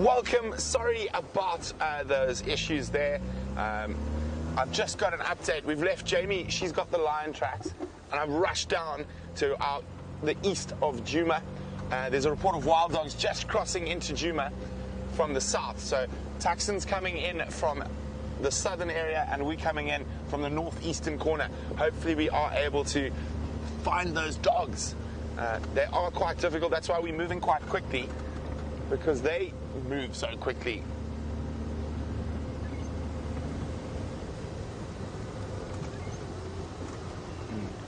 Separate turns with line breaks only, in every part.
Welcome. Sorry about those issues there. I've just got an update. We've left Jamie. She's got the lion tracks, and I've rushed down to the east of Djuma. There's a report of wild dogs just crossing into Djuma from the south. So Tucson's coming in from the southern area, and we're coming in from the northeastern corner. Hopefully we are able to find those dogs. They are quite difficult. That's why we're moving quite quickly, because they move so quickly.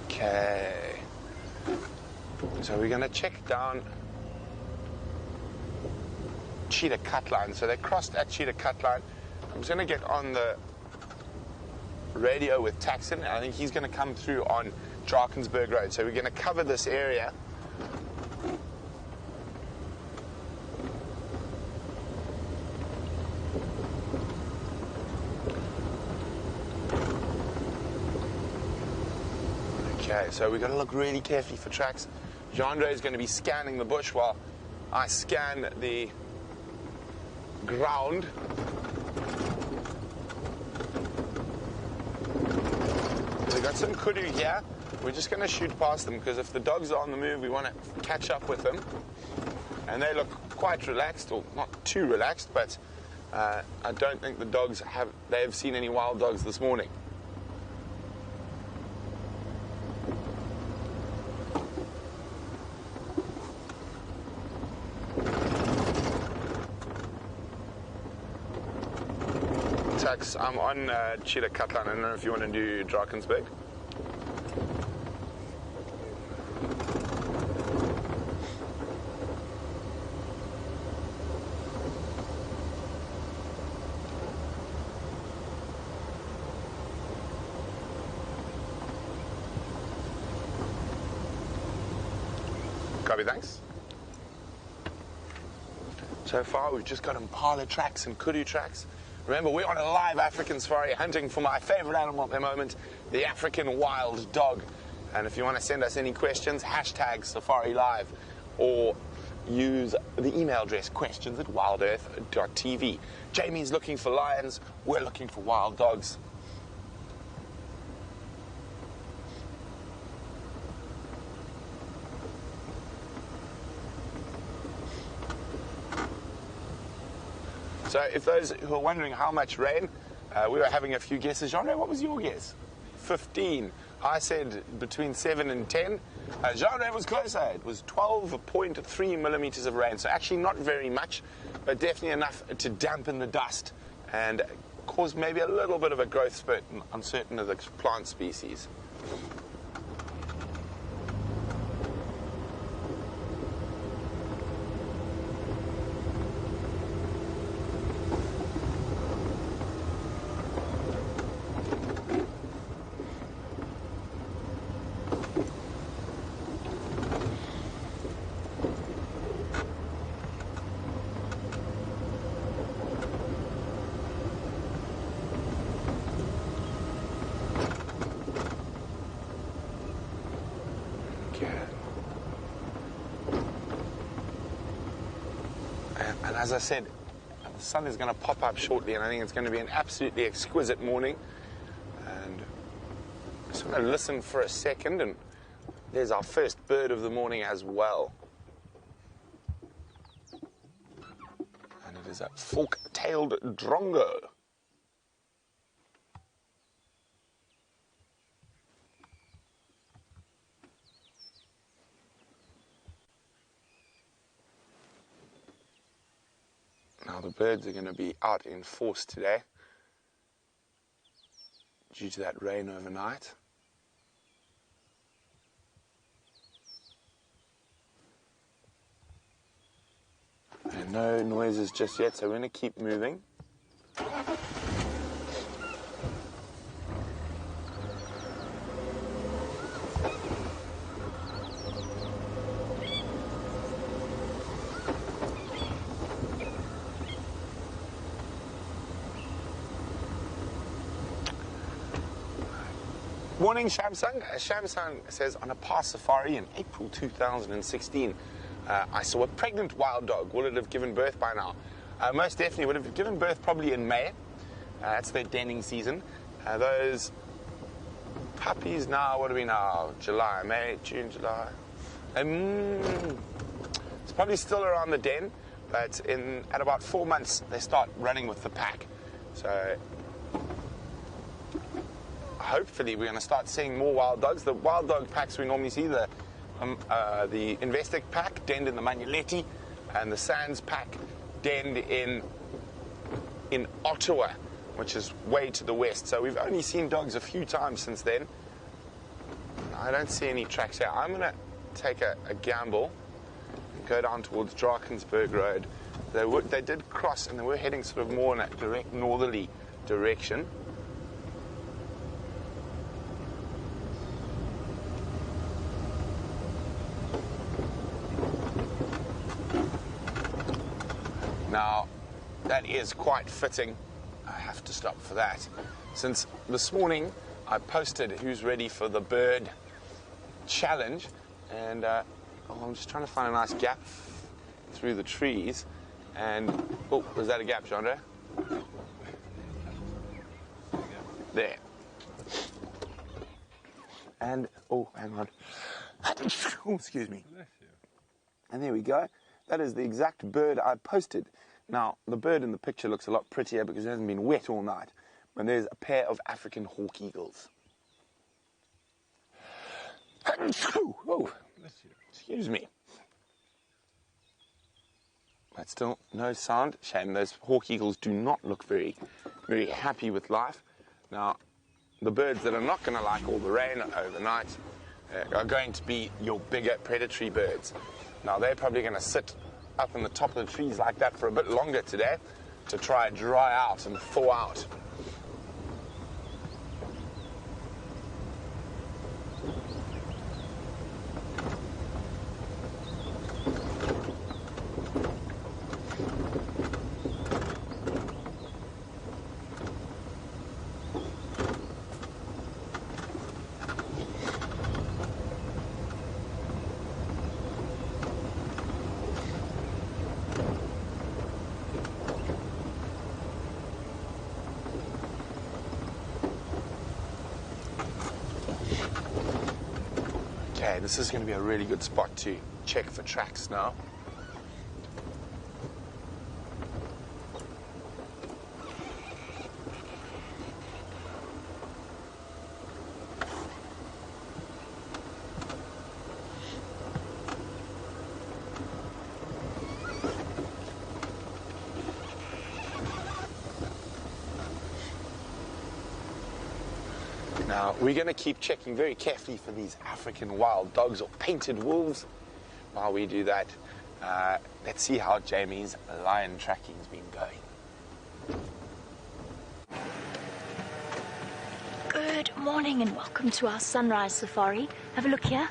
Okay, so we're going to check down Cheetah Cut Line. So they crossed at Cheetah Cut Line. I'm just going to get on the radio with Tucson. I think he's going to come through on Drakensberg Road. So we're going to cover this area. Okay, so we've got to look really carefully for tracks. Jean-Andre is going to be scanning the bush while I scan the ground. We've got some kudu here. We're just going to shoot past them, because if the dogs are on the move, we want to catch up with them. And they look quite relaxed, or not too relaxed, but I don't think the dogs have seen any wild dogs this morning. I'm on Cheetah Cut Line. I don't know if you want to do Drakensberg. Copy, thanks. So far we've just got impala tracks and kudu tracks. Remember, we're on a live African safari hunting for my favorite animal at the moment, the African wild dog. And if you want to send us any questions, hashtag SafariLIVE, or use the email address questions@wildearth.tv. Jamie's looking for lions, we're looking for wild dogs. So if those who are wondering how much rain, we were having a few guesses. Jean-Andre, what was your guess? 15. I said between 7 and 10. Jean-Andre was closer. It was 12.3 millimeters of rain. So actually not very much, but definitely enough to dampen the dust and cause maybe a little bit of a growth spurt on certain of the plant species. And as I said, the sun is going to pop up shortly, and I think it's going to be an absolutely exquisite morning. And I just want to listen for a second, and there's our first bird of the morning as well. And it is a fork-tailed drongo. Now the birds are going to be out in force today due to that rain overnight. And no noises just yet, so we're going to keep moving. Morning, Shamsung. Shamsung says, on a past safari in April 2016, I saw a pregnant wild dog. Will it have given birth by now? Most definitely would have given birth probably in May. That's their denning season. Those puppies now, what are we now? July, May, June, July. It's probably still around the den, but at about 4 months they start running with the pack. So hopefully we're going to start seeing more wild dogs. The wild dog packs we normally see, the Investec pack denned in the Manuletti, and the Sands pack denned in Ottawa, which is way to the west. So we've only seen dogs a few times since then. I don't see any tracks here. I'm going to take a gamble and go down towards Drakensberg Road. They did cross, and they were heading sort of more in a direct northerly direction. Now, that is quite fitting. I have to stop for that. Since this morning I posted who's ready for the bird challenge, and I'm just trying to find a nice gap through the trees. And oh, was that a gap, Chandra? There. And oh, hang on. Oh, excuse me. And there we go. That is the exact bird I posted. Now, the bird in the picture looks a lot prettier because it hasn't been wet all night. And there's a pair of African hawk eagles. Oh, excuse me. But still no sound. Shame, those hawk eagles do not look very, very happy with life. Now, the birds that are not going to like all the rain overnight are going to be your bigger predatory birds. Now, they're probably going to sit up in the top of the trees like that for a bit longer today to try and dry out and thaw out. Okay, this is going to be a really good spot to check for tracks now. Now, we're going to keep checking very carefully for these African wild dogs or painted wolves. While we do that, let's see how Jamie's lion tracking's been going.
Good morning and welcome to our sunrise safari. Have a look here.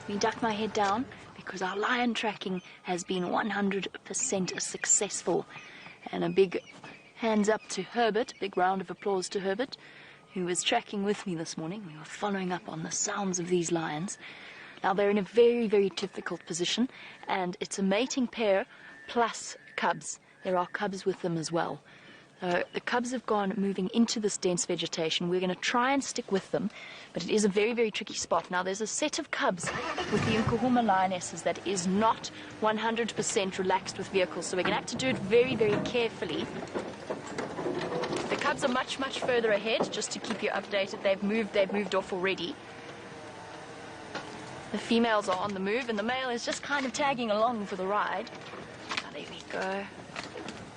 Let me duck my head down because our lion tracking has been 100% successful. And a big hands up to Herbert, big round of applause to Herbert, who was tracking with me this morning. We were following up on the sounds of these lions. Now, they're in a very, very difficult position, and it's a mating pair plus cubs. There are cubs with them as well. The cubs have gone moving into this dense vegetation. We're going to try and stick with them, but it is a very, very tricky spot. Now, there's a set of cubs with the Nkuhuma lionesses that is not 100% relaxed with vehicles, so we're going to have to do it very, very carefully. The cubs are much, much further ahead, just to keep you updated. They've moved off already. The females are on the move, and the male is just kind of tagging along for the ride. Oh, there we go.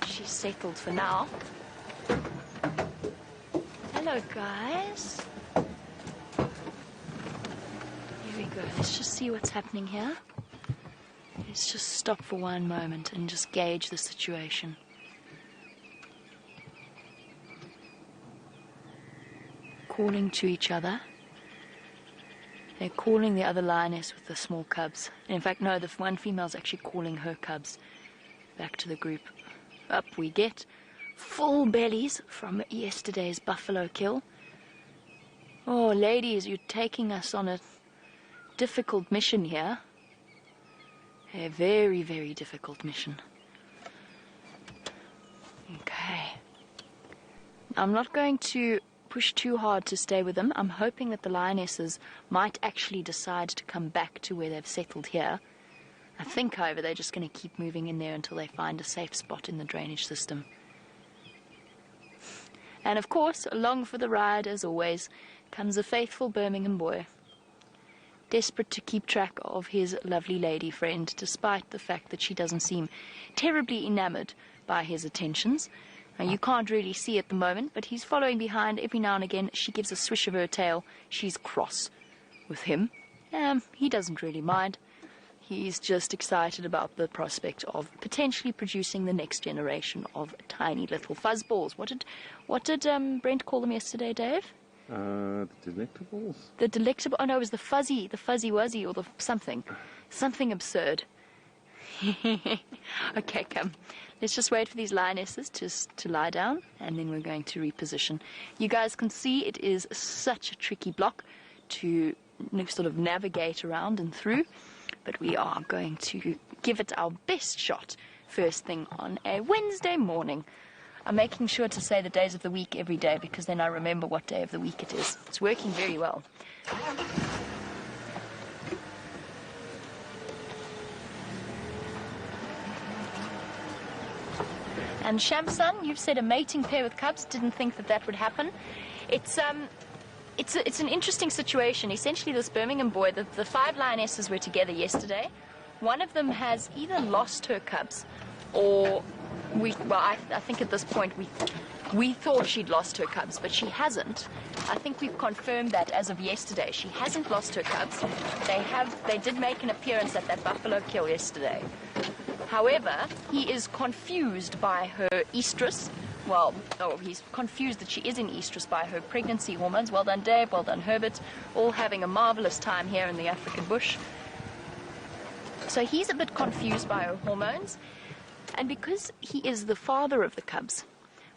She's settled for now. Hello, guys. Here we go. Let's just see what's happening here. Let's just stop for one moment and just gauge the situation. Calling to each other. They're calling the other lioness with the small cubs. And in fact, no, the one female's actually calling her cubs back to the group. Up we get. Full bellies from yesterday's buffalo kill. Oh, ladies, you're taking us on a difficult mission here. A very, very difficult mission. Okay. I'm not going to push too hard to stay with them. I'm hoping that the lionesses might actually decide to come back to where they've settled here. I think, however, they're just going to keep moving in there until they find a safe spot in the drainage system. And of course, along for the ride, as always, comes a faithful Birmingham boy, desperate to keep track of his lovely lady friend, despite the fact that she doesn't seem terribly enamored by his attentions. Now, you can't really see at the moment, but he's following behind. Every now and again, she gives a swish of her tail. She's cross with him. He doesn't really mind. He's just excited about the prospect of potentially producing the next generation of tiny little fuzzballs. What did Brent call them yesterday, Dave?
The delectables?
The delectable. Oh no, it was the fuzzy wuzzy, or the something absurd. Okay, come. Let's just wait for these lionesses to lie down, and then we're going to reposition. You guys can see it is such a tricky block to sort of navigate around and through, but we are going to give it our best shot first thing on a Wednesday morning. I'm making sure to say the days of the week every day, because then I remember what day of the week it is. It's working very well. And Shamsun, you've said a mating pair with cubs. Didn't think that would happen. It's an interesting situation. Essentially, this Birmingham boy, the 5 lionesses were together yesterday. One of them has either lost her cubs, or I think at this point we thought she'd lost her cubs, but she hasn't. I think we've confirmed that as of yesterday. She hasn't lost her cubs. They did make an appearance at that buffalo kill yesterday. However, he is confused by her estrus. He's confused that she is in estrus by her pregnancy hormones. Well done, Dave. Well done, Herbert. All having a marvelous time here in the African bush. So he's a bit confused by her hormones. And because he is the father of the cubs,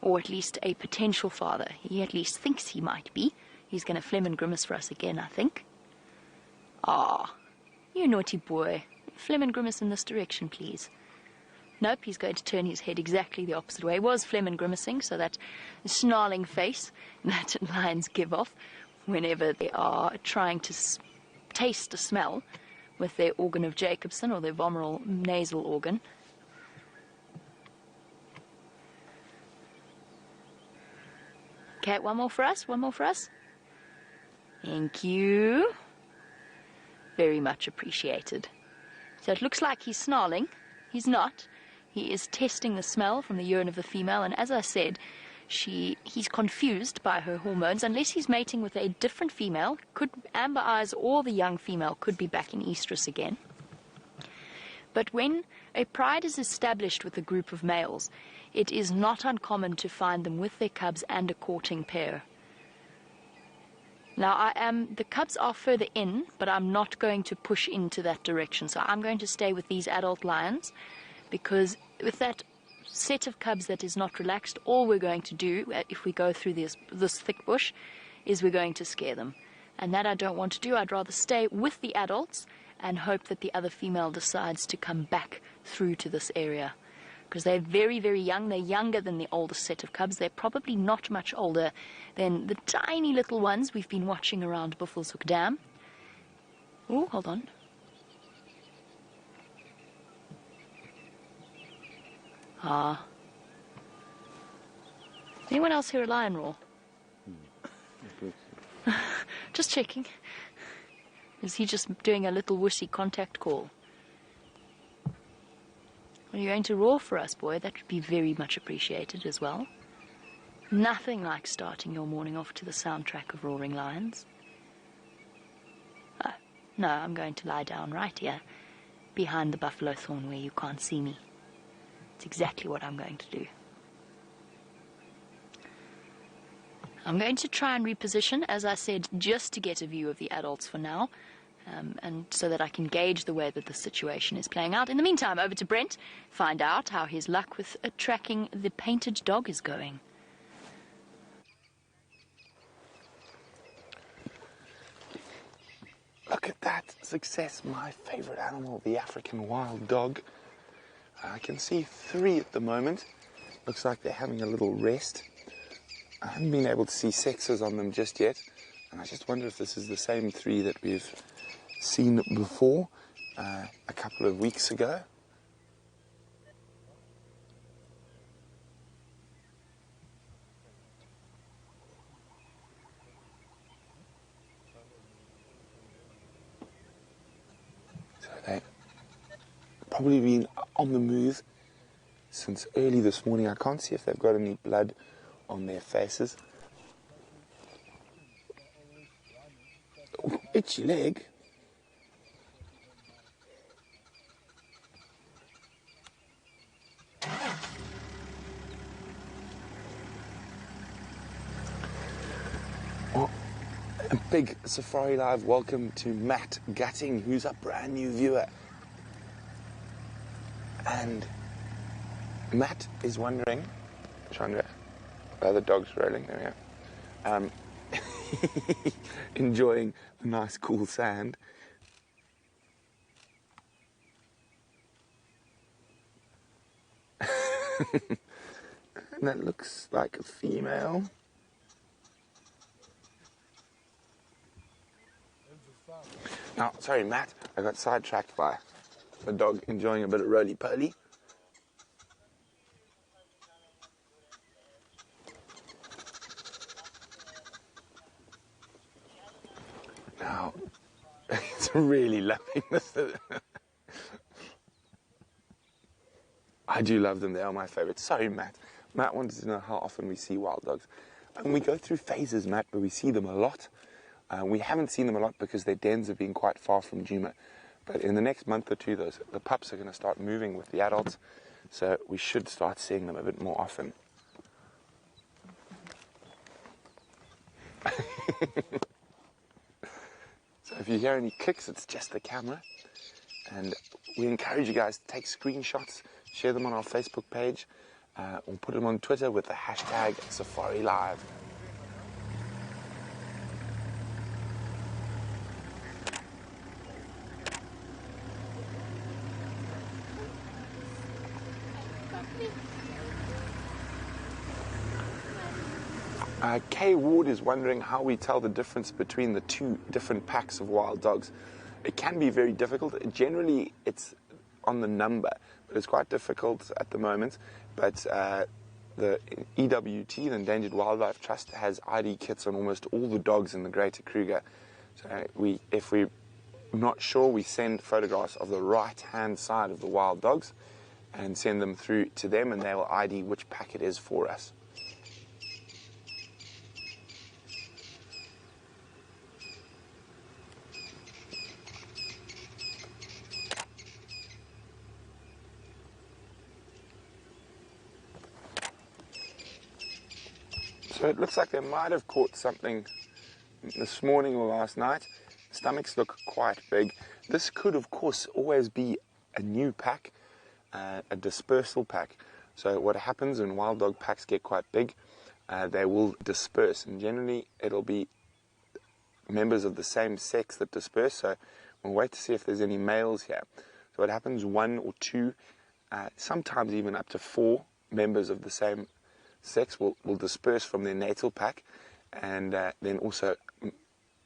or at least a potential father, he at least thinks he might be. He's going to phlegm and grimace for us again, I think. Ah, you naughty boy. Phlegm and grimace in this direction, please. Nope, he's going to turn his head exactly the opposite way. He was phlegm and grimacing, so that snarling face that lions give off whenever they are trying to taste a smell with their organ of Jacobson, or their vomeral nasal organ. Okay, one more for us. Thank you. Very much appreciated. So it looks like he's snarling. He's not. He is testing the smell from the urine of the female, and as I said, he's confused by her hormones. Unless he's mating with a different female, Amber Eyes or the young female could be back in estrus again. But when a pride is established with a group of males, it is not uncommon to find them with their cubs and a courting pair. Now, the cubs are further in, but I'm not going to push into that direction. So I'm going to stay with these adult lions, because with that set of cubs that is not relaxed, all we're going to do, if we go through this thick bush, is we're going to scare them. And that I don't want to do. I'd rather stay with the adults and hope that the other female decides to come back through to this area. Because they're very, very young. They're younger than the oldest set of cubs. They're probably not much older than the tiny little ones we've been watching around Buffelshoek Dam. Oh, hold on. Anyone else hear a lion roar? Just checking. Is he just doing a little wussy contact call? Are you going to roar for us, boy? That would be very much appreciated as well. Nothing like starting your morning off to the soundtrack of roaring lions. Oh, no, I'm going to lie down right here, behind the buffalo thorn where you can't see me. It's exactly what I'm going to do. I'm going to try and reposition, as I said, just to get a view of the adults for now. And so that I can gauge the way that the situation is playing out. In the meantime, over to Brent, find out how his luck with tracking the painted dog is going.
Look at that success, my favorite animal, the African wild dog. I can see 3 at the moment. Looks like they're having a little rest. I haven't been able to see sexes on them just yet, and I just wonder if this is the same 3 that we've seen before a couple of weeks ago. So they've probably been on the move since early this morning. I can't see if they've got any blood on their faces. Oh, itchy leg. Oh, a big Safari Live welcome to Matt Gutting, who's a brand new viewer. And Matt is wondering, Chandra, the dog's rolling, there we go. Enjoying the nice cool sand. And that looks like a female. Now, sorry Matt, I got sidetracked by the dog enjoying a bit of roly-poly. Now, it's really loving this. I do love them, they are my favourites. Sorry, Matt. Matt wanted to know how often we see wild dogs. And we go through phases, Matt, where we see them a lot. We haven't seen them a lot because their dens have been quite far from Djuma. But in the next month or two, the pups are going to start moving with the adults. So we should start seeing them a bit more often. So if you hear any clicks, it's just the camera. And we encourage you guys to take screenshots, share them on our Facebook page, or put them on Twitter with the hashtag SafariLive. Kay Ward is wondering how we tell the difference between the 2 different packs of wild dogs. It can be very difficult. Generally, it's on the number, but it's quite difficult at the moment. But the EWT, the Endangered Wildlife Trust, has ID kits on almost all the dogs in the Greater Kruger. So if we're not sure, we send photographs of the right-hand side of the wild dogs and send them through to them, and they will ID which pack it is for us. So it looks like they might have caught something this morning or last night. Stomachs look quite big. This could, of course, always be a new pack, a dispersal pack. So what happens when wild dog packs get quite big, they will disperse. And generally, it'll be members of the same sex that disperse. So we'll wait to see if there's any males here. So what happens, 1 or 2, sometimes even up to 4 members of the same sex will disperse from their natal pack, and then also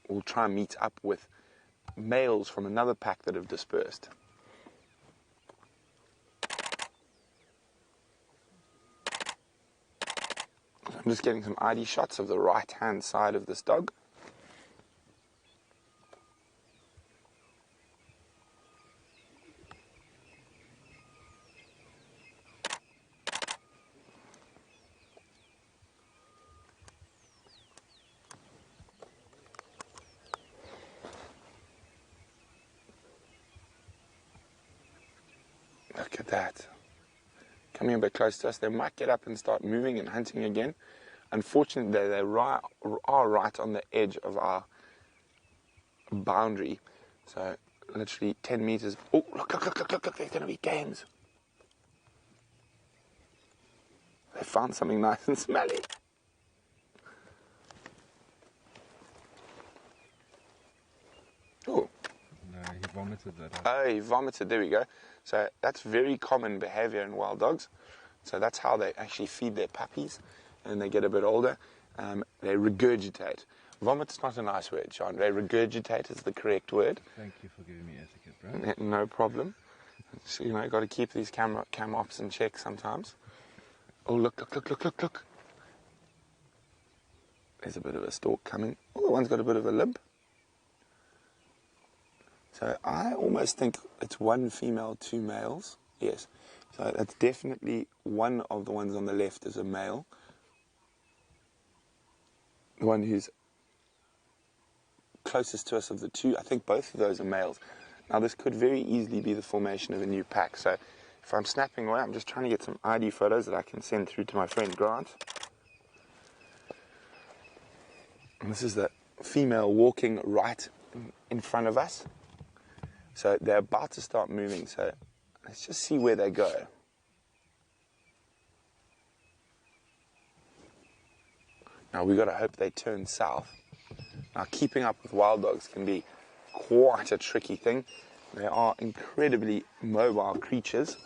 will try and meet up with males from another pack that have dispersed. So I'm just getting some ID shots of the right-hand side of this dog. Look at that. Coming a bit close to us, they might get up and start moving and hunting again. Unfortunately, they are right on the edge of our boundary. So, literally 10 meters. Oh, look, there's going to be games. They found something nice and smelly. Oh.
No, he vomited that up.
Oh, he vomited. There we go. So that's very common behavior in wild dogs. So that's how they actually feed their puppies, and they get a bit older. They regurgitate. Vomit's not a nice word, John. They regurgitate is the correct word.
Thank you for giving me etiquette, bro.
No problem. So, you know, got to keep these cam ops in check sometimes. Oh, look. There's a bit of a stalk coming. Oh, the one's got a bit of a limp. So I almost think it's 1 female, 2 males. Yes. So that's definitely one of the ones on the left is a male. The one who's closest to us of the 2, I think both of those are males. Now this could very easily be the formation of a new pack. So if I'm snapping away, I'm just trying to get some ID photos that I can send through to my friend Grant. And this is the female walking right in front of us. So they're about to start moving. So let's just see where they go. Now we've got to hope they turn south. Now keeping up with wild dogs can be quite a tricky thing. They are incredibly mobile creatures.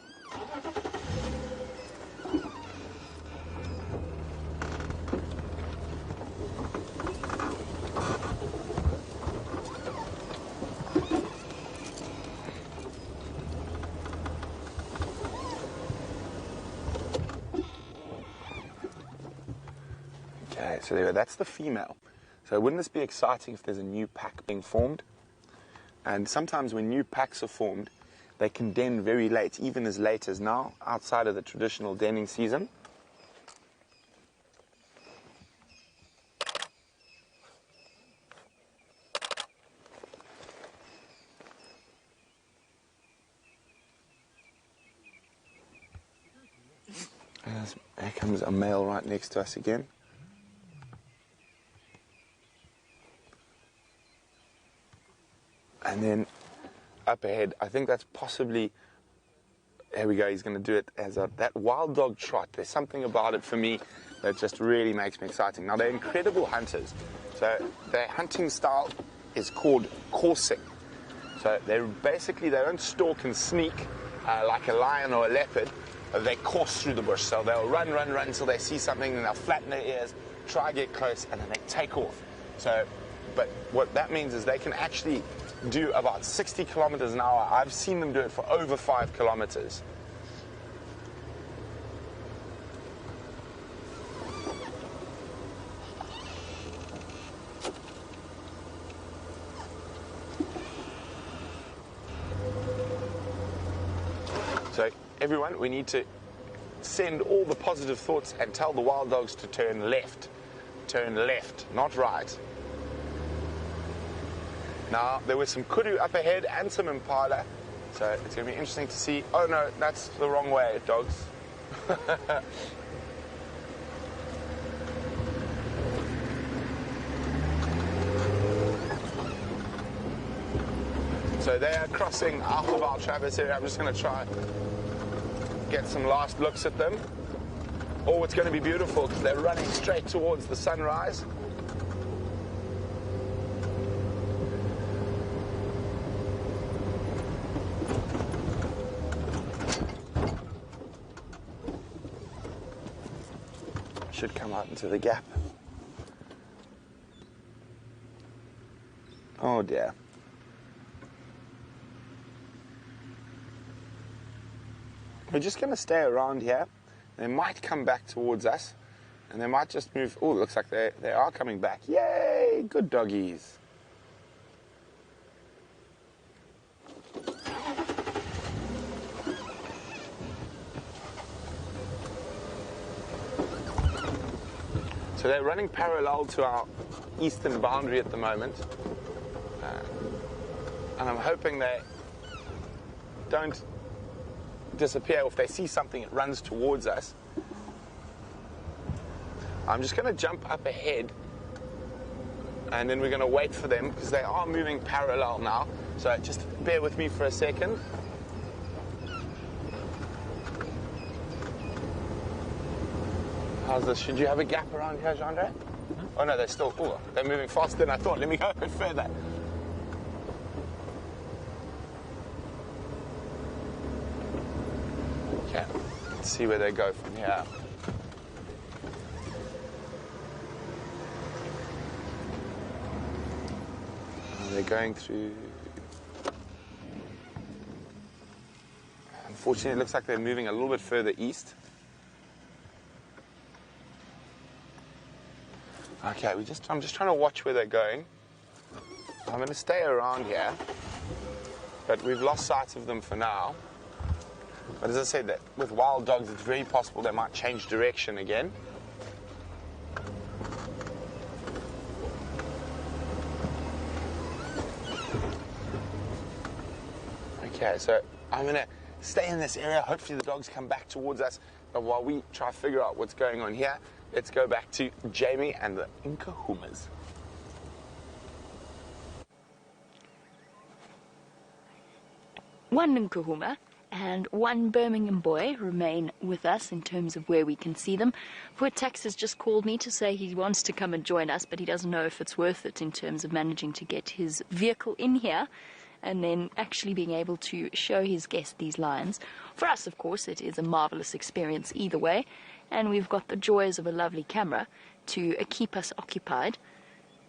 Okay, so there, that's the female. So wouldn't this be exciting if there's a new pack being formed? And sometimes when new packs are formed, they can den very late, even as late as now, outside of the traditional denning season. And there comes a male right next to us again. And then up ahead, I think that's possibly, there we go, he's going to do it as that wild dog trot. There's something about it for me that just really makes me exciting. Now, they're incredible hunters. So their hunting style is called coursing. So they don't stalk and sneak like a lion or a leopard. They course through the bush. So they'll run until they see something, and they'll flatten their ears, try to get close, and then they take off. So, but what that means is they can actually do about 60 kilometers an hour. I've seen them do it for over 5 kilometers. So everyone, we need to send all the positive thoughts and tell the wild dogs to turn left. Turn left, not right. Now, there was some kudu up ahead and some impala, so it's going to be interesting to see. Oh no, that's the wrong way, dogs. So they are crossing out of our traverse area. I'm just going to try get some last looks at them. Oh, it's going to be beautiful because they're running straight towards the sunrise. Should come out into the gap. Oh dear. We're just going to stay around here. They might come back towards us, and they might just move. Oh, it looks like they are coming back. Yay! Good doggies. So they're running parallel to our eastern boundary at the moment. And I'm hoping they don't disappear. If they see something, it runs towards us. I'm just going to jump up ahead, and then we're going to wait for them because they are moving parallel now. So just bear with me for a second. How's this? Should you have a gap around here, Jandre? Oh no, they're moving faster than I thought. Let me go a bit further. Okay. Let's see where they go from here. They're going through. Unfortunately, it looks like they're moving a little bit further east. Okay, I'm just trying to watch where they're going. I'm going to stay around here, but we've lost sight of them for now. But as I said, that with wild dogs, it's very possible they might change direction again. Okay, so I'm going to stay in this area. Hopefully the dogs come back towards us. But while we try to figure out what's going on here, let's go back to Jamie and the Nkuhumas.
One Nkuhuma and one Birmingham boy remain with us in terms of where we can see them. Poor Tax has just called me to say he wants to come and join us, but he doesn't know if it's worth it in terms of managing to get his vehicle in here and then actually being able to show his guest these lions. For us, of course, it is a marvelous experience either way, and we've got the joys of a lovely camera to keep us occupied.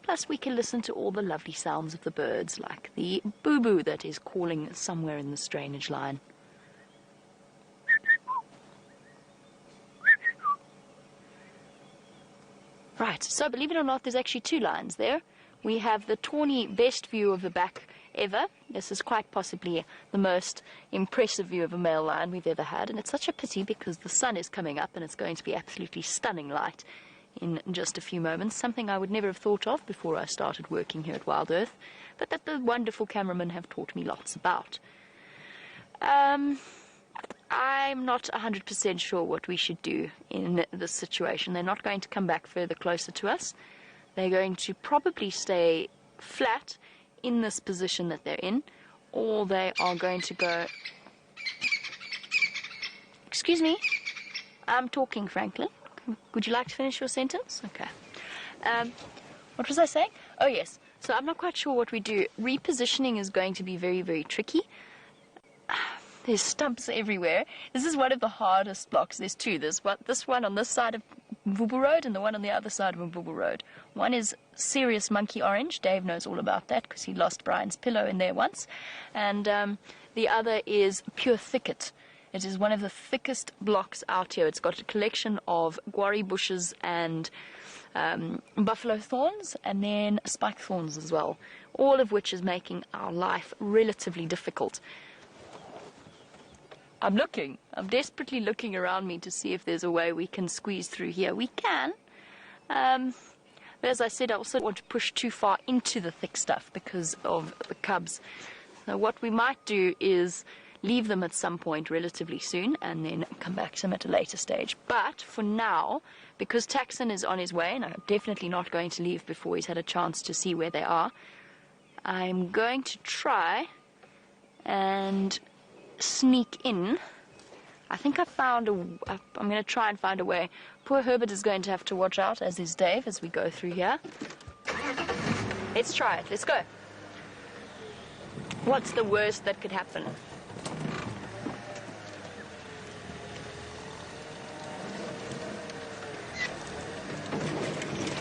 Plus, we can listen to all the lovely sounds of the birds, like the boo-boo that is calling somewhere in the drainage line. Right, so believe it or not, there's actually two lions there. We have the tawny best view of the back ever. This is quite possibly the most impressive view of a male lion we've ever had, and it's such a pity because the sun is coming up and it's going to be absolutely stunning light in just a few moments, something I would never have thought of before I started working here at Wild Earth, but that the wonderful cameramen have taught me lots about. I'm not 100% sure what we should do in this situation. They're not going to come back further closer to us. They're going to probably stay flat in this position that they're in, or they are going to go... Excuse me, I'm talking, Franklin. Would you like to finish your sentence? Okay. What was I saying? Oh, yes. So I'm not quite sure what we do. Repositioning is going to be very, very tricky. There's stumps everywhere. This is one of the hardest blocks. There's two. There's this one on this side of Mvubu Road and the one on the other side of Mvubu Road. One is serious monkey orange. Dave knows all about that because he lost Brian's pillow in there once. And the other is pure thicket. It is one of the thickest blocks out here. It's got a collection of guarri bushes and buffalo thorns and then spike thorns as well, all of which is making our life relatively difficult. I'm desperately looking around me to see if there's a way we can squeeze through here. We can. But as I said, I also don't want to push too far into the thick stuff because of the cubs. So what we might do is leave them at some point relatively soon and then come back to them at a later stage. But for now, because Taxon is on his way, and I'm definitely not going to leave before he's had a chance to see where they are, I'm going to try and sneak in. I think I'm going to try and find a way. Poor Herbert is going to have to watch out, as is Dave, as we go through here. Let's try it. Let's go. What's the worst that could happen?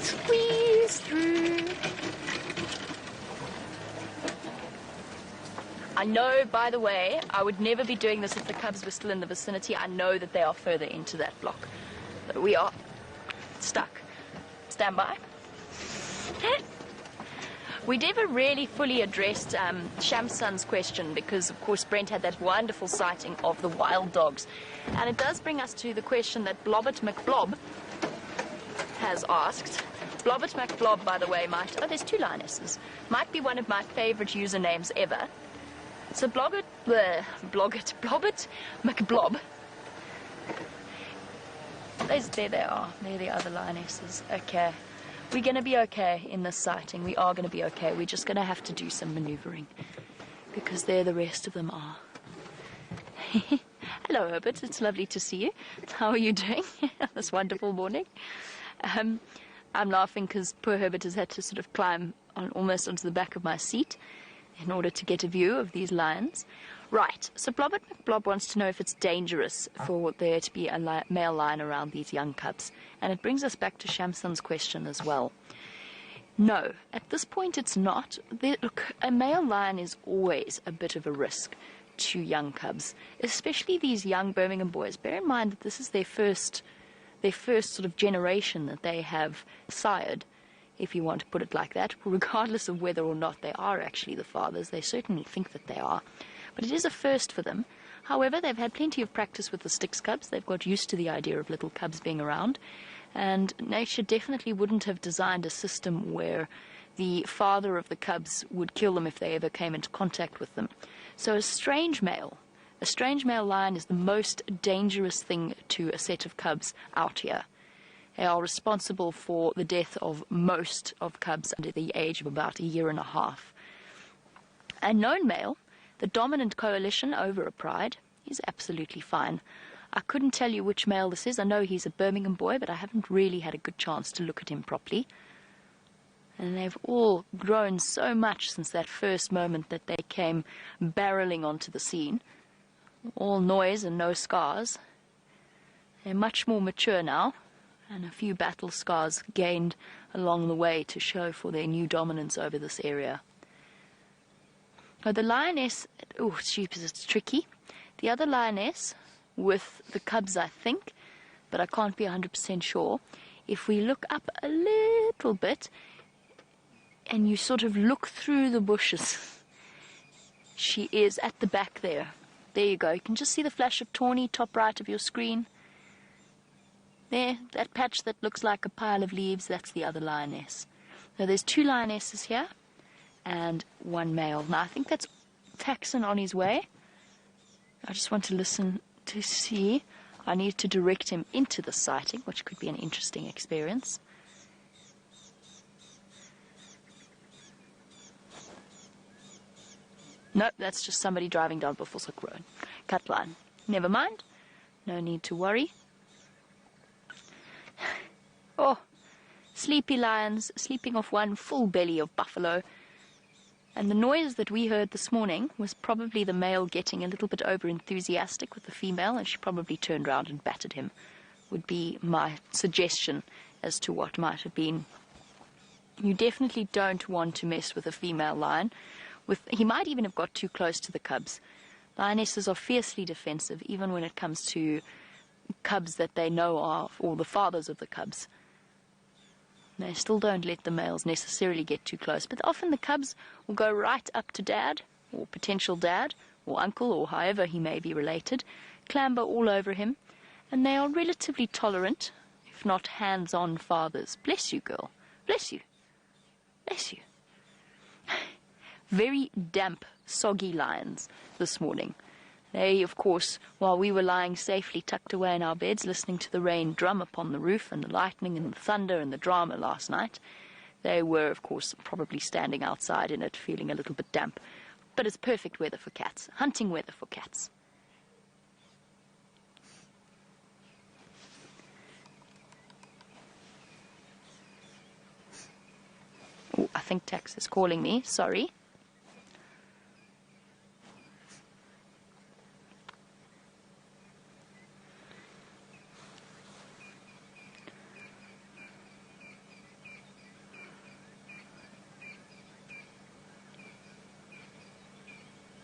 Squeeze through. I know, by the way, I would never be doing this if the cubs were still in the vicinity. I know that they are further into that block. But we are stuck. Stand by. We never really fully addressed Shamsun's question because, of course, Brent had that wonderful sighting of the wild dogs. And it does bring us to the question that Blobbert McBlob has asked. Blobbert McBlob, by the way, there's two lionesses. Might be one of my favorite usernames ever. So Blobbert McBlob. There they are. They're the other lionesses. Okay. We're going to be okay in this sighting. We are going to be okay. We're just going to have to do some maneuvering because there the rest of them are. Hello, Herbert. It's lovely to see you. How are you doing this wonderful morning? I'm laughing because poor Herbert has had to sort of climb almost onto the back of my seat. in order to get a view of these lions. Right, so Blobbert McBlob wants to know if it's dangerous for there to be a male lion around these young cubs. And it brings us back to Shamsun's question as well. No, at this point it's not. Look, a male lion is always a bit of a risk to young cubs, especially these young Birmingham boys. Bear in mind that this is their first sort of generation that they have sired, if you want to put it like that, regardless of whether or not they are actually the fathers. They certainly think that they are. But it is a first for them. However, they've had plenty of practice with the Styx cubs. They've got used to the idea of little cubs being around. And nature definitely wouldn't have designed a system where the father of the cubs would kill them if they ever came into contact with them. So a strange male lion is the most dangerous thing to a set of cubs out here. They are responsible for the death of most of cubs under the age of about 1.5 years. A known male, the dominant coalition over a pride, is absolutely fine. I couldn't tell you which male this is. I know he's a Birmingham boy, but I haven't really had a good chance to look at him properly. And they've all grown so much since that first moment that they came barreling onto the scene. All noise and no scars. They're much more mature now, and a few battle scars gained along the way to show for their new dominance over this area. Now the lioness, oh, it's tricky. The other lioness with the cubs, I think, but I can't be 100% sure. If we look up a little bit, and you sort of look through the bushes, she is at the back there. There you go. You can just see the flash of tawny top right of your screen. There, that patch that looks like a pile of leaves, that's the other lioness. Now there's 2 lionesses here and 1 male. Now I think that's Taxon on his way. I just want to listen to see. I need to direct him into the sighting, which could be an interesting experience. Nope, that's just somebody driving down Buffelshoek Road. Cut line. Never mind. No need to worry. Oh, sleepy lions sleeping off one full belly of buffalo. And the noise that we heard this morning was probably the male getting a little bit over-enthusiastic with the female, and she probably turned around and battered him, would be my suggestion as to what might have been. You definitely don't want to mess with a female lion. He might even have got too close to the cubs. Lionesses are fiercely defensive, even when it comes to cubs that they know are, or the fathers of the cubs. They still don't let the males necessarily get too close, but often the cubs will go right up to dad, or potential dad, or uncle, or however he may be related, clamber all over him, and they are relatively tolerant, if not hands-on fathers. Bless you, girl. Bless you. Bless you. Very damp, soggy lions this morning. They, of course, while we were lying safely tucked away in our beds, listening to the rain drum upon the roof and the lightning and the thunder and the drama last night, they were, of course, probably standing outside in it, feeling a little bit damp. But it's perfect weather for cats, hunting weather for cats. Oh, I think Tex is calling me, sorry.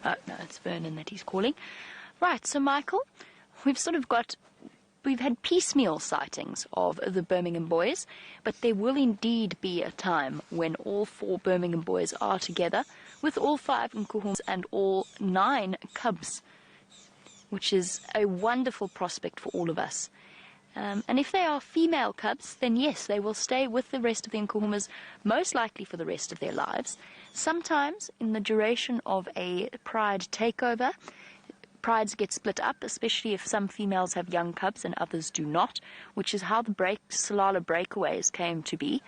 Oh, no, it's Vernon that he's calling. Right, so Michael, we've had piecemeal sightings of the Birmingham boys, but there will indeed be a time when all 4 Birmingham boys are together with all 5 Nkuhumas and all 9 cubs, which is a wonderful prospect for all of us. And if they are female cubs, then yes, they will stay with the rest of the Nkuhumas, most likely for the rest of their lives. Sometimes, in the duration of a pride takeover, prides get split up, especially if some females have young cubs and others do not, which is how the Salala breakaways came to be.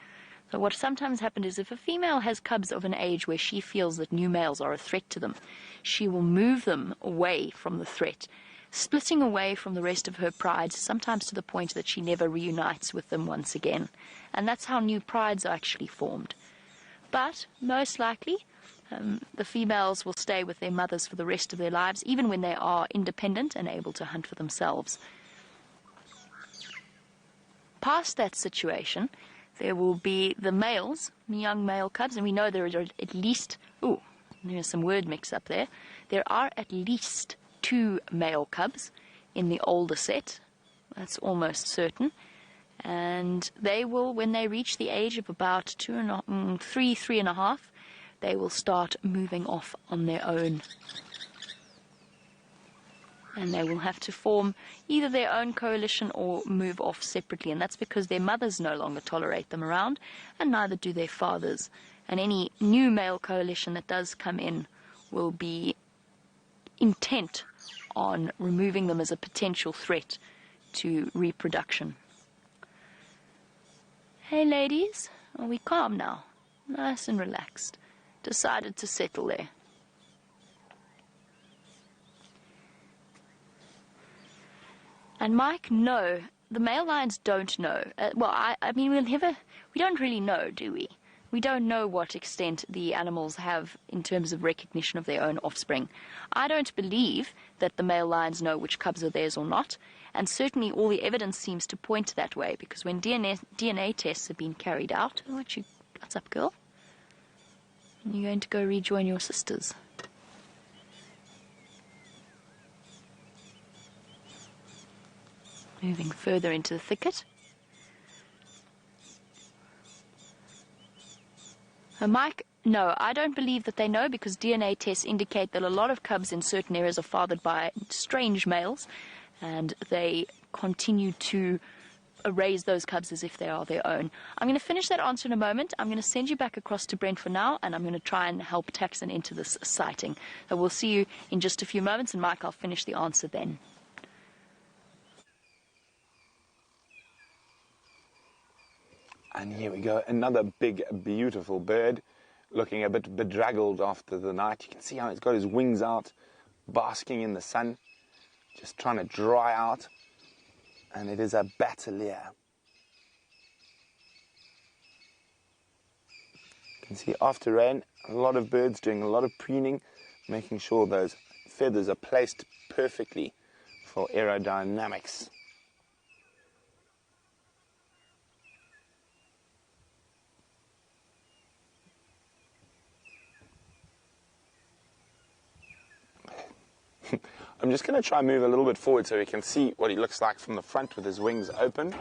So what sometimes happens is if a female has cubs of an age where she feels that new males are a threat to them, she will move them away from the threat, splitting away from the rest of her prides, sometimes to the point that she never reunites with them once again. And that's how new prides are actually formed. But most likely, The females will stay with their mothers for the rest of their lives, even when they are independent and able to hunt for themselves. Past that situation, there will be the males, the young male cubs, and we know there are at least, there's some word mix up there. There are at least 2 male cubs in the older set. That's almost certain. And they will, when they reach the age of about 3.5, they will start moving off on their own. And they will have to form either their own coalition or move off separately. And that's because their mothers no longer tolerate them around, and neither do their fathers. And any new male coalition that does come in will be intent on removing them as a potential threat to reproduction. Hey ladies, are we calm now? Nice and relaxed. Decided to settle there. And Mike, no, the male lions don't know. I mean, we don't really know, do we? We don't know what extent the animals have in terms of recognition of their own offspring. I don't believe that the male lions know which cubs are theirs or not, and certainly all the evidence seems to point that way, because when DNA tests have been carried out... What's up, girl? You're going to go rejoin your sisters. Moving further into the thicket. Mike, no, I don't believe that they know, because DNA tests indicate that a lot of cubs in certain areas are fathered by strange males, and they continue to raise those cubs as if they are their own. I'm going to finish that answer in a moment. I'm going to send you back across to Brent for now, and I'm going to try and help Taxon into this sighting. So we'll see you in just a few moments, and Mike, I'll finish the answer then.
And here we go, another big, beautiful bird, looking a bit bedraggled after the night. You can see how he's got his wings out, basking in the sun, just trying to dry out. And it is a batelier. You can see after rain, a lot of birds doing a lot of preening, making sure those feathers are placed perfectly for aerodynamics. I'm just going to try and move a little bit forward so we can see what he looks like from the front with his wings open.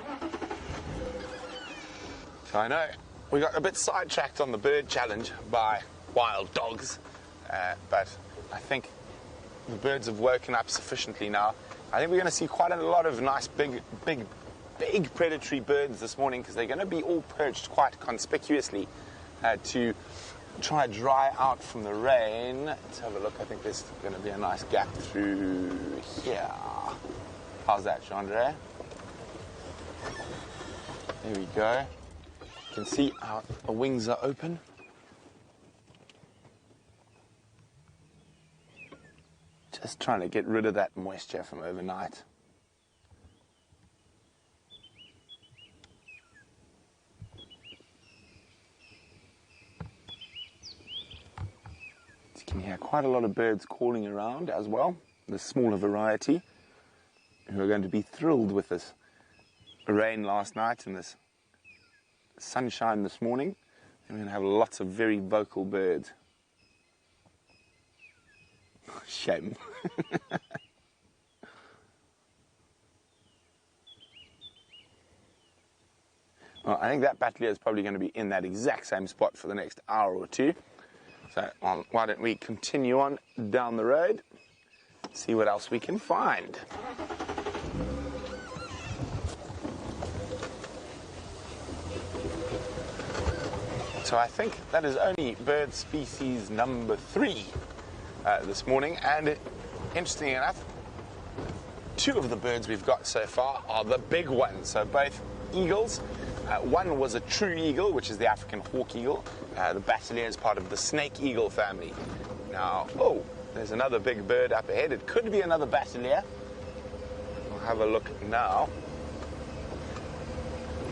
So I know we got a bit sidetracked on the bird challenge by wild dogs, but I think the birds have woken up sufficiently now. I think we're going to see quite a lot of nice big predatory birds this morning, because they're going to be all perched quite conspicuously to try to dry out from the rain. Let's have a look. I think there's going to be a nice gap through here. How's that, Chandra? There we go. You can see how the wings are open. Just trying to get rid of that moisture from overnight. You can hear quite a lot of birds calling around as well, the smaller variety, who are going to be thrilled with this rain last night and this sunshine this morning. And we're going to have lots of very vocal birds. Shame. Well, I think that batelier is probably going to be in that exact same spot for the next hour or two. So why don't we continue on down the road, see what else we can find. So I think that is only bird species number 3 this morning, and interestingly enough, 2 of the birds we've got so far are the big ones. So both eagles. One was a true eagle, which is the African hawk eagle. The batelier is part of the snake eagle family. Now, there's another big bird up ahead. It could be another batelier. We'll have a look now.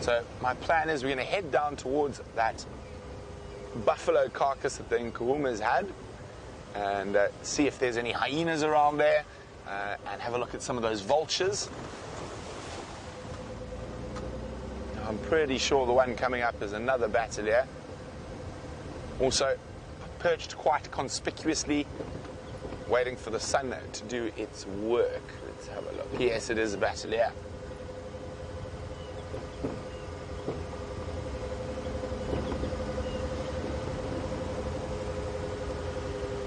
So my plan is we're going to head down towards that buffalo carcass that the Nkuhumas had, and see if there's any hyenas around there, and have a look at some of those vultures. I'm pretty sure the one coming up is another Bateleur. Also perched quite conspicuously, waiting for the sun to do its work. Let's have a look. Yes, it is a Bateleur.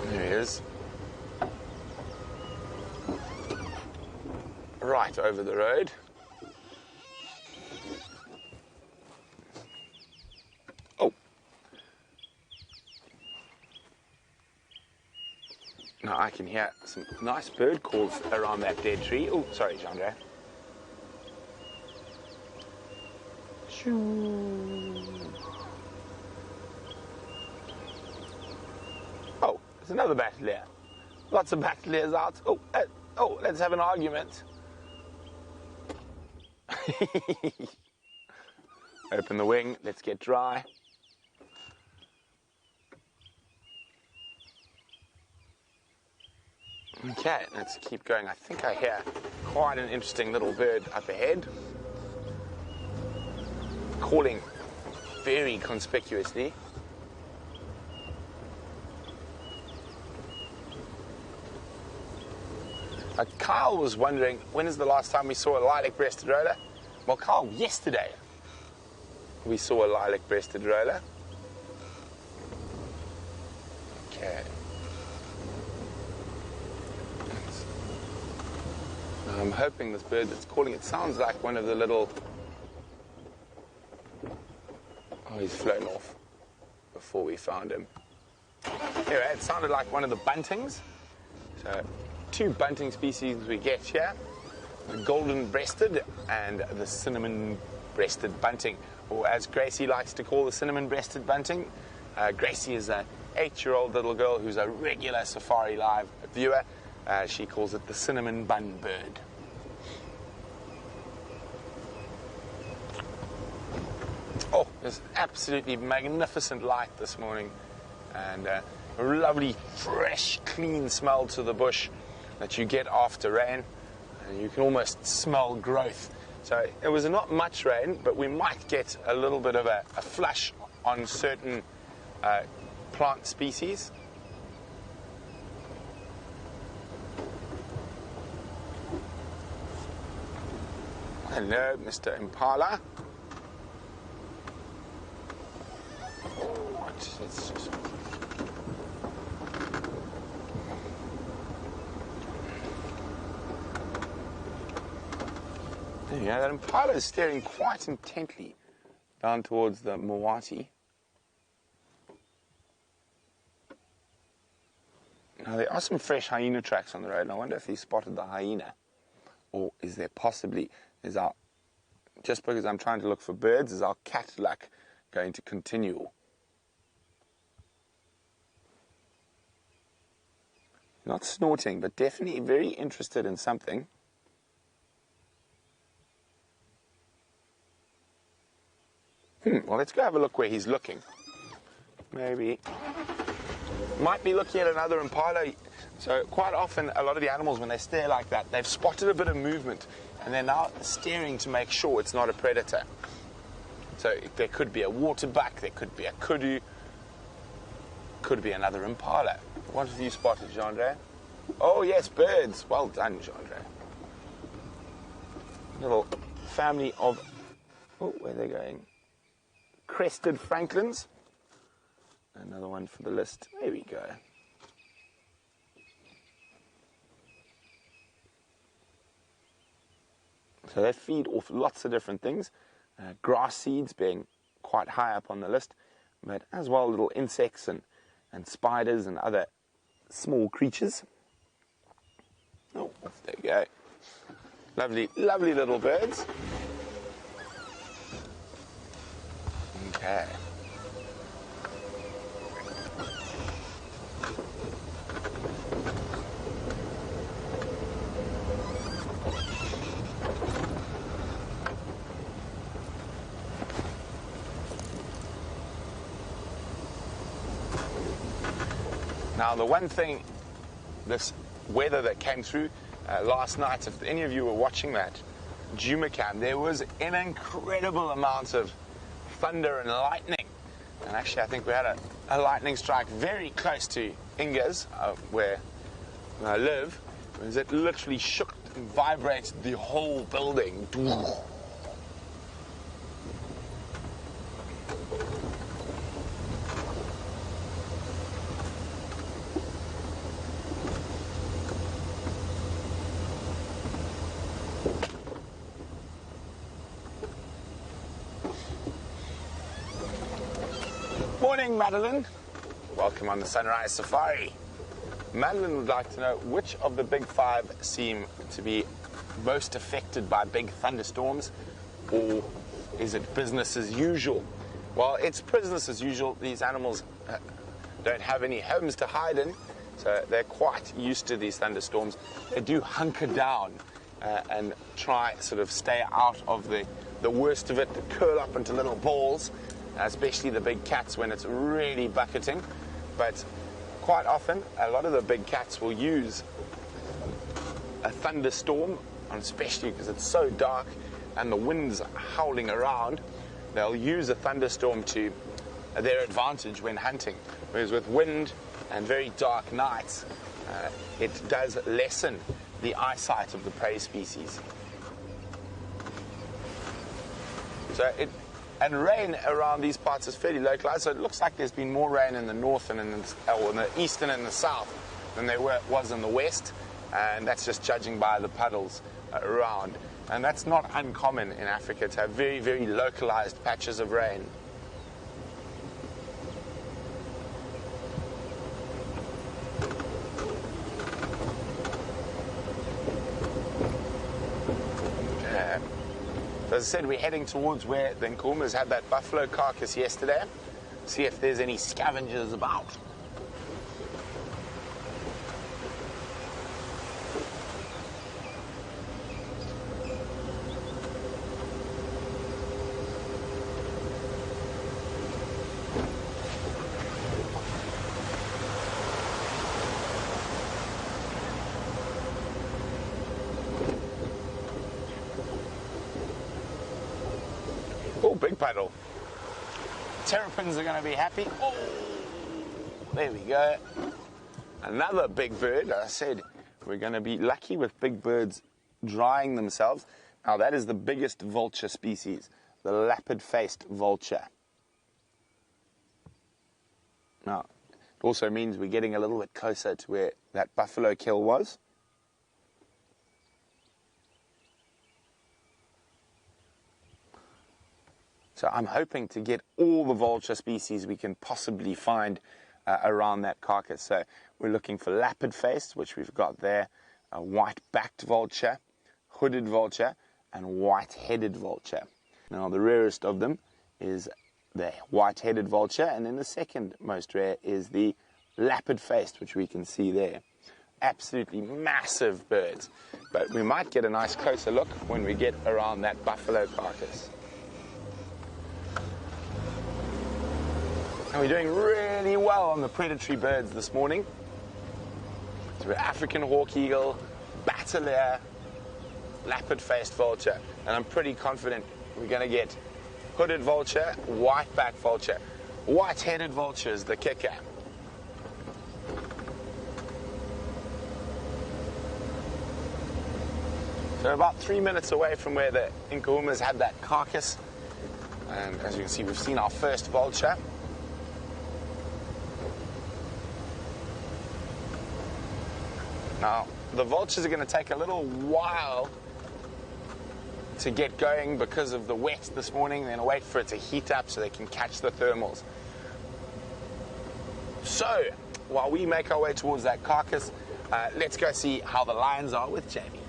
There he is. Right over the road. Now I can hear some nice bird calls around that dead tree. Oh, sorry, Jean-Andre. Oh, there's another Bateleur. Lots of Bateleurs out. Oh, let's have an argument. Open the wing. Let's get dry. Okay, let's keep going. I think I hear quite an interesting little bird up ahead, calling very conspicuously. Kyle was wondering, when is the last time we saw a lilac-breasted roller? Well, Kyle, yesterday we saw a lilac-breasted roller. Okay. I'm hoping this bird that's calling, it sounds like one of the little... Oh, he's flown off before we found him. Anyway, it sounded like one of the buntings. So, two bunting species we get here. The golden-breasted and the cinnamon-breasted bunting. Or as Gracie likes to call the cinnamon-breasted bunting. Gracie is an 8-year-old little girl who's a regular Safari Live viewer. She calls it the cinnamon bun bird. Oh, there's absolutely magnificent light this morning, and a lovely, fresh, clean smell to the bush that you get after rain, and you can almost smell growth. So it was not much rain, but we might get a little bit of a flush on certain plant species. Hello, Mr. Impala. It's just... There you go, that Impala is staring quite intently down towards the Moati. Now, there are some fresh hyena tracks on the road, and I wonder if he spotted the hyena. Or is there possibly... just because I'm trying to look for birds, is our cat luck going to continue? Not snorting, but definitely very interested in something. Well, let's go have a look where he's looking. Maybe. Might be looking at another impala. So quite often, a lot of the animals, when they stare like that, they've spotted a bit of movement, and they're now staring to make sure it's not a predator. So there could be a waterbuck, there could be a kudu, could be another impala. What have you spotted, Jean-Andre? Oh, yes, birds. Well done, Jean-Andre. Little family of... Oh, where are they going? Crested francolins. Another one for the list. There we go. So they feed off lots of different things. Grass seeds being quite high up on the list, but as well little insects and spiders and other small creatures. Oh, there you go. Lovely, lovely little birds. Okay. Now, the one thing, this weather that came through last night, if any of you were watching that Jumacam, there was an incredible amount of thunder and lightning. And actually, I think we had a lightning strike very close to Inga's, where I live, because it literally shook and vibrated the whole building. Morning, Madeline. Welcome on the Sunrise Safari. Madeline would like to know which of the big five seem to be most affected by big thunderstorms, or is it business as usual? Well, it's business as usual. These animals don't have any homes to hide in, so they're quite used to these thunderstorms. They do hunker down and try sort of stay out of the worst of it, to curl up into little balls, especially the big cats when it's really bucketing. But quite often, a lot of the big cats will use a thunderstorm, and especially because it's so dark and the wind's howling around, they'll use a thunderstorm to their advantage when hunting. Whereas with wind and very dark nights, it does lessen the eyesight of the prey species. And rain around these parts is fairly localized, so it looks like there's been more rain in the north and in the east and in the south than there was in the west, and that's just judging by the puddles around. And that's not uncommon in Africa to have very, very localized patches of rain. As I said, we're heading towards where the Nkuhumas had that buffalo carcass yesterday. See if there's any scavengers about. Oh, big puddle. Terrapins are going to be happy. Oh, there we go. Another big bird. I said we're going to be lucky with big birds drying themselves. Now, that is the biggest vulture species, the lapid-faced vulture. Now, it also means we're getting a little bit closer to where that buffalo kill was. So I'm hoping to get all the vulture species we can possibly find around that carcass. So we're looking for lapid-faced, which we've got there, a white-backed vulture, hooded vulture, and white-headed vulture. Now, the rarest of them is the white-headed vulture, and then the second most rare is the lapid-faced, which we can see there. Absolutely massive birds, but we might get a nice closer look when we get around that buffalo carcass. And we're doing really well on the predatory birds this morning. So we're African hawk eagle, bateleur, lapid-faced vulture, and I'm pretty confident we're going to get hooded vulture, white-backed vulture. White-headed vulture is the kicker. So we're about 3 minutes away from where the Nkuhumas had that carcass, and as you can see, we've seen our first vulture. Now, the vultures are going to take a little while to get going because of the wet this morning. They're going to wait for it to heat up so they can catch the thermals. So, while we make our way towards that carcass, let's go see how the lions are with Jamie.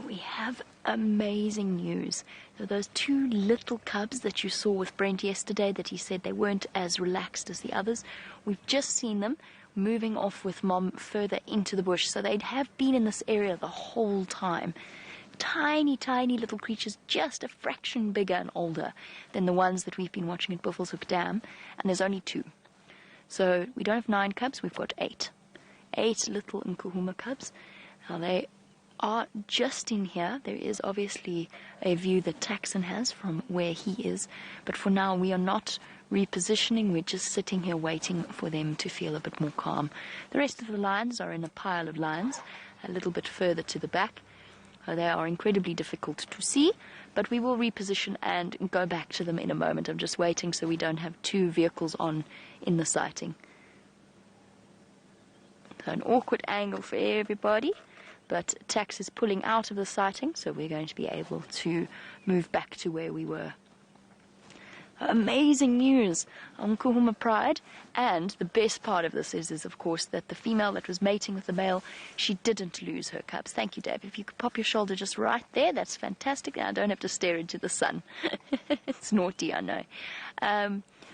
We have amazing news. So those two little cubs that you saw with Brent yesterday, that he said they weren't as relaxed as the others, we've just seen them moving off with Mom further into the bush. So they'd have been in this area the whole time. tiny, tiny little creatures, just a fraction bigger and older than the ones that we've been watching at Buffelshoek Dam, and there's only 2. So we don't have 9 cubs, we've got 8. 8 little Nkuhuma cubs. Now they are just in here. There is obviously a view that Taxon has from where he is, but for now we are not repositioning. We're just sitting here waiting for them to feel a bit more calm. The rest of the lions are in a pile of lions a little bit further to the back. They are incredibly difficult to see, but we will reposition and go back to them in a moment. I'm just waiting so we don't have 2 vehicles on in the sighting. So an awkward angle for everybody, but Tax is pulling out of the sighting, so we're going to be able to move back to where we were. Amazing news on Nkuhuma Pride, and the best part of this is of course that the female that was mating with the male, she didn't lose her cubs. Thank you, Dave. If you could pop your shoulder just right there, that's fantastic. I don't have to stare into the sun. It's naughty, I know.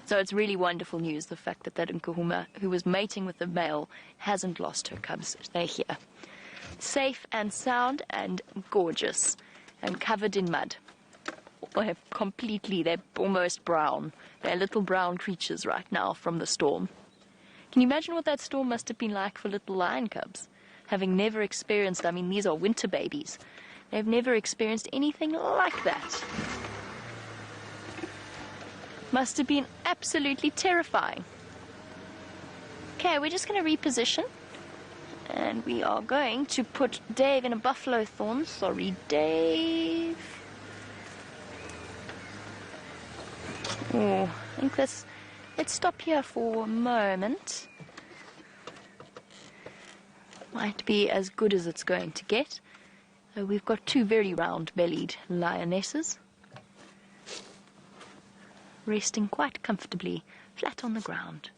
So it's really wonderful news, the fact that Nkuhuma, who was mating with the male, hasn't lost her cubs. They're here. Safe and sound and gorgeous and covered in mud. They're almost brown. They're little brown creatures right now from the storm. Can you imagine what that storm must have been like for little lion cubs? Having never experienced, I mean, these are winter babies. They've never experienced anything like that. Must have been absolutely terrifying. Okay, we're just going to reposition. And we are going to put Dave in a buffalo thorn. Sorry, Dave. Oh, I think let's stop here for a moment. Might be as good as it's going to get. We've got 2 very round-bellied lionesses, resting quite comfortably, flat on the ground.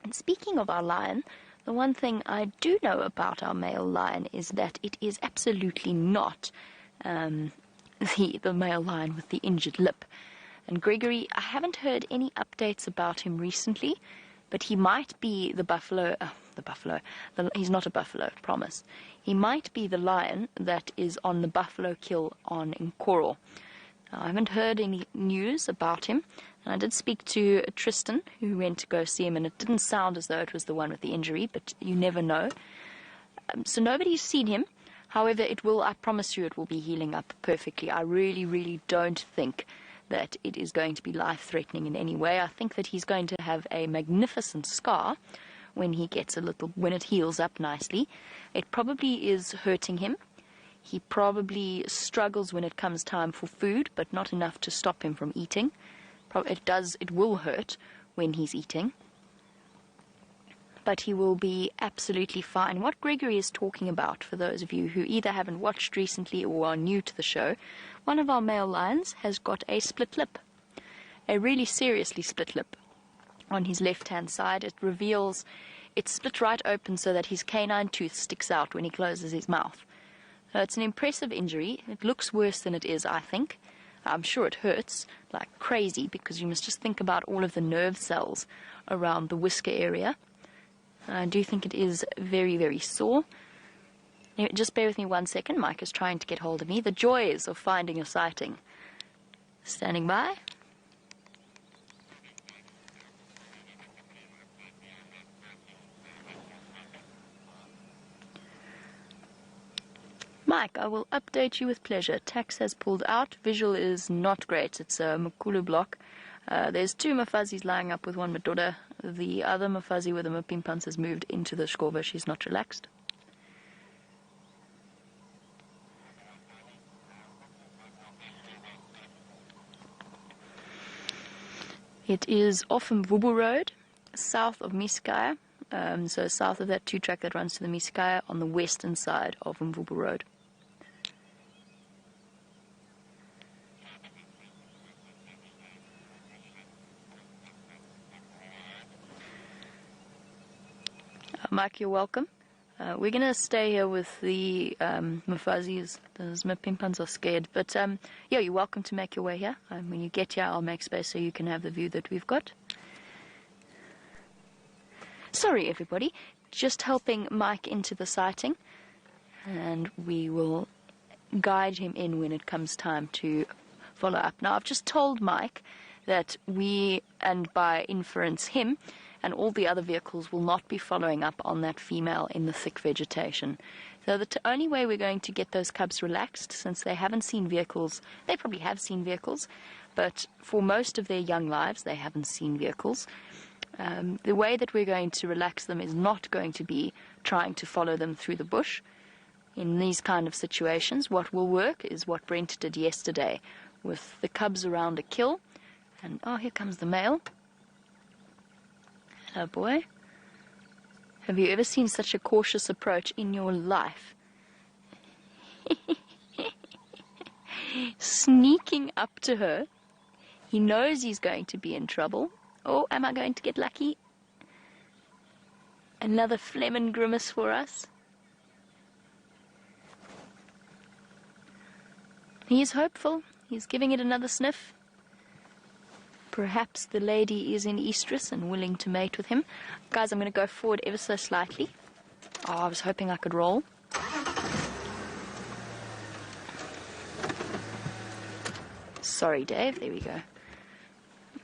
And speaking of our lion, the one thing I do know about our male lion is that it is absolutely not the male lion with the injured lip. And Gregory, I haven't heard any updates about him recently, but he might be the buffalo. He's not a buffalo, promise. He might be the lion that is on the buffalo kill on Nkoro. I haven't heard any news about him. And I did speak to Tristan, who went to go see him, and it didn't sound as though it was the one with the injury, but you never know. So nobody's seen him. However, I promise you, it will be healing up perfectly. I really, really don't think that it is going to be life-threatening in any way. I think that he's going to have a magnificent scar when when it heals up nicely. It probably is hurting him. He probably struggles when it comes time for food, but not enough to stop him from eating. It will hurt when he's eating, but he will be absolutely fine. What Gregory is talking about, for those of you who either haven't watched recently or are new to the show, one of our male lions has got a split lip, a really seriously split lip on his left-hand side. It's split right open so that his canine tooth sticks out when he closes his mouth. So it's an impressive injury. It looks worse than it is, I think. I'm sure it hurts like crazy, because you must just think about all of the nerve cells around the whisker area. I do think it is very, very sore. Just bear with me 1 second. Mike is trying to get hold of me. The joys of finding a sighting. Standing by. Mike, I will update you with pleasure. Tax has pulled out. Visual is not great. It's a Makulu block. There's 2 Mafazis lying up with 1 Madoda. The other Mafazi with the Mapimpans has moved into the Shkova. She's not relaxed. It is off Mvubu Road, south of Miskaya. So south of that 2-track that runs to the Miskaya, on the western side of Mvubu Road. Mike, you're welcome. We're going to stay here with the Mufazis. Those Mapimpans are scared. But, yeah, you're welcome to make your way here. When you get here, I'll make space so you can have the view that we've got. Sorry, everybody. Just helping Mike into the sighting. And we will guide him in when it comes time to follow up. Now, I've just told Mike that we, and by inference him, and all the other vehicles will not be following up on that female in the thick vegetation. So the only way we're going to get those cubs relaxed, since they haven't seen vehicles, they probably have seen vehicles, but for most of their young lives, they haven't seen vehicles. The way that we're going to relax them is not going to be trying to follow them through the bush. In these kind of situations, what will work is what Brent did yesterday, with the cubs around a kill, and oh, here comes the male. Hello, boy. Have you ever seen such a cautious approach in your life? Sneaking up to her. He knows he's going to be in trouble. Oh, am I going to get lucky? Another phlegm and grimace for us. He is hopeful. He's giving it another sniff. Perhaps the lady is in estrus and willing to mate with him. Guys, I'm going to go forward ever so slightly. Oh, I was hoping I could roll. Sorry, Dave. There we go.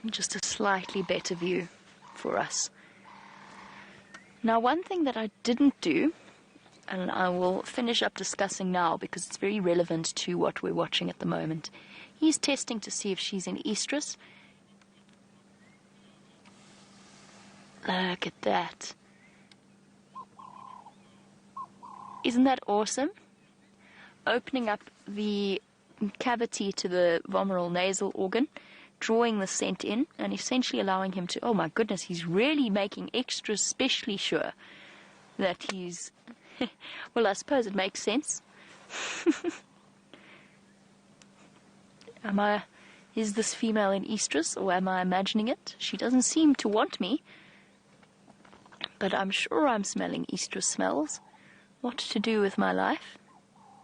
Just a slightly better view for us. Now, one thing that I didn't do, and I will finish up discussing now because it's very relevant to what we're watching at the moment. He's testing to see if she's in estrus. Look at that. Isn't that awesome? Opening up the cavity to the vomeral nasal organ, drawing the scent in, and essentially allowing him to, oh my goodness, he's really making extra specially sure that he's, well, I suppose it makes sense. Is this female in estrus, or am I imagining it? She doesn't seem to want me. But I'm sure I'm smelling estrus smells. What to do with my life?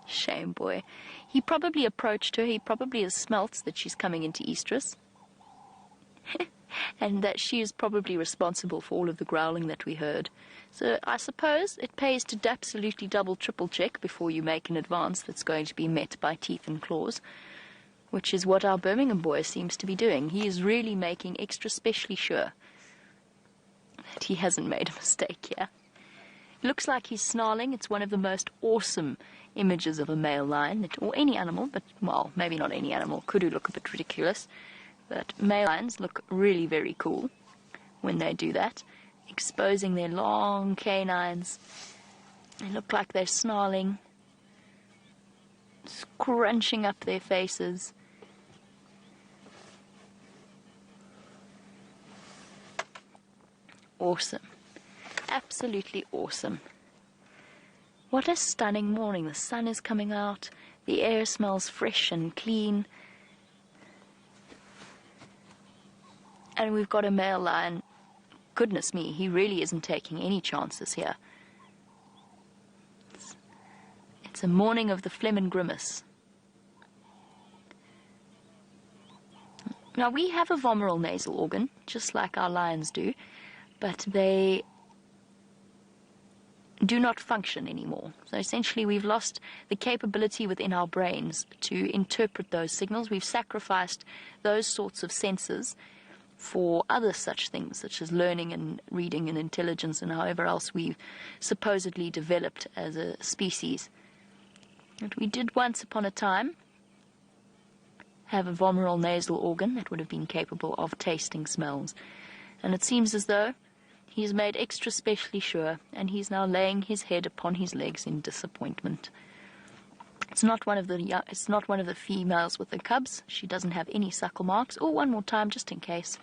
Shame, boy. He probably approached her. He probably has smelt that she's coming into estrus. And that she is probably responsible for all of the growling that we heard. So I suppose it pays to absolutely double, triple check before you make an advance that's going to be met by teeth and claws, which is what our Birmingham boy seems to be doing. He is really making extra specially sure that he hasn't made a mistake here. It looks like he's snarling. It's one of the most awesome images of a male lion, or any animal, but, well, maybe not any animal. Kudu look a bit ridiculous, but male lions look really very cool when they do that, exposing their long canines. They look like they're snarling, scrunching up their faces. Awesome. Absolutely awesome. What a stunning morning. The sun is coming out. The air smells fresh and clean. And we've got a male lion. Goodness me, he really isn't taking any chances here. It's a morning of the phlegm and grimace. Now, we have a vomeral nasal organ, just like our lions do, but they do not function anymore. So essentially we've lost the capability within our brains to interpret those signals. We've sacrificed those sorts of senses for other such things, such as learning and reading and intelligence and however else we've supposedly developed as a species. And we did once upon a time have a vomeral nasal organ that would have been capable of tasting smells. And it seems as though he's made extra specially sure, and he's now laying his head upon his legs in disappointment. It's not one of the females with the cubs. She doesn't have any suckle marks. Oh, one more time, just in case.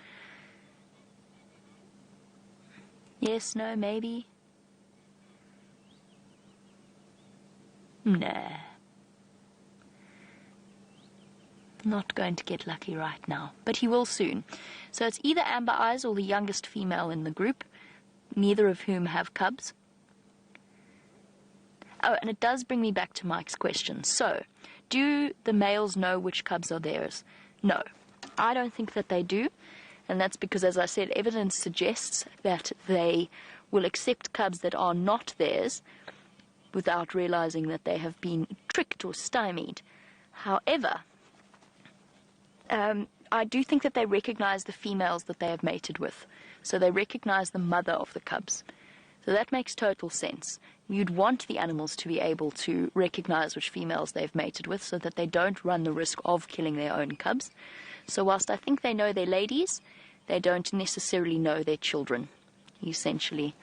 Yes, no, maybe. Nah. Not going to get lucky right now, but he will soon. So it's either Amber Eyes or the youngest female in the group, neither of whom have cubs. Oh, and it does bring me back to Mike's question. So, do the males know which cubs are theirs? No, I don't think that they do. And that's because, as I said, evidence suggests that they will accept cubs that are not theirs without realizing that they have been tricked or stymied. However, I do think that they recognize the females that they have mated with. So they recognize the mother of the cubs. So that makes total sense. You'd want the animals to be able to recognize which females they've mated with so that they don't run the risk of killing their own cubs. So whilst I think they know their ladies, they don't necessarily know their children, essentially.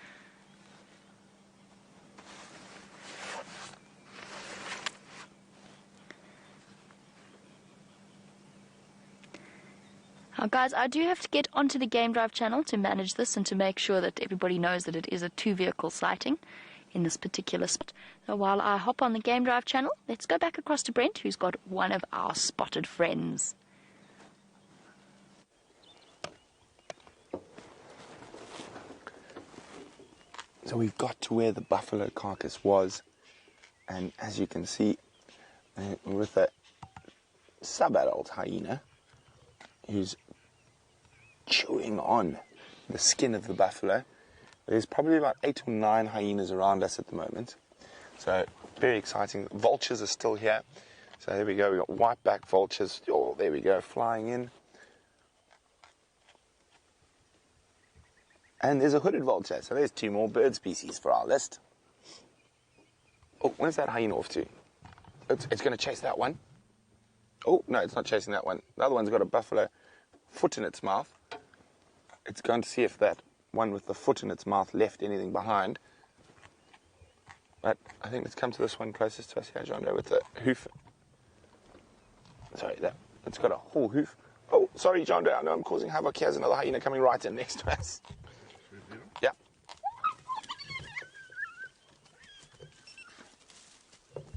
Now, guys, I do have to get onto the Game Drive channel to manage this and to make sure that everybody knows that it is a 2-vehicle sighting in this particular spot. So while I hop on the Game Drive channel, let's go back across to Brent, who's got one of our spotted friends.
So we've got to where the buffalo carcass was, and as you can see, with a sub-adult hyena who's chewing on the skin of the buffalo. There's probably about 8 or 9 hyenas around us at the moment. So very exciting. Vultures are still here. So there we go. We've got white-backed vultures. Oh, there we go, flying in. And there's a hooded vulture. So there's 2 more bird species for our list. Oh, where's that hyena off to? It's going to chase that one. Oh, no, it's not chasing that one. The other one's got a buffalo foot in its mouth. It's going to see if that one with the foot in its mouth left anything behind. But I think let's come to this one closest to us here, John Doe, with the hoof. Sorry, it's got a whole hoof. Oh, sorry, John Doe, I know I'm causing havoc. Here's another hyena coming right in next to us. Yeah.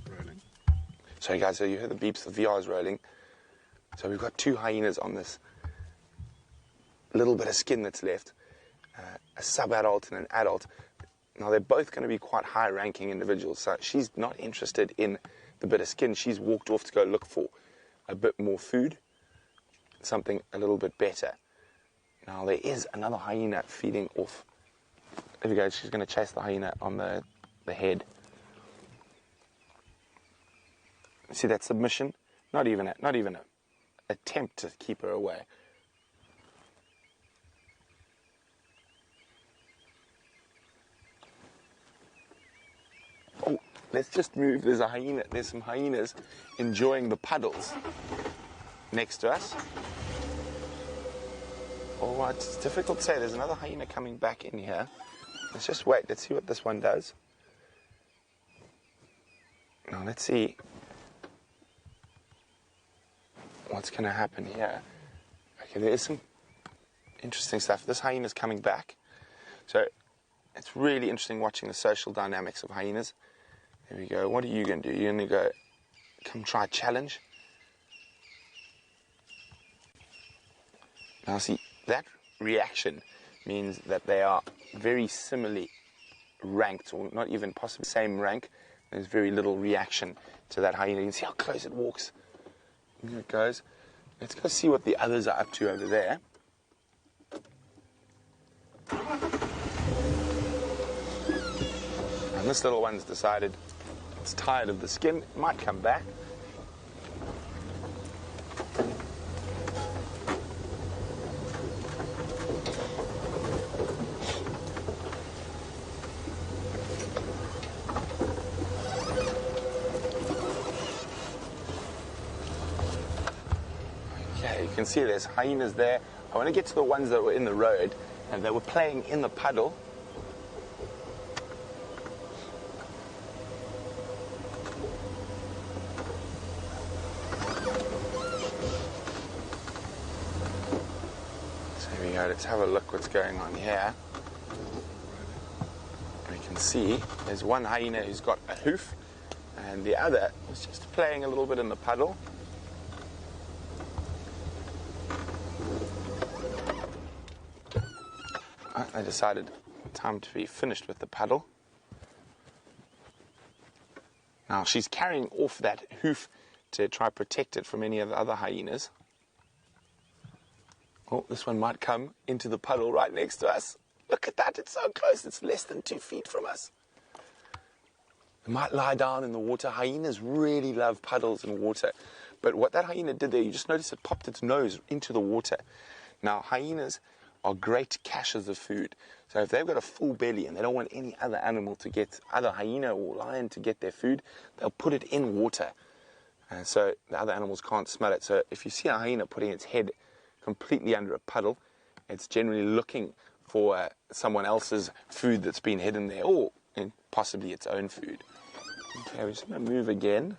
Rolling.
Sorry, guys, so you heard the beeps, the VR is rolling. So we've got 2 hyenas on this little bit of skin that's left, a sub-adult and an adult. Now, they're both going to be quite high-ranking individuals, so she's not interested in the bit of skin. She's walked off to go look for a bit more food, something a little bit better. Now, there is another hyena feeding off. There we go, she's going to chase the hyena on the head. See that submission? Not even an attempt to keep her away. Oh, let's just move. There's some hyenas enjoying the puddles next to us. Oh, it's difficult to say. There's another hyena coming back in here. Let's just wait. Let's see what this one does. Now, let's see what's going to happen here. Okay, there is some interesting stuff. This hyena's coming back. So it's really interesting watching the social dynamics of hyenas. There we go. What are you going to do? You're going to go, come try challenge. Now see, that reaction means that they are very similarly ranked, or not even possibly same rank. There's very little reaction to that hyena. You can see how close it walks. Here it goes. Let's go see what the others are up to over there. And this little one's decided it's tired of the skin. It might come back. Okay, you can see there's hyenas there. I want to get to the ones that were in the road, and they were playing in the puddle. Let's have a look what's going on here. We can see there's one hyena who's got a hoof, and the other is just playing a little bit in the puddle. I decided time to be finished with the puddle. Now she's carrying off that hoof to try protect it from any of the other hyenas. Oh, this one might come into the puddle right next to us. Look at that, it's so close, it's less than 2 feet from us. It might lie down in the water. Hyenas really love puddles and water. But what that hyena did there, you just notice it popped its nose into the water. Now, hyenas are great caches of food. So if they've got a full belly and they don't want any other animal to get, either hyena or lion to get their food, they'll put it in water. And so the other animals can't smell it. So if you see a hyena putting its head completely under a puddle, it's generally looking for someone else's food that's been hidden there, or possibly its own food. Okay, we're just going to move again.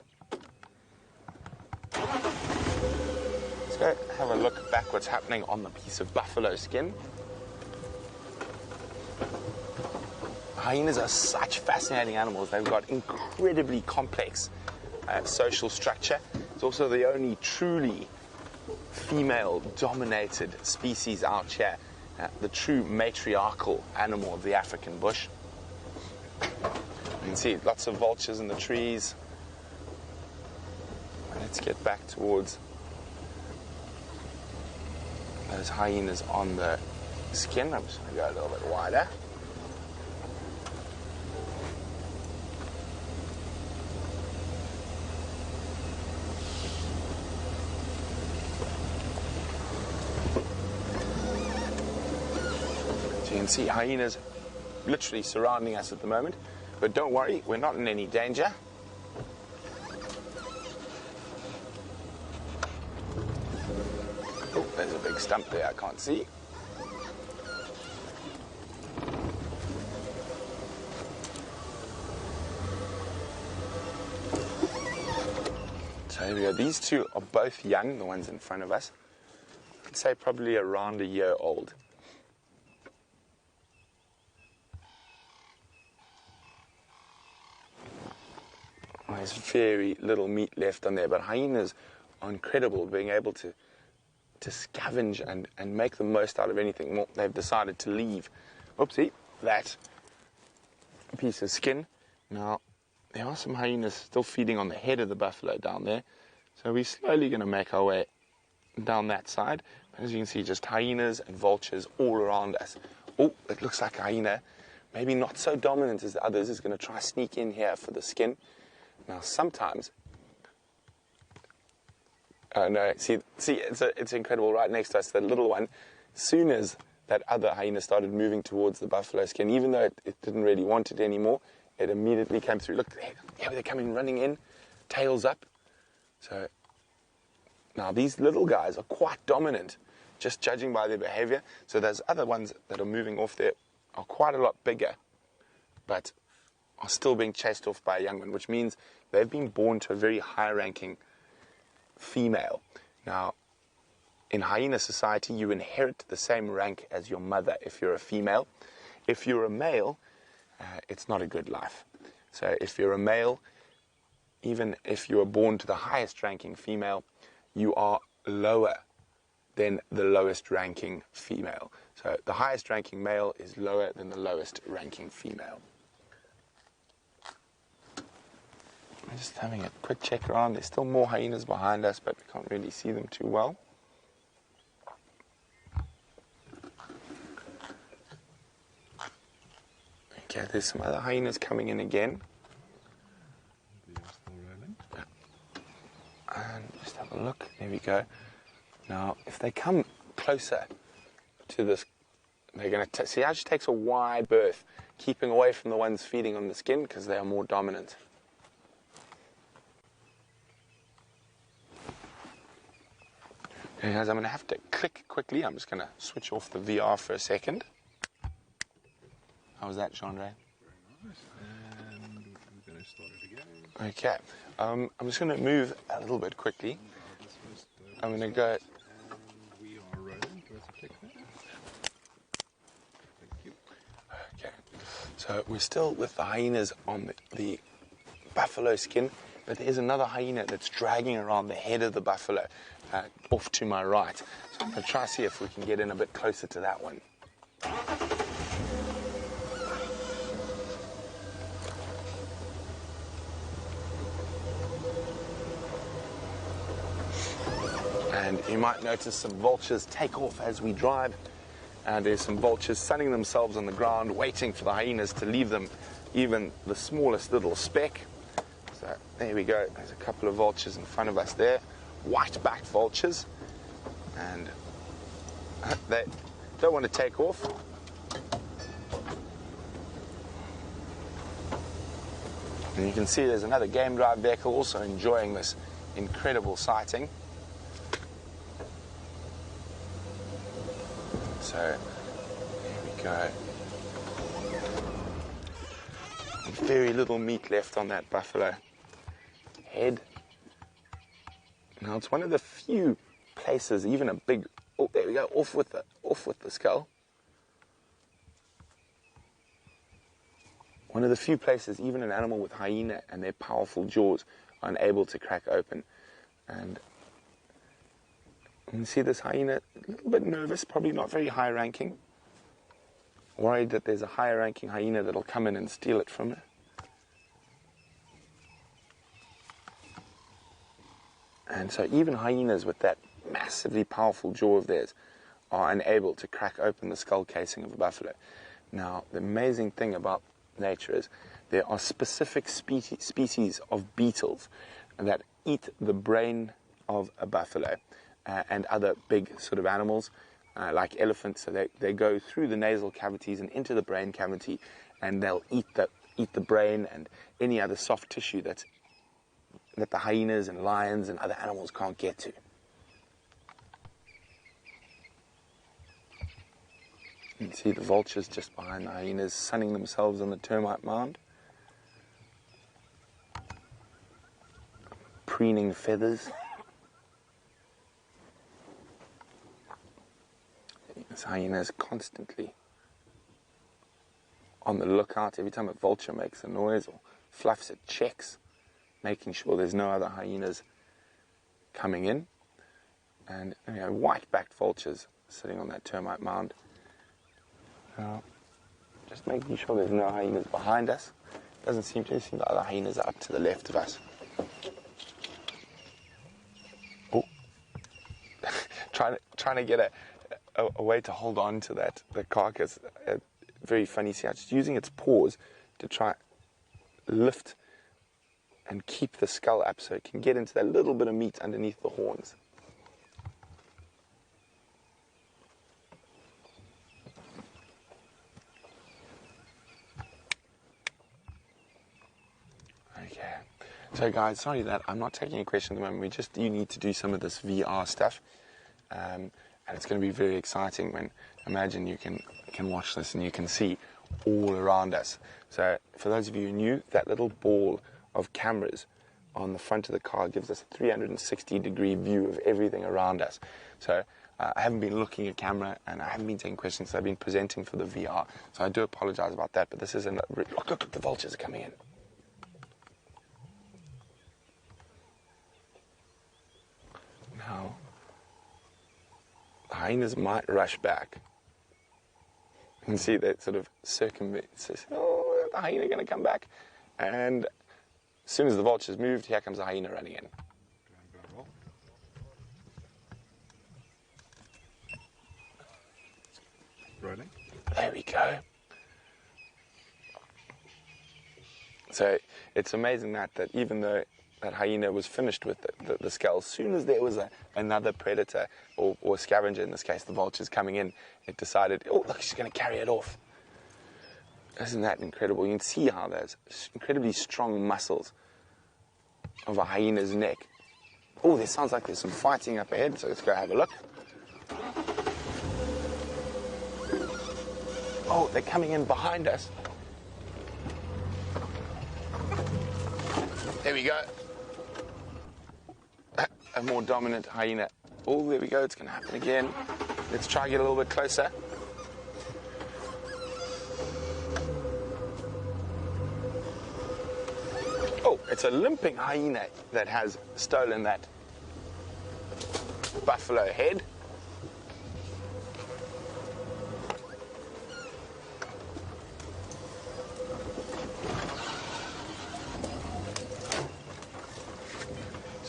Let's go have a look back what's happening on the piece of buffalo skin. Hyenas are such fascinating animals. They've got incredibly complex social structure. It's also the only truly female-dominated species out here, the true matriarchal animal of the African bush. You can see lots of vultures in the trees. Let's get back towards those hyenas on the skin. I'm just going to go a little bit wider. So you can see hyenas literally surrounding us at the moment. But don't worry, we're not in any danger. Oh, there's a big stump there I can't see. So here we go. These two are both young, the ones in front of us. I'd say probably around a year old. There's very little meat left on there, but hyenas are incredible, being able to scavenge and make the most out of anything. Well, they've decided to leave, oopsie, that piece of skin. Now, there are some hyenas still feeding on the head of the buffalo down there, so we're slowly going to make our way down that side. But as you can see, just hyenas and vultures all around us. Oh, it looks like a hyena, maybe not so dominant as the others, is going to try sneak in here for the skin. Now, sometimes, no, see, it's incredible. Right next to us, that little one, as soon as that other hyena started moving towards the buffalo skin, even though it didn't really want it anymore, it immediately came through. Look, they're coming running in, tails up. So now these little guys are quite dominant, just judging by their behavior. So those other ones that are moving off there are quite a lot bigger, but are still being chased off by a young one, which means they've been born to a very high-ranking female. Now, in hyena society, you inherit the same rank as your mother if you're a female. If you're a male, it's not a good life. So if you're a male, even if you are born to the highest-ranking female, you are lower than the lowest-ranking female. So the highest-ranking male is lower than the lowest-ranking female. I'm just having a quick check around. There's still more hyenas behind us, but we can't really see them too well. Okay, there's some other hyenas coming in again. And just have a look. There we go. Now, if they come closer to this, they're going to see how she takes a wide berth, keeping away from the ones feeding on the skin because they are more dominant. Okay, guys, I'm going to have to click quickly. I'm just going to switch off the VR for a second. How was that, Chandra?
Very nice. And we're going to start it again.
Okay. I'm just going to move a little bit quickly. I'm going to go...
And we are rolling. Do us a click there. Thank you.
Okay. So we're still with the hyenas on the buffalo skin, but there's another hyena that's dragging around the head of the buffalo off to my right. So I'm going to try to see if we can get in a bit closer to that one. And you might notice some vultures take off as we drive. And there's some vultures sunning themselves on the ground, waiting for the hyenas to leave them even the smallest little speck. So there we go. There's a couple of vultures in front of us there. White-backed vultures. And they don't want to take off. And you can see there's another game drive vehicle also enjoying this incredible sighting. So, here we go. Very little meat left on that buffalo head. Now, it's one of the few places, even a big, oh, there we go, off with the skull. One of the few places, even an animal with hyena and their powerful jaws are unable to crack open. And you can see this hyena, a little bit nervous, probably not very high ranking. Worried that there's a higher ranking hyena that'll come in and steal it from her. And so even hyenas with that massively powerful jaw of theirs are unable to crack open the skull casing of a buffalo. Now, the amazing thing about nature is there are specific species of beetles that eat the brain of a buffalo and other big sort of animals like elephants. So they go through the nasal cavities and into the brain cavity, and they'll eat the brain and any other soft tissue that the hyenas and lions and other animals can't get to. You can see the vultures just behind the hyenas sunning themselves on the termite mound. Preening feathers. This hyena is constantly on the lookout. Every time a vulture makes a noise or fluffs, it checks, making sure there's no other hyenas coming in. And white-backed vultures sitting on that termite mound. Just making sure there's no hyenas behind us. Doesn't seem to. The other hyenas are up to the left of us. Oh, trying to get a way to hold on to the carcass. Very funny. See, it's using its paws to try lift and keep the skull up so it can get into that little bit of meat underneath the horns. Okay. So guys, sorry that I'm not taking a question at the moment. You need to do some of this VR stuff. And it's going to be very exciting when, imagine you can watch this and you can see all around us. So for those of you who knew, that little ball of cameras on the front of the car gives us a 360-degree view of everything around us. So I haven't been looking at camera and I haven't been taking questions. So I've been presenting for the VR. So I do apologize about that, but this is look, the vultures are coming in. Now, the hyenas might rush back. You can see that sort of circumvent. Says, oh, the hyena going to come back. And as soon as the vulture's moved, here comes the hyena running in.
Rolling.
There we go. So it's amazing that even though that hyena was finished with the skull, as soon as there was another predator or scavenger, in this case the vultures coming in, it decided, oh look, she's going to carry it off. Isn't that incredible? You can see how there's incredibly strong muscles of a hyena's neck. Oh, there sounds like there's some fighting up ahead, so let's go have a look. Oh, they're coming in behind us. There we go. A more dominant hyena. Oh, there we go. It's going to happen again. Let's try and get a little bit closer. Oh, it's a limping hyena that has stolen that buffalo head.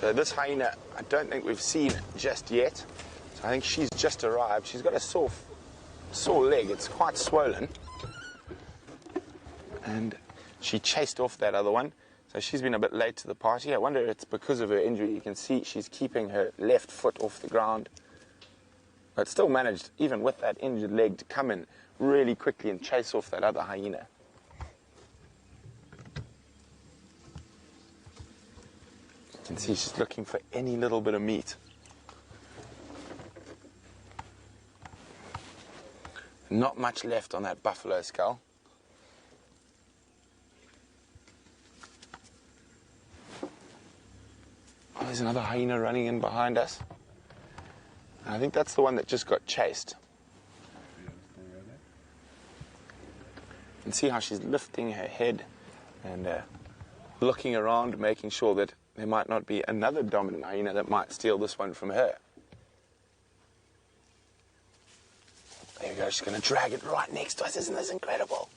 So this hyena, I don't think we've seen just yet. So I think she's just arrived. She's got a sore leg. It's quite swollen. And she chased off that other one. So she's been a bit late to the party. I wonder if it's because of her injury. You can see she's keeping her left foot off the ground. But still managed, even with that injured leg, to come in really quickly and chase off that other hyena. You can see she's looking for any little bit of meat. Not much left on that buffalo skull. Oh, there's another hyena running in behind us. I think that's the one that just got chased. You can see how she's lifting her head and looking around, making sure that there might not be another dominant hyena that might steal this one from her. There we go, she's going to drag it right next to us. Isn't this incredible?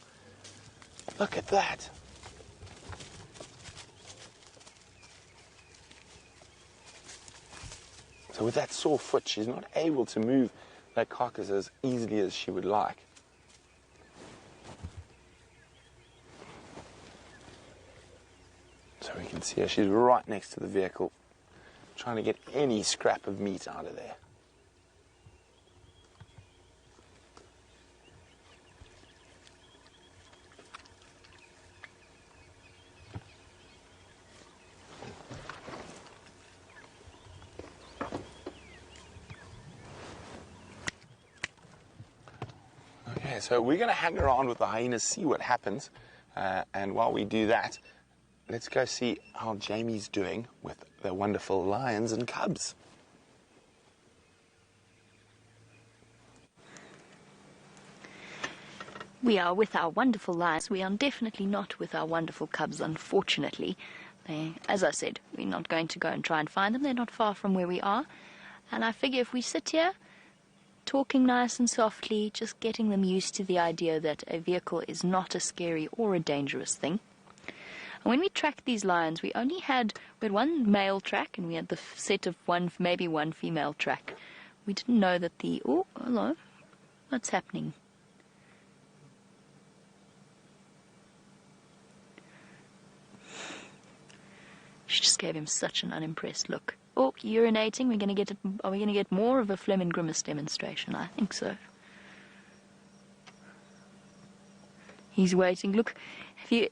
Look at that. So with that sore foot, she's not able to move that carcass as easily as she would like. So we can see her, she's right next to the vehicle, trying to get any scrap of meat out of there. Okay, so we're going to hang around with the hyenas, see what happens, and while we do that, let's go see how Jamie's doing with the wonderful lions and cubs.
We are with our wonderful lions. We are definitely not with our wonderful cubs, unfortunately. As I said, we're not going to go and try and find them. They're not far from where we are. And I figure if we sit here, talking nice and softly, just getting them used to the idea that a vehicle is not a scary or a dangerous thing. And when we tracked these lions, we had one male track and we had the set of maybe one female track. We didn't know that oh, hello, what's happening? She just gave him such an unimpressed look. Oh, urinating. Are we going to get more of a Fleming Grimace demonstration? I think so. He's waiting. Look, you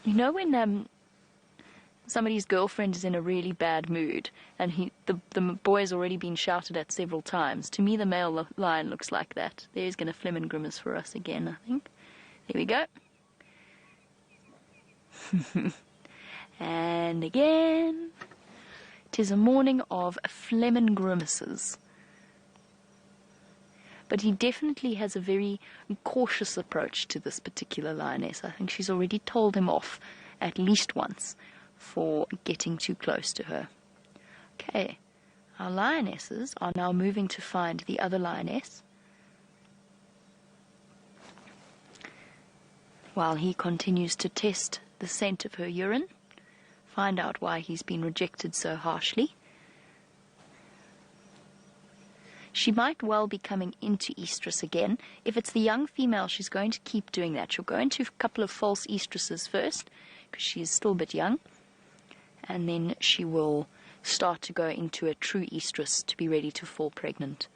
know when somebody's girlfriend is in a really bad mood and the boy's already been shouted at several times? To me, the male lion looks like that. There's going to Fleming Grimace for us again, I think. There we go. And again. 'Tis a morning of Fleming Grimaces. But he definitely has a very cautious approach to this particular lioness. I think she's already told him off at least once for getting too close to her. Okay, our lionesses are now moving to find the other lioness, while he continues to test the scent of her urine, find out why he's been rejected so harshly. She might well be coming into estrus again. If it's the young female, she's going to keep doing that. She'll go into a couple of false estruses first, because she is still a bit young, and then she will start to go into a true estrus to be ready to fall pregnant.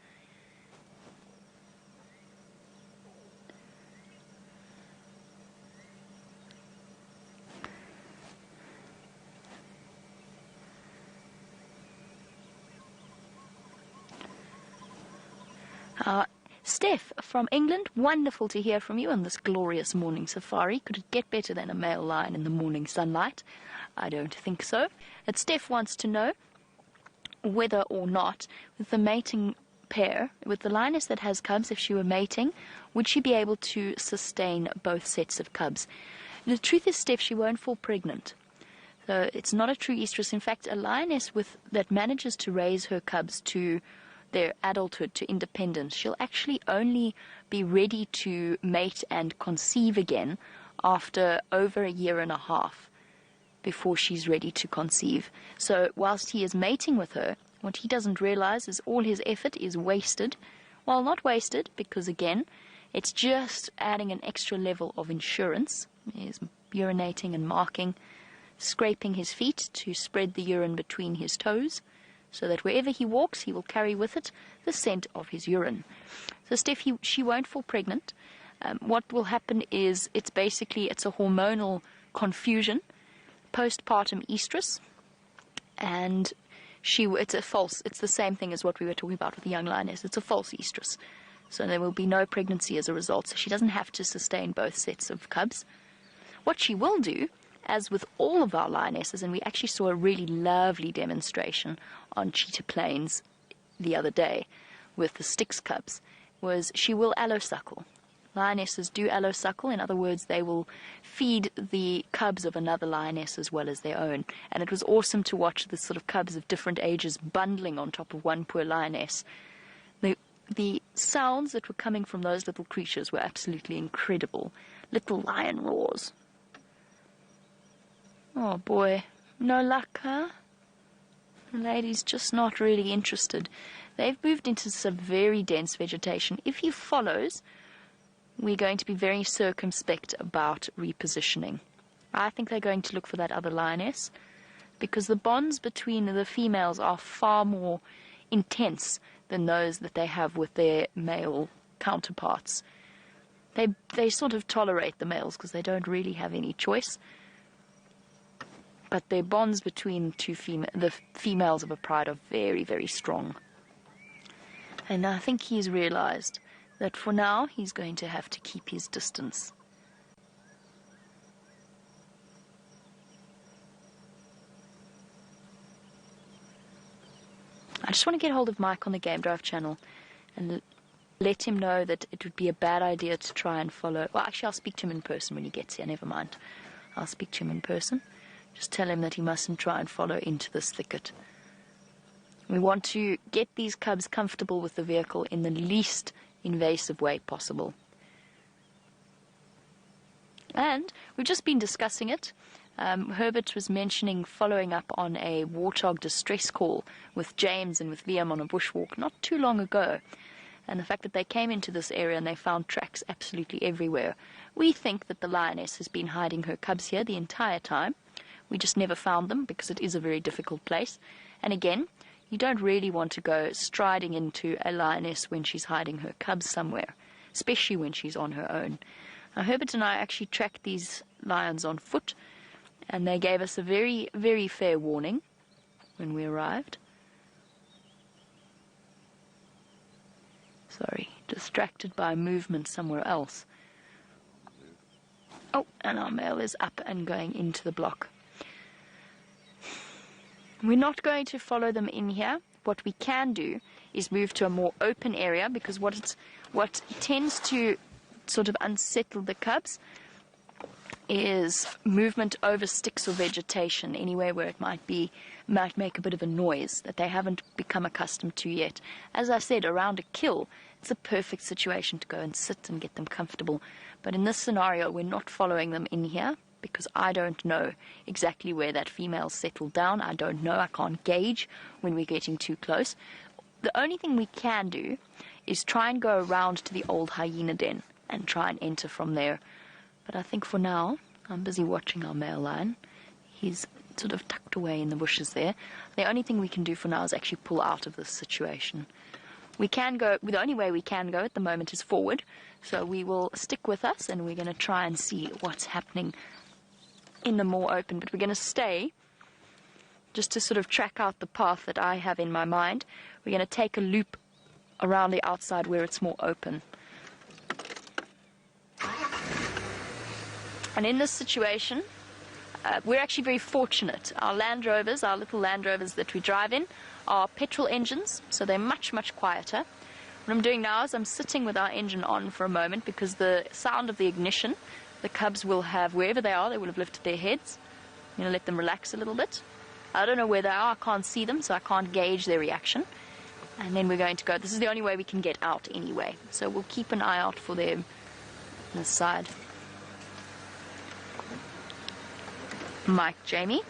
Steph from England, wonderful to hear from you on this glorious morning safari. Could it get better than a male lion in the morning sunlight? I don't think so. But Steph wants to know whether or not, with the mating pair, with the lioness that has cubs, if she were mating, would she be able to sustain both sets of cubs? The truth is, Steph, she won't fall pregnant. So it's not a true estrus. In fact, a lioness that manages to raise her cubs to their adulthood, to independence, she'll actually only be ready to mate and conceive again after over 1.5 years, before she's ready to conceive. So whilst he is mating with her, what he doesn't realize is all his effort is wasted. Well, not wasted, because again, it's just adding an extra level of insurance. He's urinating and marking, scraping his feet to spread the urine between his toes, so that wherever he walks, he will carry with it the scent of his urine. So Steph, she won't fall pregnant. What will happen is it's a hormonal confusion, postpartum estrus, and it's the same thing as what we were talking about with the young lioness. It's a false estrus. So there will be no pregnancy as a result. So she doesn't have to sustain both sets of cubs. What she will do, as with all of our lionesses, and we actually saw a really lovely demonstration on Cheetah Plains the other day with the Styx cubs, was she will allosuckle. Lionesses do allosuckle. In other words, they will feed the cubs of another lioness as well as their own. And it was awesome to watch the sort of cubs of different ages bundling on top of one poor lioness. The sounds that were coming from those little creatures were absolutely incredible. Little lion roars. Oh boy, no luck, huh? The lady's just not really interested. They've moved into some very dense vegetation. If he follows, we're going to be very circumspect about repositioning. I think they're going to look for that other lioness, because the bonds between the females are far more intense than those that they have with their male counterparts. They sort of tolerate the males because they don't really have any choice. But their bonds between the females of a pride are very, very strong. And I think he's realized that for now he's going to have to keep his distance. I just want to get hold of Mike on the Game Drive channel and let him know that it would be a bad idea to try and follow. Well, actually, I'll speak to him in person when he gets here. Never mind. I'll speak to him in person. Just tell him that he mustn't try and follow into this thicket. We want to get these cubs comfortable with the vehicle in the least invasive way possible. And we've just been discussing it. Herbert was mentioning following up on a warthog distress call with James and with Liam on a bushwalk not too long ago. And the fact that they came into this area and they found tracks absolutely everywhere. We think that the lioness has been hiding her cubs here the entire time. We just never found them because it is a very difficult place. And again, you don't really want to go striding into a lioness when she's hiding her cubs somewhere, especially when she's on her own. Now, Herbert and I actually tracked these lions on foot, and they gave us a very, very fair warning when we arrived. Sorry, distracted by movement somewhere else. Oh, and our male is up and going into the block. We're not going to follow them in here. What we can do is move to a more open area, because what tends to sort of unsettle the cubs is movement over sticks or vegetation, anywhere where it might make a bit of a noise that they haven't become accustomed to yet. As I said, around a kill, it's a perfect situation to go and sit and get them comfortable. But in this scenario, we're not following them in here, because I don't know exactly where that female settled down. I don't know. I can't gauge when we're getting too close. The only thing we can do is try and go around to the old hyena den and try and enter from there. But I think for now, I'm busy watching our male lion. He's sort of tucked away in the bushes there. The only thing we can do for now is actually pull out of this situation. We can go, the only way we can go at the moment is forward. So we will stick with us and we're going to try and see what's happening in the more open. But we're going to stay just to sort of track out the path that I have in my mind. We're going to take a loop around the outside where it's more open. And in this situation, we're actually very fortunate. Our Land Rovers, our little Land Rovers that we drive in, are petrol engines, so they're much, much quieter. What I'm doing now is I'm sitting with our engine on for a moment, because the sound of the ignition, the cubs will have, wherever they are, they will have lifted their heads. I'm going to let them relax a little bit. I don't know where they are, I can't see them, so I can't gauge their reaction. And then we're going to go. This is the only way we can get out anyway, so we'll keep an eye out for them on this side. Mike, Jamie.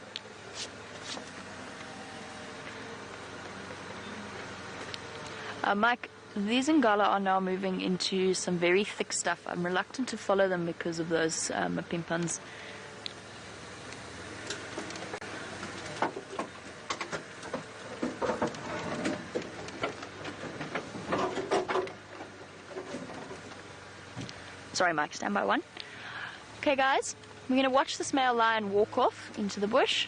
Mike, these Ngala are now moving into some very thick stuff. I'm reluctant to follow them because of those pimpans. Sorry, Mike, stand by one. Okay, guys, we're going to watch this male lion walk off into the bush.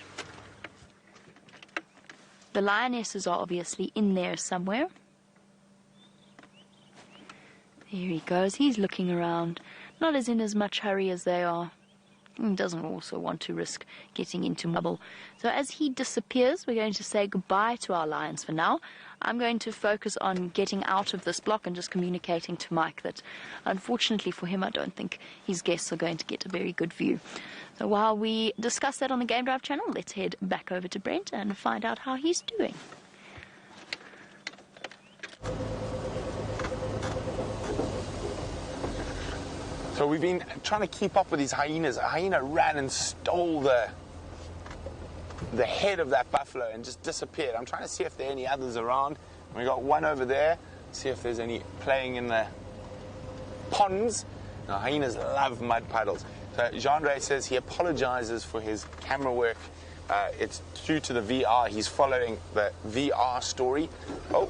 The lionesses are obviously in there somewhere. There he goes. He's looking around. Not as in as much hurry as they are. He doesn't also want to risk getting into trouble. So as he disappears, we're going to say goodbye to our lions for now. I'm going to focus on getting out of this block and just communicating to Mike that, unfortunately for him, I don't think his guests are going to get a very good view. So while we discuss that on the Game Drive channel, let's head back over to Brent and find out how he's doing.
So we've been trying to keep up with these hyenas. A hyena ran and stole the head of that buffalo and just disappeared. I'm trying to see if there are any others around. We got one over there. See if there's any playing in the ponds. Now, hyenas love mud puddles. So Jean-Ray says he apologizes for his camera work. It's due to the VR. He's following the VR story. Oh,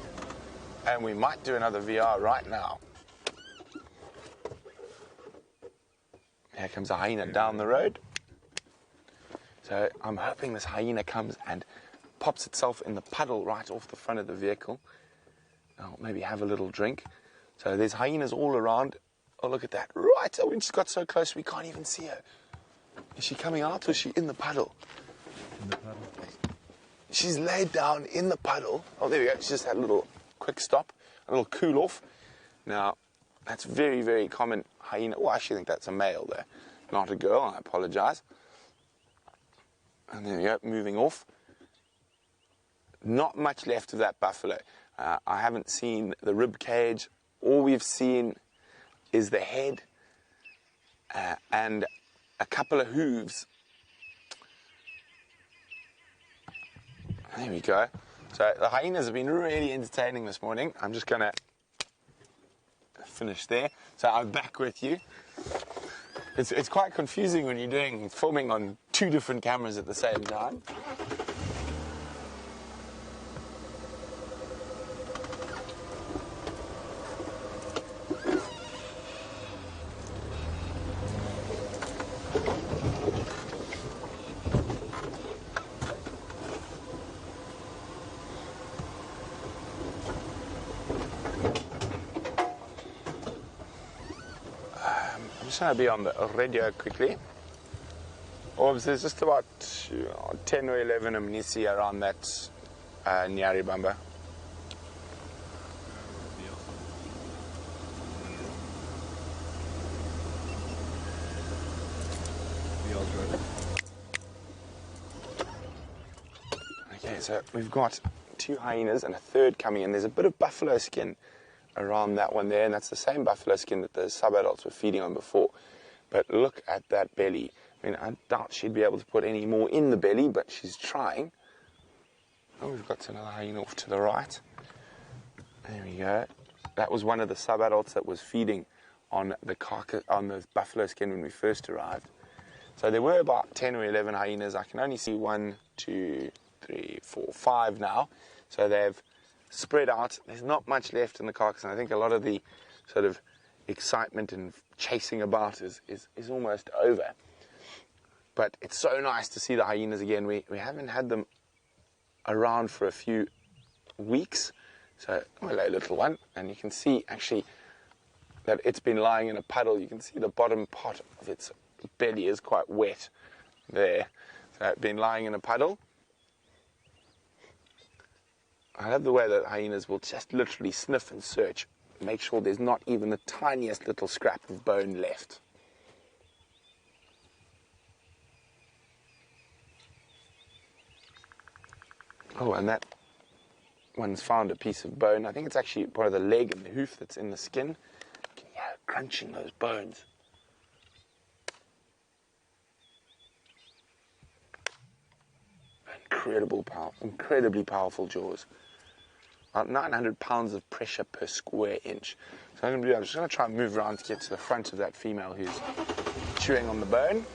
and we might do another VR right now. Here comes a hyena down the road. So I'm hoping this hyena comes and pops itself in the puddle right off the front of the vehicle. I'll maybe have a little drink. So there's hyenas all around. Oh, look at that. Right, oh, when she's got so close we can't even see her. Is she coming out or is she in the puddle?
In the puddle.
She's laid down in the puddle. Oh, there we go. She just had a little quick stop, a little cool off. Now, that's very, very common hyena. Oh, I actually think that's a male there, not a girl. I apologize. And there we go, moving off. Not much left of that buffalo. I haven't seen the rib cage. All we've seen is the head and a couple of hooves. There we go. So the hyenas have been really entertaining this morning. I'm just going to finish there. So I'm back with you. It's quite confusing when you're filming on two different cameras at the same time. I'm just going to be on the radio quickly. There's just about 10 or 11 Amnisi around that Nyari Bamba. Okay, so we've got two hyenas and a third coming in. There's a bit of buffalo skin around that one there, and that's the same buffalo skin that the subadults were feeding on before. But look at that belly. I mean, I doubt she'd be able to put any more in the belly, but she's trying. Oh, we've got another hyena off to the right. There we go. That was one of the subadults that was feeding on the carcass, on the buffalo skin when we first arrived. So there were about 10 or 11 hyenas. I can only see 1, 2, 3, 4, 5 now. So they've spread out. There's not much left in the carcass, and I think a lot of the sort of excitement and chasing about is almost over. But it's so nice to see the hyenas again. We haven't had them around for a few weeks. So, hello, little one. And you can see, actually, that it's been lying in a puddle. You can see the bottom part of its belly is quite wet there. So, it's been lying in a puddle. I love the way that hyenas will just literally sniff and search, make sure there's not even the tiniest little scrap of bone left. Oh, and that one's found a piece of bone. I think it's actually part of the leg and the hoof that's in the skin. You can hear it crunching those bones. incredibly powerful jaws. About 900 pounds of pressure per square inch. So I'm just going to try and move around to get to the front of that female who's chewing on the bone.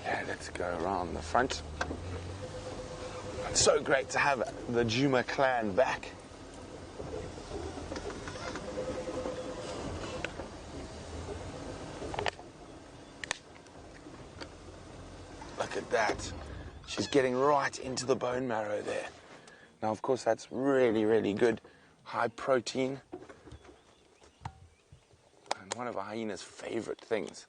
Okay, let's go around the front. It's so great to have the Juma clan back. Look at that. She's getting right into the bone marrow there. Now, of course, that's really, really good. High protein. And one of a hyena's favorite things.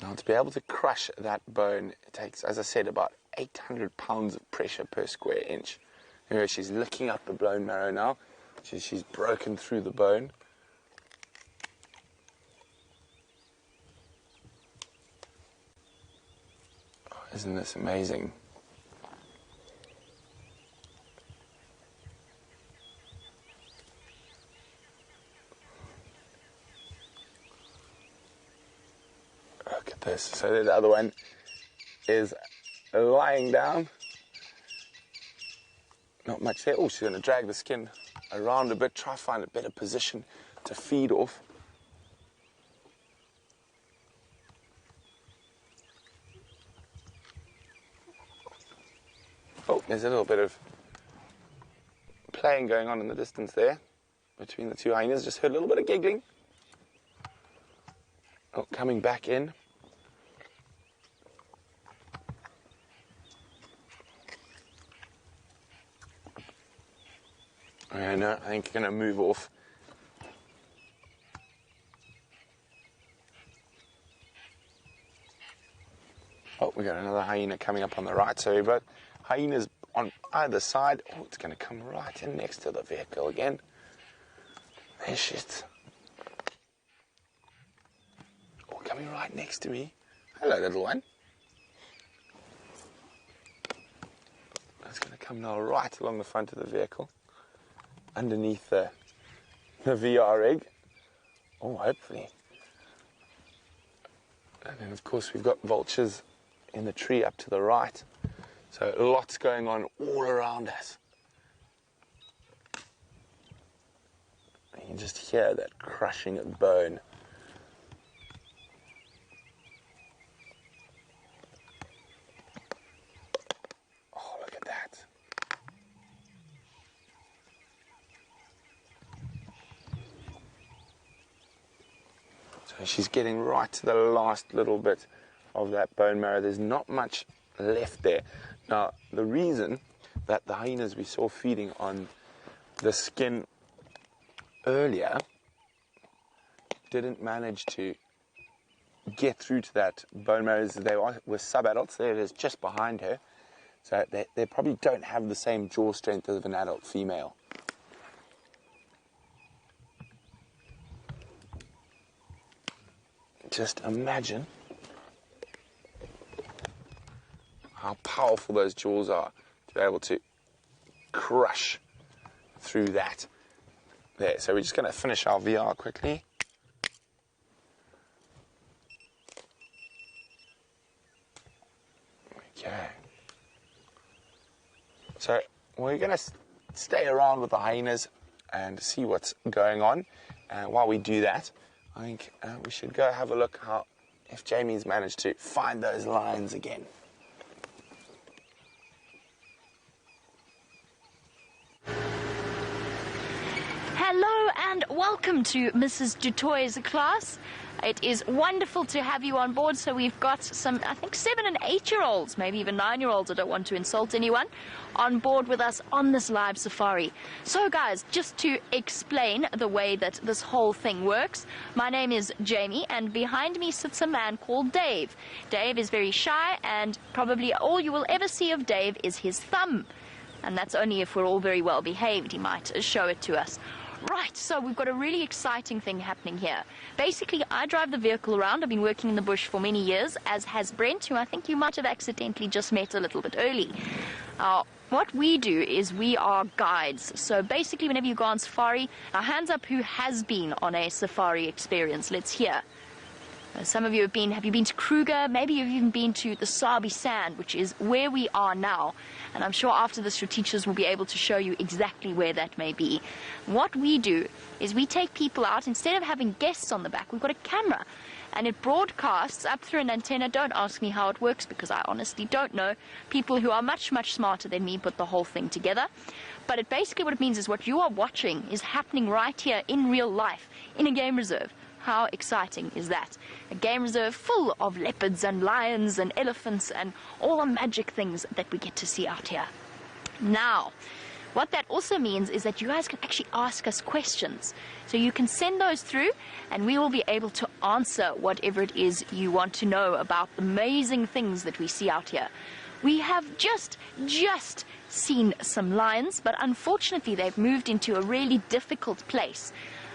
Now, to be able to crush that bone, it takes, as I said, about 800 pounds of pressure per square inch. Anyway, she's licking up the bone marrow now. She's broken through the bone. Oh, isn't this amazing? Look at this. So the other one is lying down. Not much there. Oh, she's going to drag the skin around a bit, try to find a better position to feed off. Oh, there's a little bit of playing going on in the distance there between the two hyenas. Just heard a little bit of giggling. Oh, coming back in. I think you're going to move off. Oh, we got another hyena coming up on the right. So we've got hyenas on either side. Oh, it's going to come right in next to the vehicle again. There she is. Oh, coming right next to me. Hello, little one. It's going to come now right along the front of the vehicle, underneath the VR rig. Oh, hopefully. And then, of course, we've got vultures in the tree up to the right. So lots going on all around us. You can just hear that crushing of bone. Oh, look at that. So she's getting right to the last little bit of that bone marrow. There's not much left there. Now, the reason that the hyenas we saw feeding on the skin earlier didn't manage to get through to that bone marrow is they were sub-adults. There it is, just behind her. So they probably don't have the same jaw strength of an adult female. Just imagine how powerful those jaws are to be able to crush through that. There, so we're just going to finish our VR quickly. Okay. So we're going to stay around with the hyenas and see what's going on. While we do that, I think we should go have a look if Jamie's managed to find those lions again.
Hello and welcome to Mrs. Dutoy's class. It is wonderful to have you on board. So we've got some, I think, 7- and 8-year-olds, maybe even 9-year-olds, I don't want to insult anyone, on board with us on this live safari. So guys, just to explain the way that this whole thing works, my name is Jamie and behind me sits a man called Dave. Dave is very shy and probably all you will ever see of Dave is his thumb. And that's only if we're all very well behaved, he might show it to us. Right, so we've got a really exciting thing happening here. Basically, I drive the vehicle around. I've been working in the bush for many years, as has Brent, who I think you might have accidentally just met a little bit early. Our what we do is we are guides. So basically, whenever you go on safari, now hands up who has been on a safari experience. Let's hear. Some of you have you been to Kruger? Maybe you've even been to the Sabi Sand, which is where we are now. And I'm sure after this, your teachers will be able to show you exactly where that may be. What we do is we take people out. Instead of having guests on the back, we've got a camera. And it broadcasts up through an antenna. Don't ask me how it works, because I honestly don't know. People who are much, much smarter than me put the whole thing together. But basically what it means is what you are watching is happening right here in real life, in a game reserve. How exciting is that? A game reserve full of leopards and lions and elephants and all the magic things that we get to see out here. Now, what that also means is that you guys can actually ask us questions. So you can send those through and we will be able to answer whatever it is you want to know about the amazing things that we see out here. We have just seen some lions, but unfortunately they've moved into a really difficult place.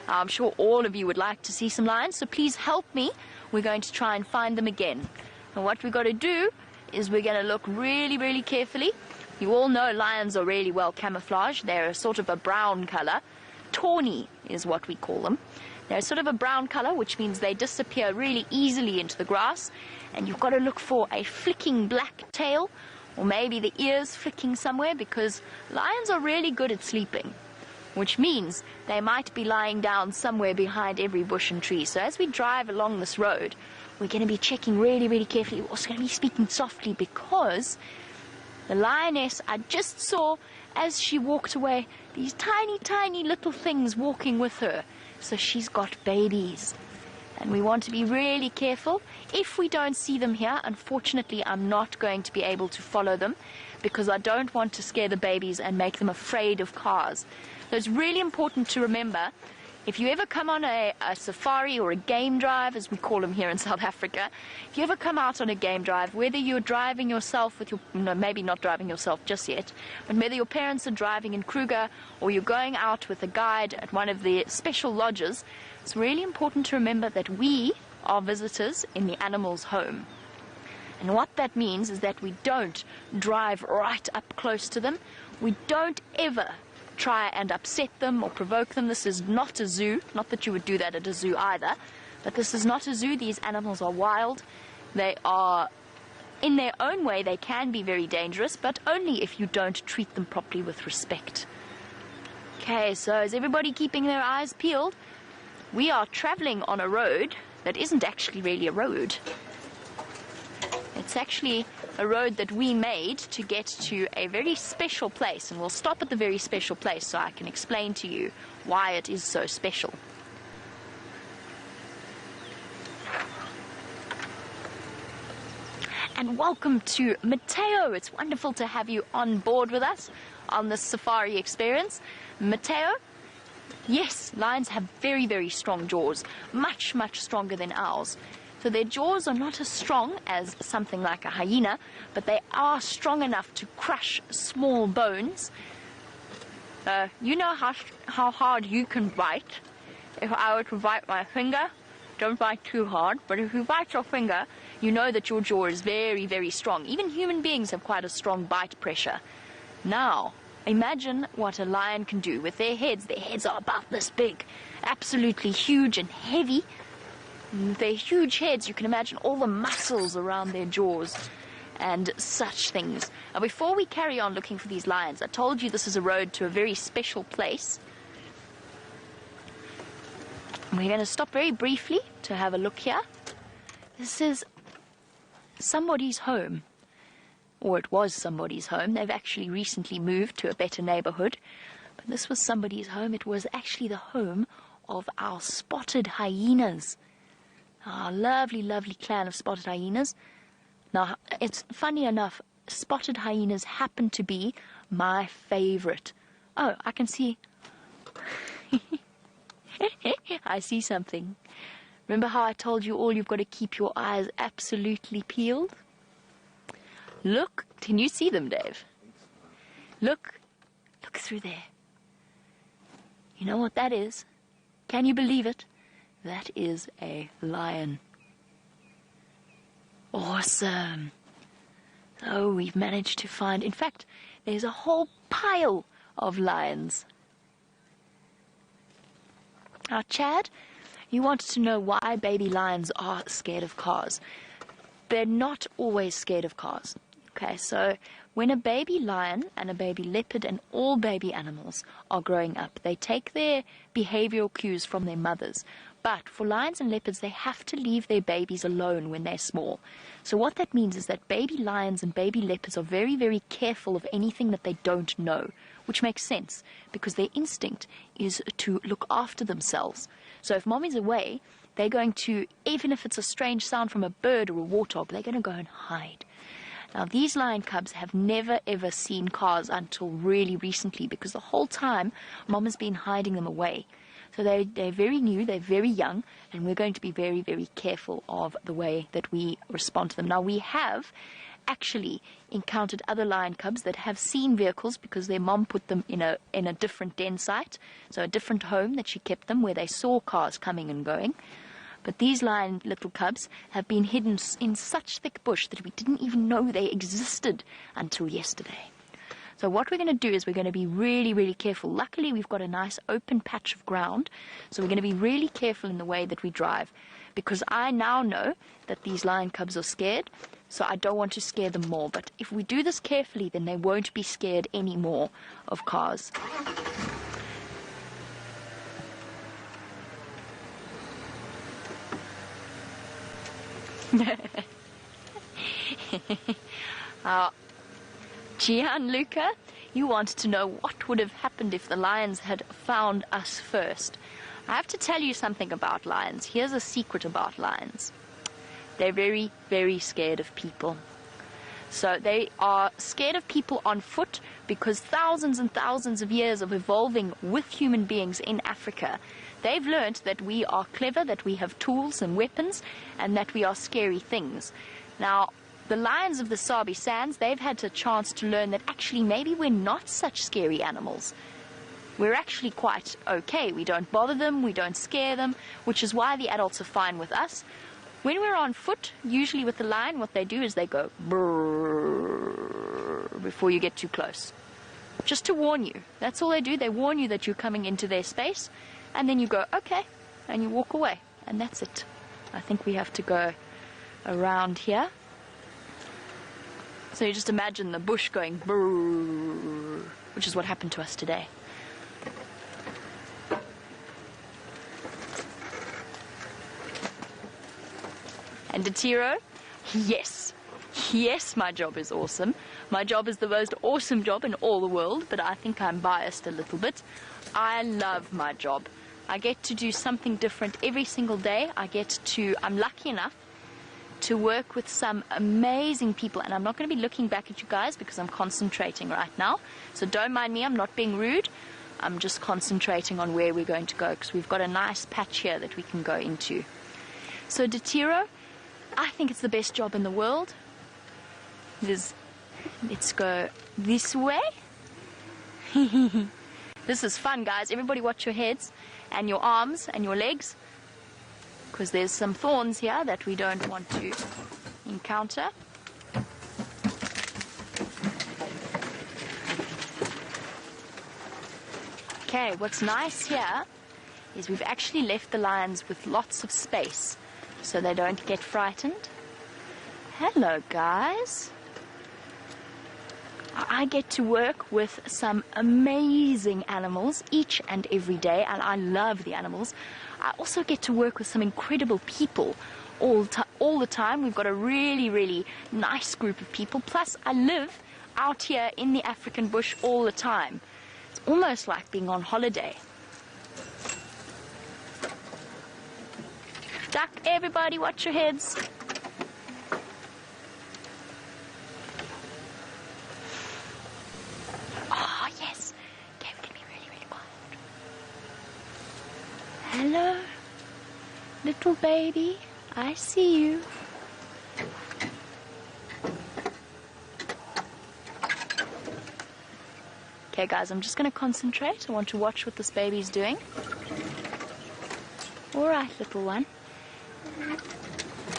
I'm sure all of you would like to see some lions, so please help me. We're going to try and find them again. And what we've got to do is we're going to look really, really carefully. You all know lions are really well camouflaged. They're sort of a brown color. Tawny is what we call them. They're sort of a brown color, which means they disappear really easily into the grass. And you've got to look for a flicking black tail, or maybe the ears flicking somewhere, because lions are really good at sleeping, which means they might be lying down somewhere behind every bush and tree. So as we drive along this road, we're going to be checking really, really carefully. We're also going to be speaking softly, because the lioness I just saw, as she walked away, these tiny, tiny little things walking with her. So she's got babies. And we want to be really careful. If we don't see them here, unfortunately, I'm not going to be able to follow them, because I don't want to scare the babies and make them afraid of cars. So it's really important to remember, if you ever come on a safari or a game drive, as we call them here in South Africa, if you ever come out on a game drive, whether you're driving yourself with your, no, maybe not driving yourself just yet, but whether your parents are driving in Kruger or you're going out with a guide at one of the special lodges, it's really important to remember that we are visitors in the animal's home. And what that means is that we don't drive right up close to them. We don't ever try and upset them or provoke them. This is not a zoo. Not that you would do that at a zoo either, but this is not a zoo. These animals are wild. They are, in their own way, they can be very dangerous, but only if you don't treat them properly with respect. Okay, so is everybody keeping their eyes peeled? We are traveling on a road that isn't actually really a road. It's actually a road that we made to get to a very special place, and we'll stop at the very special place so I can explain to you why it is so special. And welcome to Mateo. It's wonderful to have you on board with us on this safari experience. Mateo, yes, lions have very, very strong jaws, much, much stronger than ours. So their jaws are not as strong as something like a hyena, but they are strong enough to crush small bones. You know how hard you can bite. If I were to bite my finger, don't bite too hard, but if you bite your finger, you know that your jaw is very, very strong. Even human beings have quite a strong bite pressure. Now, imagine what a lion can do with their heads. Their heads are about this big, absolutely huge and heavy. With their huge heads, you can imagine all the muscles around their jaws and such things. Now, before we carry on looking for these lions, I told you this is a road to a very special place. We're going to stop very briefly to have a look here. This is somebody's home, or it was somebody's home. They've actually recently moved to a better neighborhood, but this was somebody's home. It was actually the home of our spotted hyenas. Our lovely, lovely clan of spotted hyenas. Now, it's funny enough, spotted hyenas happen to be my favorite. Oh, I can see. I see something. Remember how I told you all you've got to keep your eyes absolutely peeled? Look, can you see them, Dave? Look through there. You know what that is? Can you believe it? That is a lion. Awesome. Oh, we've managed to find... In fact, there's a whole pile of lions. Now, Chad, you wanted to know why baby lions are scared of cars. They're not always scared of cars. Okay, so when a baby lion and a baby leopard and all baby animals are growing up, they take their behavioral cues from their mothers. But for lions and leopards, they have to leave their babies alone when they're small. So what that means is that baby lions and baby leopards are very, very careful of anything that they don't know, which makes sense because their instinct is to look after themselves. So if mommy's away, they're going to, even if it's a strange sound from a bird or a warthog, they're going to go and hide. Now, these lion cubs have never, ever seen cars until really recently because the whole time, mom has been hiding them away. So they're very new, they're very young, and we're going to be very, very careful of the way that we respond to them. Now, we have actually encountered other lion cubs that have seen vehicles because their mom put them in a different den site, so a different home that she kept them where they saw cars coming and going. But these lion little cubs have been hidden in such thick bush that we didn't even know they existed until yesterday. So what we're going to do is we're going to be really, really careful. Luckily, we've got a nice open patch of ground, so we're going to be really careful in the way that we drive, because I now know that these lion cubs are scared, so I don't want to scare them more. But if we do this carefully, then they won't be scared anymore of cars. Gianluca, you wanted to know what would have happened if the lions had found us first. I have to tell you something about lions. Here's a secret about lions. They're very, very scared of people. So they are scared of people on foot because thousands and thousands of years of evolving with human beings in Africa, they've learned that we are clever, that we have tools and weapons, and that we are scary things. Now, the lions of the Sabi Sands, they've had a chance to learn that actually maybe we're not such scary animals. We're actually quite okay. We don't bother them, we don't scare them, which is why the adults are fine with us. When we're on foot, usually with the lion, what they do is they go brrr before you get too close. Just to warn you. That's all they do. They warn you that you're coming into their space, and then you go, okay, and you walk away, and that's it. I think we have to go around here. So you just imagine the bush going brrr, which is what happened to us today. And Datiro, yes, my job is awesome. My job is the most awesome job in all the world, but I think I'm biased a little bit. I love my job. I get to do something different every single day. I'm lucky enough to work with some amazing people, and I'm not going to be looking back at you guys because I'm concentrating right now. So don't mind me, I'm not being rude. I'm just concentrating on where we're going to go because we've got a nice patch here that we can go into. So Datiro, I think it's the best job in the world. Let's go this way. This is fun, guys. Everybody watch your heads and your arms and your legs, because there's some thorns here that we don't want to encounter. Okay, what's nice here is we've actually left the lions with lots of space so they don't get frightened. Hello, guys. I get to work with some amazing animals each and every day, and I love the animals. I also get to work with some incredible people all the time. We've got a really, really nice group of people. Plus, I live out here in the African bush all the time. It's almost like being on holiday. Duck, everybody, watch your heads. Oh, yes. Okay, we can be really, really quiet. Hello, little baby. I see you. Okay, guys, I'm just going to concentrate. I want to watch what this baby's doing. All right, little one.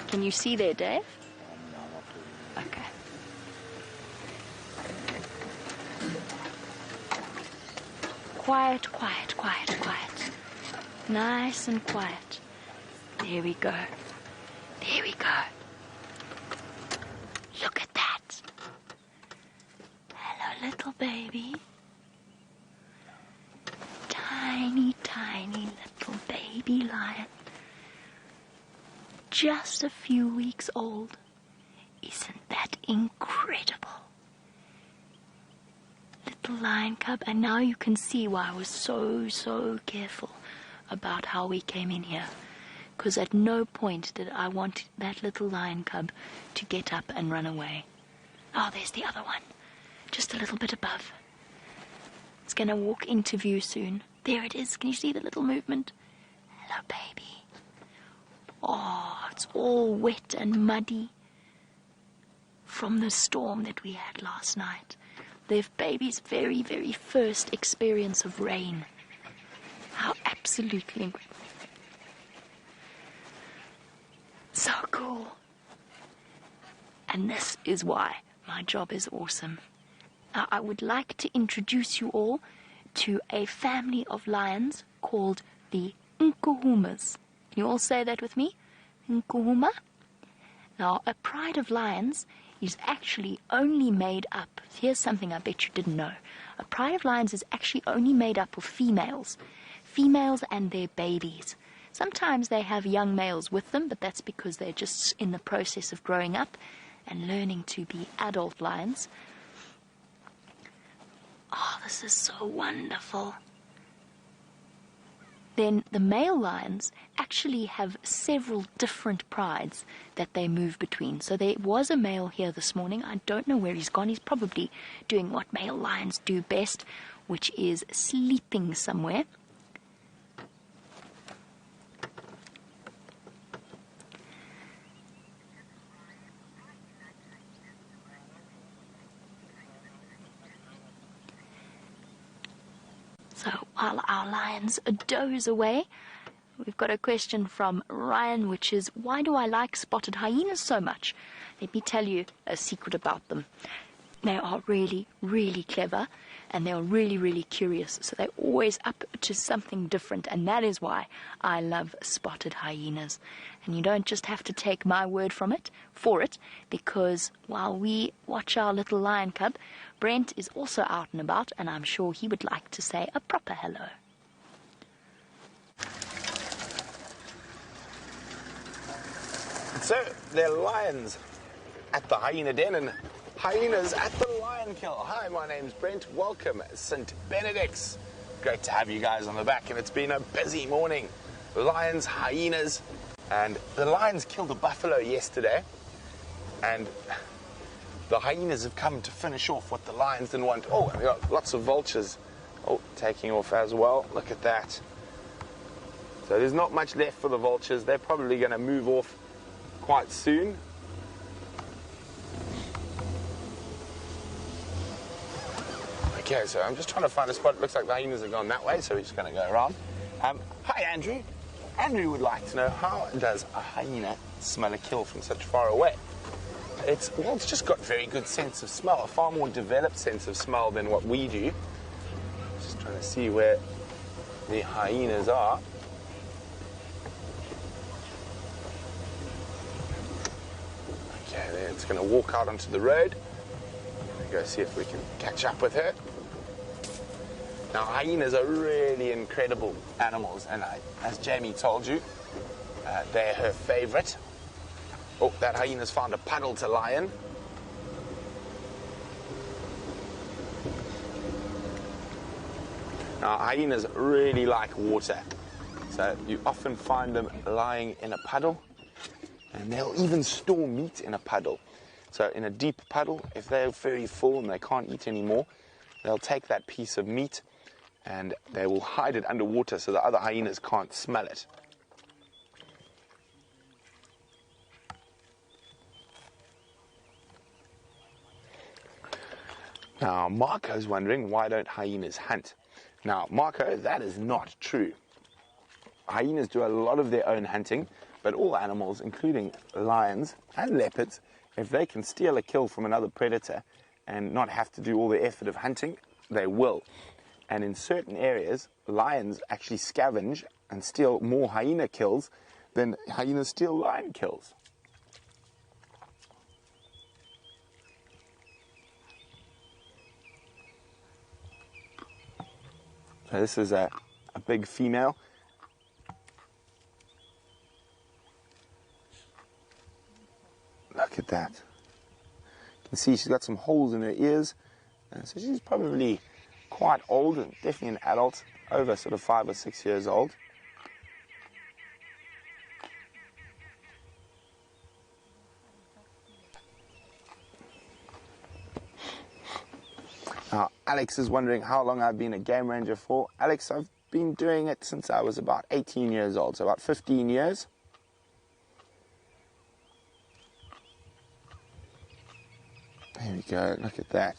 Can you see there, Dave? Okay. quiet, quiet, quiet, quiet. Nice and quiet. There we go. There we go. Look at that. Hello, little baby. Tiny, tiny little baby lion. Just a few weeks old. Isn't that incredible? Little lion cub, and now you can see why I was so careful about how we came in here. Because at no point did I want that little lion cub to get up and run away. Oh, there's the other one. Just a little bit above. It's going to walk into view soon. There it is. Can you see the little movement? Hello, baby. Oh, it's all wet and muddy from the storm that we had last night. Their baby's very first experience of rain. How absolutely so cool. And this is why my job is awesome. Now, I would like to introduce you all to a family of lions called the Nkuhumas. Can you all say that with me? Nkuhuma? Now, a pride of lions is actually only made up, here's something I bet you didn't know. A pride of lions is actually only made up of females. Females and their babies. Sometimes they have young males with them, but that's because they're just in the process of growing up and learning to be adult lions. Oh, this is so wonderful. Then the male lions actually have several different prides that they move between. So there was a male here this morning. I don't know where he's gone. He's probably doing what male lions do best, which is sleeping somewhere. So while our lions doze away, we've got a question from Ryan, which is, why do I like spotted hyenas so much? Let me tell you a secret about them. They are really clever, and they're really curious. So they're always up to something different, and that is why I love spotted hyenas. And you don't just have to take my word for it, because while we watch our little lion cub, Brent is also out and about, and I'm sure he would like to say a proper hello.
So, they're lions at the hyena den and hyenas at the lion kill. Hi, my name's Brent. Welcome, St. Benedict's. Great to have you guys on the back, and it's been a busy morning. Lions, hyenas, and the lions killed a buffalo yesterday, and the hyenas have come to finish off what the lions didn't want. Oh, and we got lots of vultures. Oh, taking off as well. Look at that. So there's not much left for the vultures. They're probably going to move off quite soon. Okay, so I'm just trying to find a spot. It looks like the hyenas have gone that way, so we're just going to go around. Hi, Andrew. Andrew would like to know, how does a hyena smell a kill from such far away? It's just got very good sense of smell, a far more developed sense of smell than what we do. Just trying to see where the hyenas are. Okay, then it's going to walk out onto the road. Go see if we can catch up with her. Now, hyenas are really incredible animals, and as Jamie told you, they're her favorite. Oh, that hyena's found a puddle to lie in. Now, hyenas really like water, so you often find them lying in a puddle, and they'll even store meat in a puddle. So in a deep puddle, if they're very full and they can't eat anymore, they'll take that piece of meat and they will hide it underwater so the other hyenas can't smell it. Now, Marco's wondering, why don't hyenas hunt? Now, Marco, that is not true. Hyenas do a lot of their own hunting, but all animals, including lions and leopards, if they can steal a kill from another predator and not have to do all the effort of hunting, they will. And in certain areas, lions actually scavenge and steal more hyena kills than hyenas steal lion kills. So this is a big female. Look at that. You can see she's got some holes in her ears. So she's probably quite old, and definitely an adult, over sort of 5 or 6 years old. Now, Alex is wondering how long I've been a game ranger for. Alex, I've been doing it since I was about 18 years old, so about 15 years. There we go, look at that.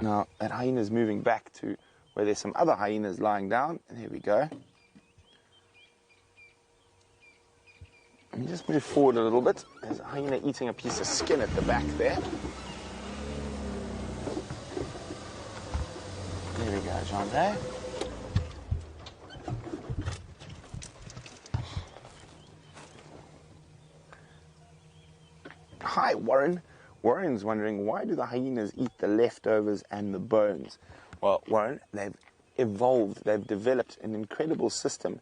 Now, that hyena's moving back to where there's some other hyenas lying down, and here we go. Let me just move forward a little bit. There's a hyena eating a piece of skin at the back there. There we go, Jean-Ray. Hi, Warren. Warren's wondering, why do the hyenas eat the leftovers and the bones? Well, Warren, they've evolved, they've developed an incredible system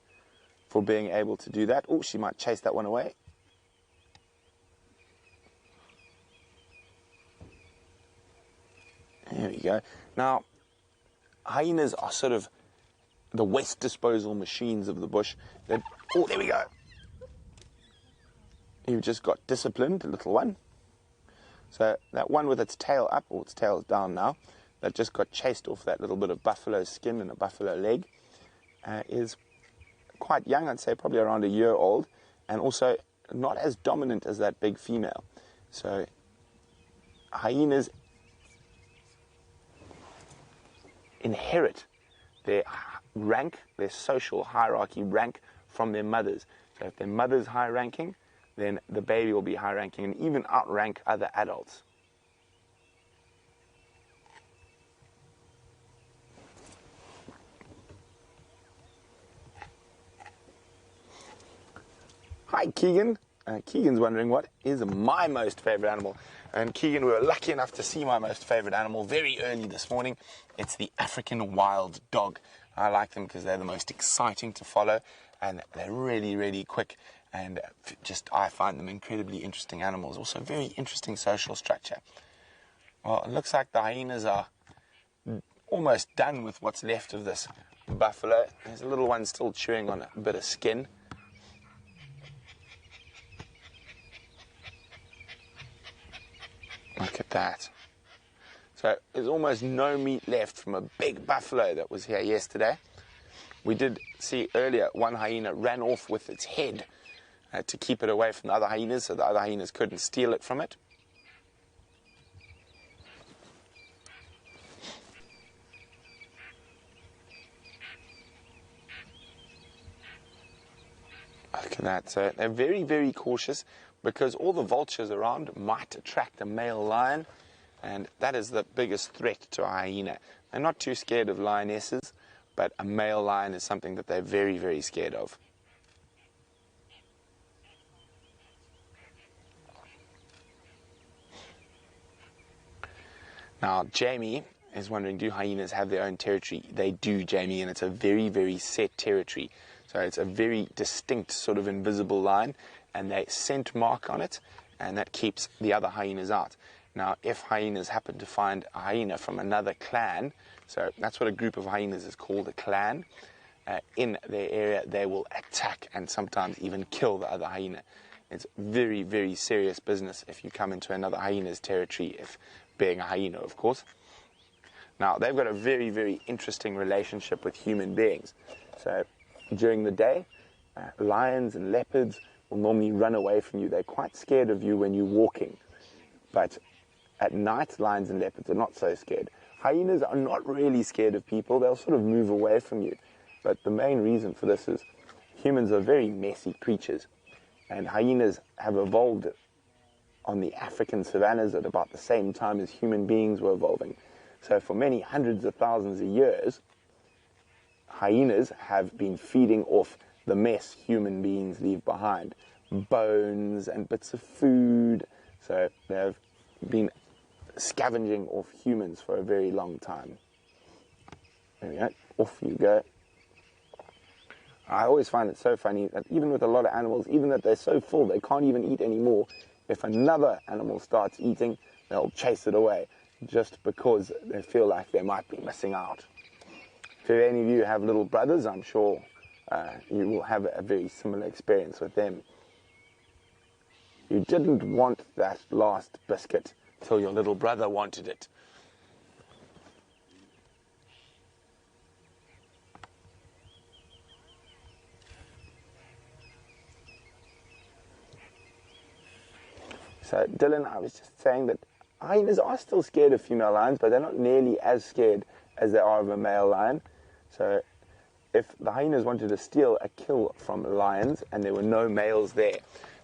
for being able to do that. Oh, she might chase that one away. There we go. Now, hyenas are sort of the waste disposal machines of the bush. Oh, there we go. You've just got disciplined, little one. So that one with its tail up, or its tail's down now, that just got chased off that little bit of buffalo skin and a buffalo leg, is quite young, I'd say probably around a year old, and also not as dominant as that big female. So hyenas inherit their rank, their social hierarchy rank from their mothers. So if their mother's high ranking, then the baby will be high ranking and even outrank other adults. Hi, Keegan. Keegan's wondering what is my most favorite animal. And Keegan, we were lucky enough to see my most favorite animal very early this morning. It's the African wild dog. I like them because they're the most exciting to follow, and they're really, really quick. And I find them incredibly interesting animals. Also, very interesting social structure. Well, it looks like the hyenas are almost done with what's left of this buffalo. There's a little one still chewing on a bit of skin. Look at that. So there's almost no meat left from a big buffalo that was here yesterday. We did see earlier one hyena ran off with its head to keep it away from the other hyenas, so the other hyenas couldn't steal it from it. Look at that. So they're very, very cautious because all the vultures around might attract a male lion, and that is the biggest threat to a hyena. They're not too scared of lionesses, but a male lion is something that they're very, very scared of. Now, Jamie is wondering, do hyenas have their own territory? They do, Jamie, and it's a very, very set territory. So it's a very distinct sort of invisible line, and they scent mark on it, and that keeps the other hyenas out. Now, if hyenas happen to find a hyena from another clan, so that's what a group of hyenas is called, a clan, in their area, they will attack and sometimes even kill the other hyena. It's very, very serious business if you come into another hyena's territory, if being a hyena, of course. Now, they've got a very, very interesting relationship with human beings. So during the day, lions and leopards will normally run away from you. They're quite scared of you when you're walking. But at night, lions and leopards are not so scared. Hyenas are not really scared of people. They'll sort of move away from you. But the main reason for this is humans are very messy creatures. And hyenas have evolved on the African savannas at about the same time as human beings were evolving. So for many hundreds of thousands of years, hyenas have been feeding off the mess human beings leave behind. Bones and bits of food. So they've been scavenging off humans for a very long time. There we go. Off you go. I always find it so funny that even with a lot of animals, even that they're so full they can't even eat anymore, if another animal starts eating, they'll chase it away just because they feel like they might be missing out. If any of you have little brothers, I'm sure you will have a very similar experience with them. You didn't want that last biscuit till your little brother wanted it. So, Dylan, I was just saying that hyenas are still scared of female lions, but they're not nearly as scared as they are of a male lion. So, if the hyenas wanted to steal a kill from lions and there were no males there,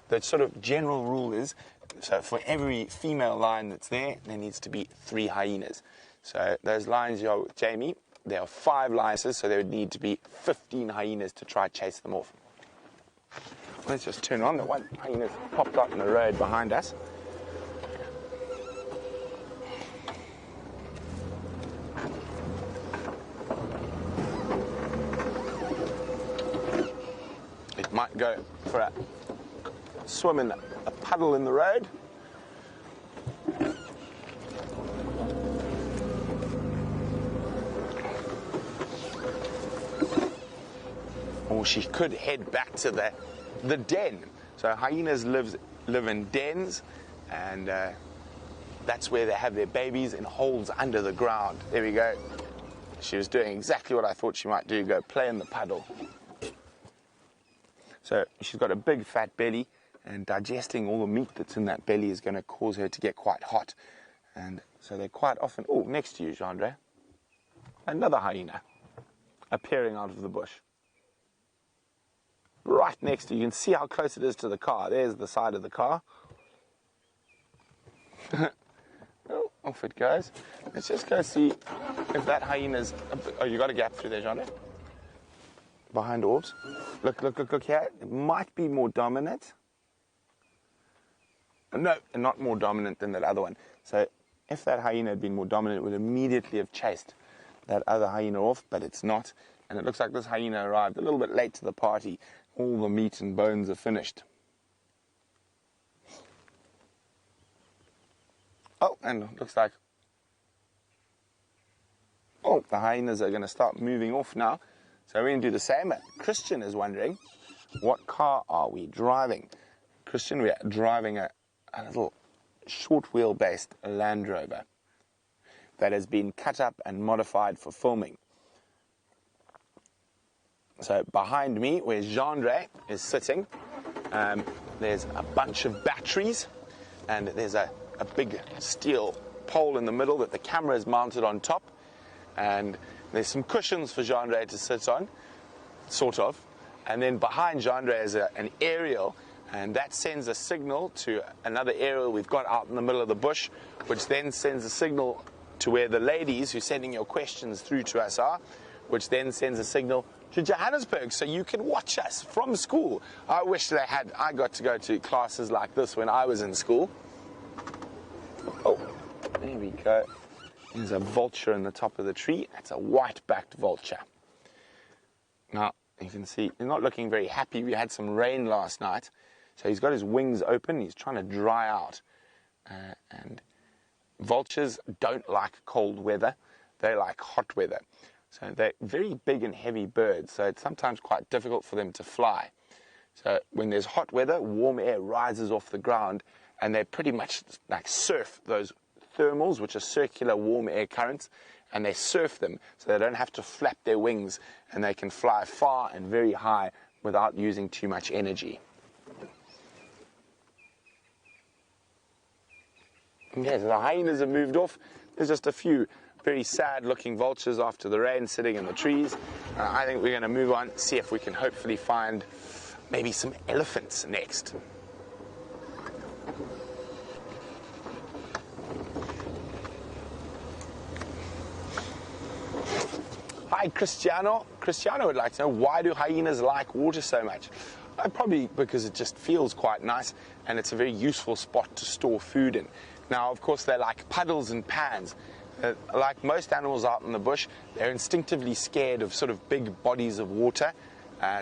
the sort of general rule is, so for every female lion that's there needs to be 3 hyenas. So, those lions you are with Jamie, there are 5 lionesses, so there would need to be 15 hyenas to try to chase them off. Let's just turn on. The one hyena's popped out in the road behind us. It might go for a swim in a puddle in the road. Or she could head back to the den. So hyenas live in dens, and that's where they have their babies in holes under the ground. There we go. She was doing exactly what I thought she might do, go play in the puddle. So she's got a big fat belly, and digesting all the meat that's in that belly is going to cause her to get quite hot. And so they're quite often... Oh, next to you, Jandre. Another hyena appearing out of the bush. Right next to you. You can see how close it is to the car. There's the side of the car. Oh, off it goes. Let's just go see if that hyena's... Oh, you got a gap through there, Jandre? Behind orbs. Look here. It might be more dominant. No, not more dominant than that other one. So if that hyena had been more dominant, it would immediately have chased that other hyena off, but it's not. And it looks like this hyena arrived a little bit late to the party. All the meat and bones are finished. Oh, and it looks like... Oh, the hyenas are going to start moving off now. So we're going to do the same. Christian is wondering, what car are we driving? Christian, we are driving a little short wheel-based Land Rover that has been cut up and modified for filming. So behind me, where Jandre is sitting, there's a bunch of batteries, and there's a big steel pole in the middle that the camera is mounted on top, and there's some cushions for Jandre to sit on, sort of, and then behind Jandre is an aerial, and that sends a signal to another aerial we've got out in the middle of the bush, which then sends a signal to where the ladies who are sending your questions through to us are, which then sends a signal to Johannesburg, so you can watch us from school. I wish I got to go to classes like this when I was in school. Oh, there we go. There's a vulture in the top of the tree. That's a white-backed vulture. Now, you can see he's not looking very happy. We had some rain last night, so he's got his wings open. He's trying to dry out. And vultures don't like cold weather. They like hot weather. So they're very big and heavy birds, so it's sometimes quite difficult for them to fly. So when there's hot weather, warm air rises off the ground, and they pretty much like surf those thermals, which are circular warm air currents, and they surf them so they don't have to flap their wings, and they can fly far and very high without using too much energy. Okay, so the hyenas have moved off. There's just a few very sad-looking vultures after the rain sitting in the trees. I think we're going to move on, see if we can hopefully find maybe some elephants next. Hi, Cristiano. Cristiano would like to know, why do hyenas like water so much? Probably because it just feels quite nice, and it's a very useful spot to store food in. Now, of course, they're like puddles and pans. Like most animals out in the bush, they're instinctively scared of sort of big bodies of water,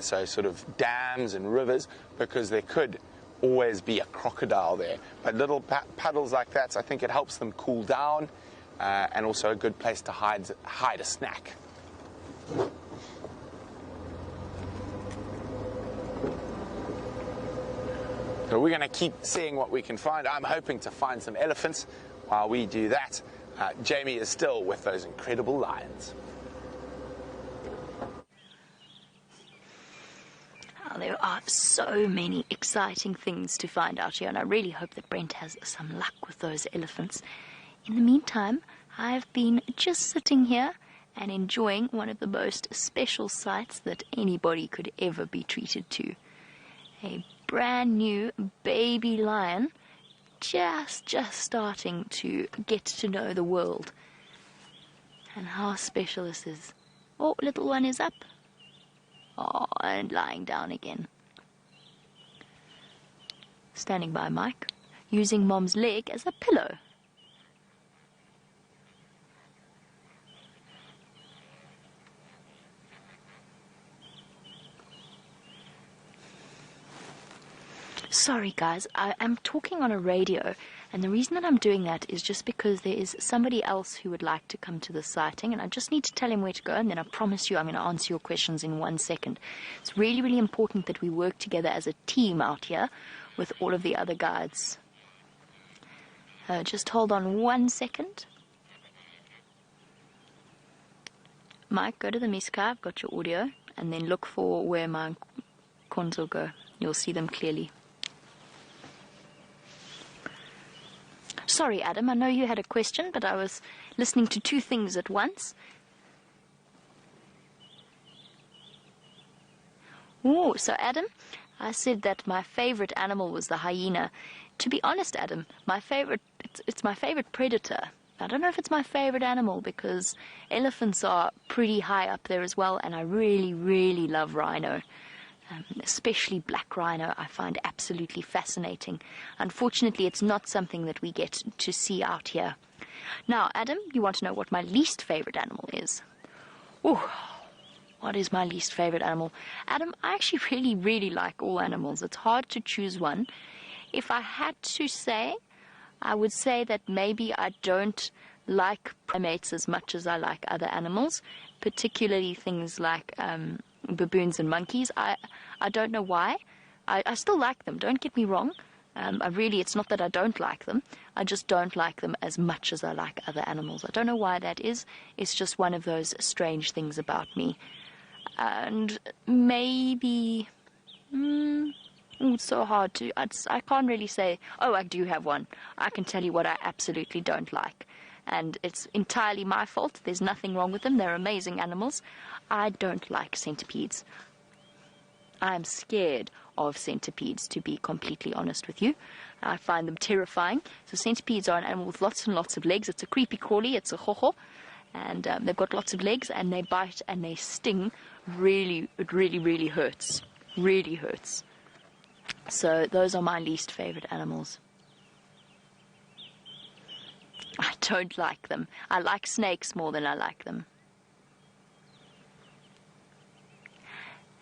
so sort of dams and rivers, because there could always be a crocodile there. But little puddles like that, I think it helps them cool down, and also a good place to hide a snack. So we're going to keep seeing what we can find. I'm hoping to find some elephants. While we do that, Jamie is still with those incredible lions.
Oh, there are so many exciting things to find out here, and I really hope that Brent has some luck with those elephants. In the meantime, I've been just sitting here and enjoying one of the most special sights that anybody could ever be treated to. A brand new baby lion just starting to get to know the world. And how special this is. Oh, little one is up. Oh, and lying down again. Standing by Mike, using Mom's leg as a pillow. Sorry guys, I'm talking on a radio, and the reason that I'm doing that is just because there is somebody else who would like to come to the sighting, and I just need to tell him where to go, and then I promise you I'm going to answer your questions in 1 second. It's really, really important that we work together as a team out here with all of the other guides. Just hold on 1 second. Mike, go to the Miska, I've got your audio, and then look for where my corns will go. You'll see them clearly. Sorry, Adam, I know you had a question, but I was listening to two things at once. Oh, so Adam, I said that my favorite animal was the hyena. To be honest, Adam, it's my favorite predator. I don't know if it's my favorite animal, because elephants are pretty high up there as well, and I really, really love rhino. Especially black rhino, I find absolutely fascinating. Unfortunately, it's not something that we get to see out here. Now, Adam, you want to know what my least favorite animal is? Oh, what is my least favorite animal? Adam, I actually really, really like all animals. It's hard to choose one. If I had to say, I would say that maybe I don't like primates as much as I like other animals, particularly things like baboons and monkeys. I don't know why. I still like them, don't get me wrong. It's not that I don't like them. I just don't like them as much as I like other animals. I don't know why that is. It's just one of those strange things about me. And maybe... it's so hard to... I can't really say, oh, I do have one. I can tell you what I absolutely don't like. And it's entirely my fault. There's nothing wrong with them. They're amazing animals. I don't like centipedes. I'm scared of centipedes, to be completely honest with you. I find them terrifying. So centipedes are an animal with lots and lots of legs. It's a creepy crawly, it's a ho-ho. And they've got lots of legs, and they bite and they sting. Really, it really, really hurts. Really hurts. So those are my least favorite animals. I don't like them. I like snakes more than I like them.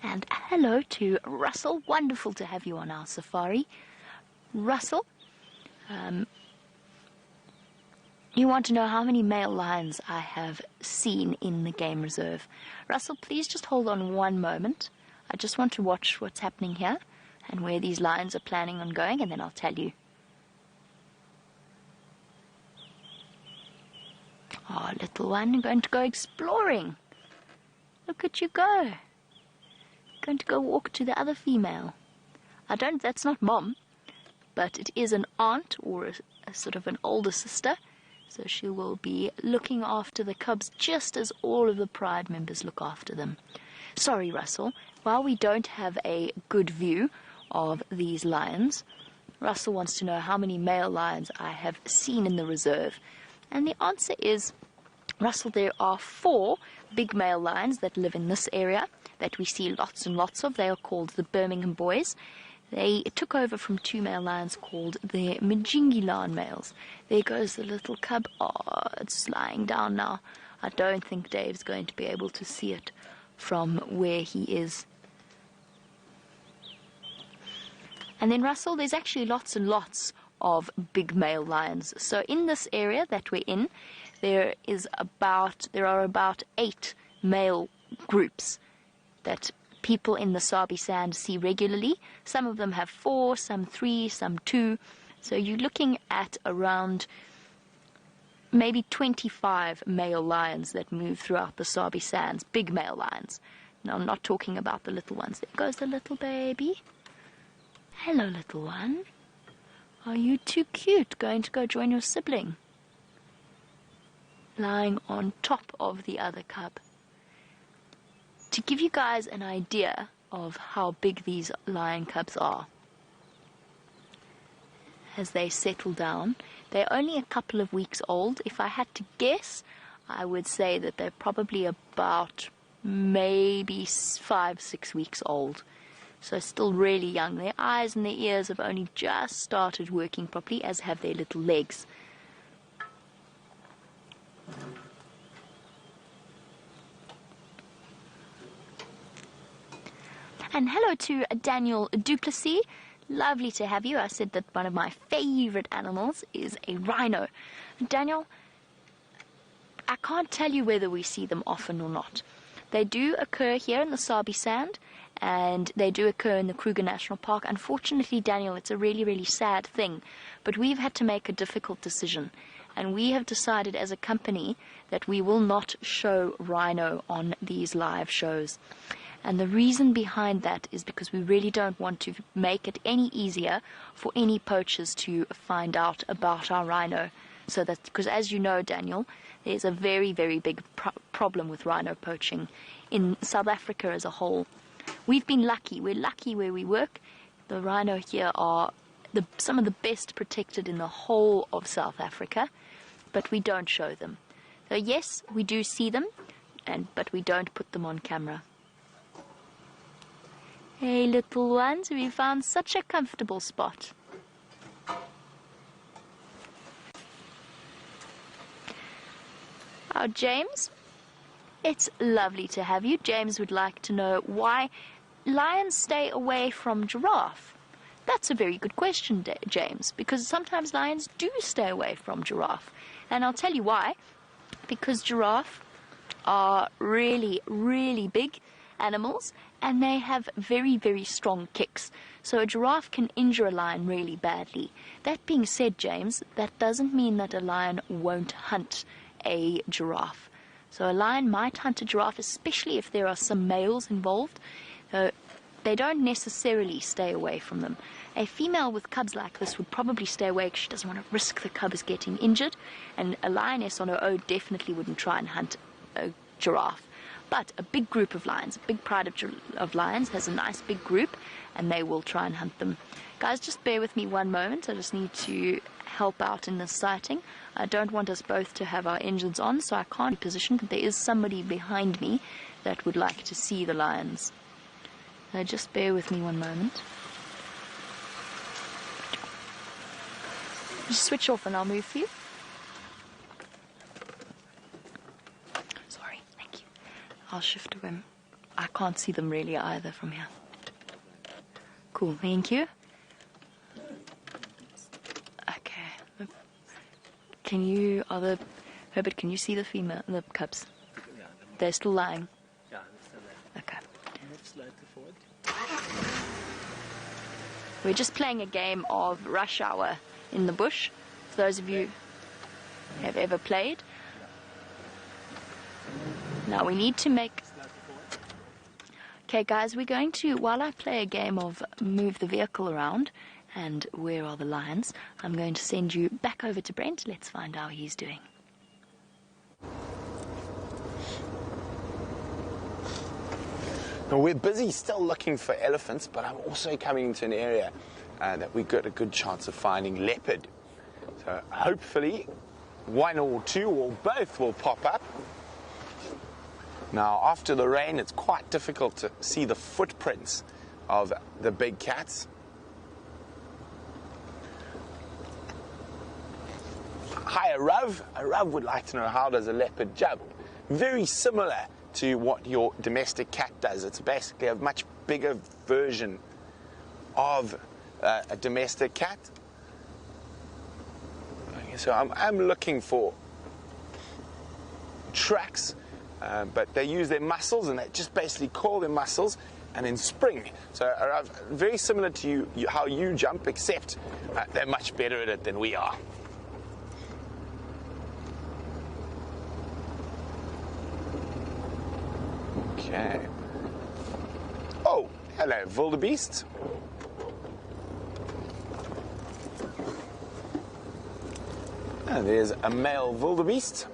And hello to Russell. Wonderful to have you on our safari. Russell, you want to know how many male lions I have seen in the game reserve. Russell, please just hold on 1 moment. I just want to watch what's happening here and where these lions are planning on going, and then I'll tell you. Oh, little one, you're going to go exploring. Look at you go. Going to go walk to the other female. That's not Mom, but it is an aunt or a sort of an older sister. So she will be looking after the cubs just as all of the Pride members look after them. Sorry, Russell, while we don't have a good view of these lions, Russell wants to know how many male lions I have seen in the reserve. And the answer is, Russell, there are 4 big male lions that live in this area that we see lots and lots of. They are called the Birmingham Boys. They took over from 2 male lions called the Mjingi lion males. There goes the little cub. Oh, it's lying down now. I don't think Dave's going to be able to see it from where he is. And then, Russell, there's actually lots and lots of big male lions. So in this area that we're in, there are about 8 male groups that people in the Sabi Sand see regularly. Some of them have 4, some 3, some 2. So you're looking at around maybe 25 male lions that move throughout the Sabi Sands, big male lions. Now, I'm not talking about the little ones. There goes the little baby. Hello, little one. Are you too cute going to go join your sibling? Lying on top of the other cub. To give you guys an idea of how big these lion cubs are, as they settle down, they're only a couple of weeks old. If I had to guess, I would say that they're probably about maybe 5-6 weeks old. So still really young. Their eyes and their ears have only just started working properly, as have their little legs. And hello to Daniel Duplessis. Lovely to have you. I said that one of my favorite animals is a rhino. Daniel, I can't tell you whether we see them often or not. They do occur here in the Sabi Sand, and they do occur in the Kruger National Park. Unfortunately, Daniel, it's a really, really sad thing, but we've had to make a difficult decision, and we have decided as a company that we will not show rhino on these live shows. And the reason behind that is because we really don't want to make it any easier for any poachers to find out about our rhino. So that, because as you know, Daniel, there's a very, very big problem with rhino poaching in South Africa as a whole. We've been lucky. We're lucky where we work. The rhino here are some of the best protected in the whole of South Africa, but we don't show them. So yes, we do see them, but we don't put them on camera. Hey, little ones, we found such a comfortable spot. Oh, James, it's lovely to have you. James would like to know why lions stay away from giraffe. That's a very good question, James, because sometimes lions do stay away from giraffe. And I'll tell you why. Because giraffe are really, really big animals, and they have very, very strong kicks. So a giraffe can injure a lion really badly. That being said, James, that doesn't mean that a lion won't hunt a giraffe. So a lion might hunt a giraffe, especially if there are some males involved. So they don't necessarily stay away from them. A female with cubs like this would probably stay away because she doesn't want to risk the cubs getting injured. And a lioness on her own definitely wouldn't try and hunt a giraffe. But a big group of lions, a big pride of lions, has a nice big group, and they will try and hunt them. Guys, just bear with me one moment. I just need to help out in this sighting. I don't want us both to have our engines on, so I can't be positioned, but there is somebody behind me that would like to see the lions. So just bear with me one moment. Just switch off and I'll move for you. Sorry, thank you. I'll shift to him. I can't see them really either from here. Cool, thank you. Okay. Can you, Herbert, can you see the the cubs? They're still lying?
Yeah, they're still there.
Okay.
Move slightly forward.
We're just playing a game of Rush Hour in the bush. For those of you who have ever played. Now we need to make... Okay guys, we're going to, while I play a game of move the vehicle around and where are the lions, I'm going to send you back over to Brent. Let's find out how he's doing.
Now, we're busy still looking for elephants, but I'm also coming into an area that we've got a good chance of finding leopard. So hopefully one or two or both will pop up. Now, after the rain, it's quite difficult to see the footprints of the big cats. Hi, Arav. Arav would like to know, how does a leopard jump? Very similar to what your domestic cat does. It's basically a much bigger version of a domestic cat. Okay, so I'm looking for tracks, but they use their muscles, and they just basically call their muscles and then spring. So very similar to how you jump, except they're much better at it than we are. Okay. Oh, hello, wildebeest. And there's a male wildebeest.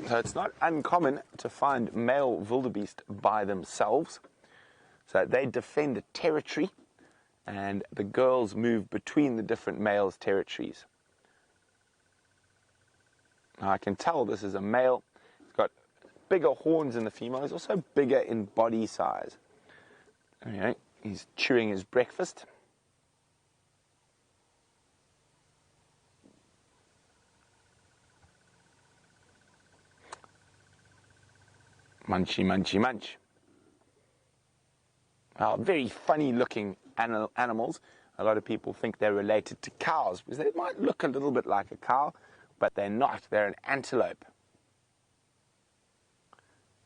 So it's not uncommon to find male wildebeest by themselves. So they defend a territory, and the girls move between the different males' territories. Now I can tell this is a male. It's got bigger horns than the female. He's also bigger in body size. Okay, he's chewing his breakfast. Munchy, munchy, munch. Very funny looking animals. A lot of people think they're related to cows because they might look a little bit like a cow, but they're not. They're an antelope.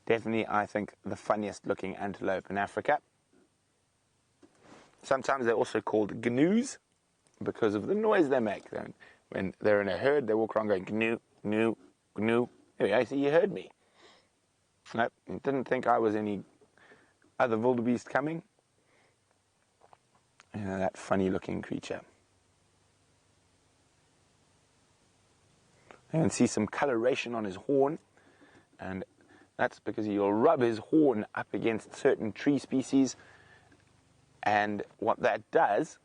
Definitely, I think, the funniest looking antelope in Africa. Sometimes they're also called gnu's because of the noise they make. When they're in a herd, they walk around going gnu, gnu, gnu. Anyway, I see you heard me. Nope, didn't think I was any other wildebeest coming. That funny looking creature. You can see some coloration on his horn, and that's because he'll rub his horn up against certain tree species, and what that does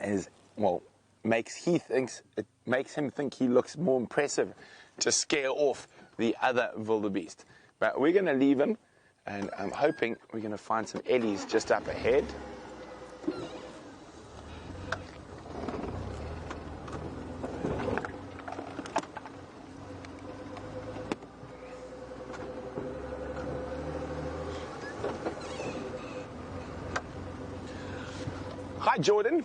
is, well, makes him think he looks more impressive to scare off the other wildebeest. But we're going to leave him, and I'm hoping we're going to find some ellies just up ahead. Hi, Jordan.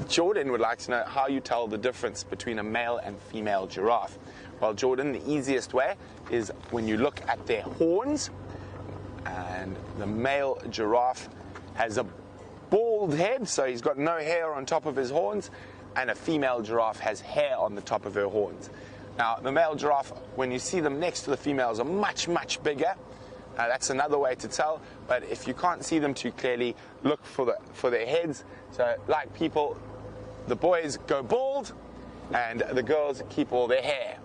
Jordan would like to know how you tell the difference between a male and female giraffe. Well, Jordan, the easiest way is when you look at their horns, and the male giraffe has a bald head, so he's got no hair on top of his horns, and a female giraffe has hair on the top of her horns. Now, the male giraffe, when you see them next to the females, are much, much bigger. That's another way to tell, but if you can't see them too clearly, look for their heads. So, like people, the boys go bald, and the girls keep all their hair.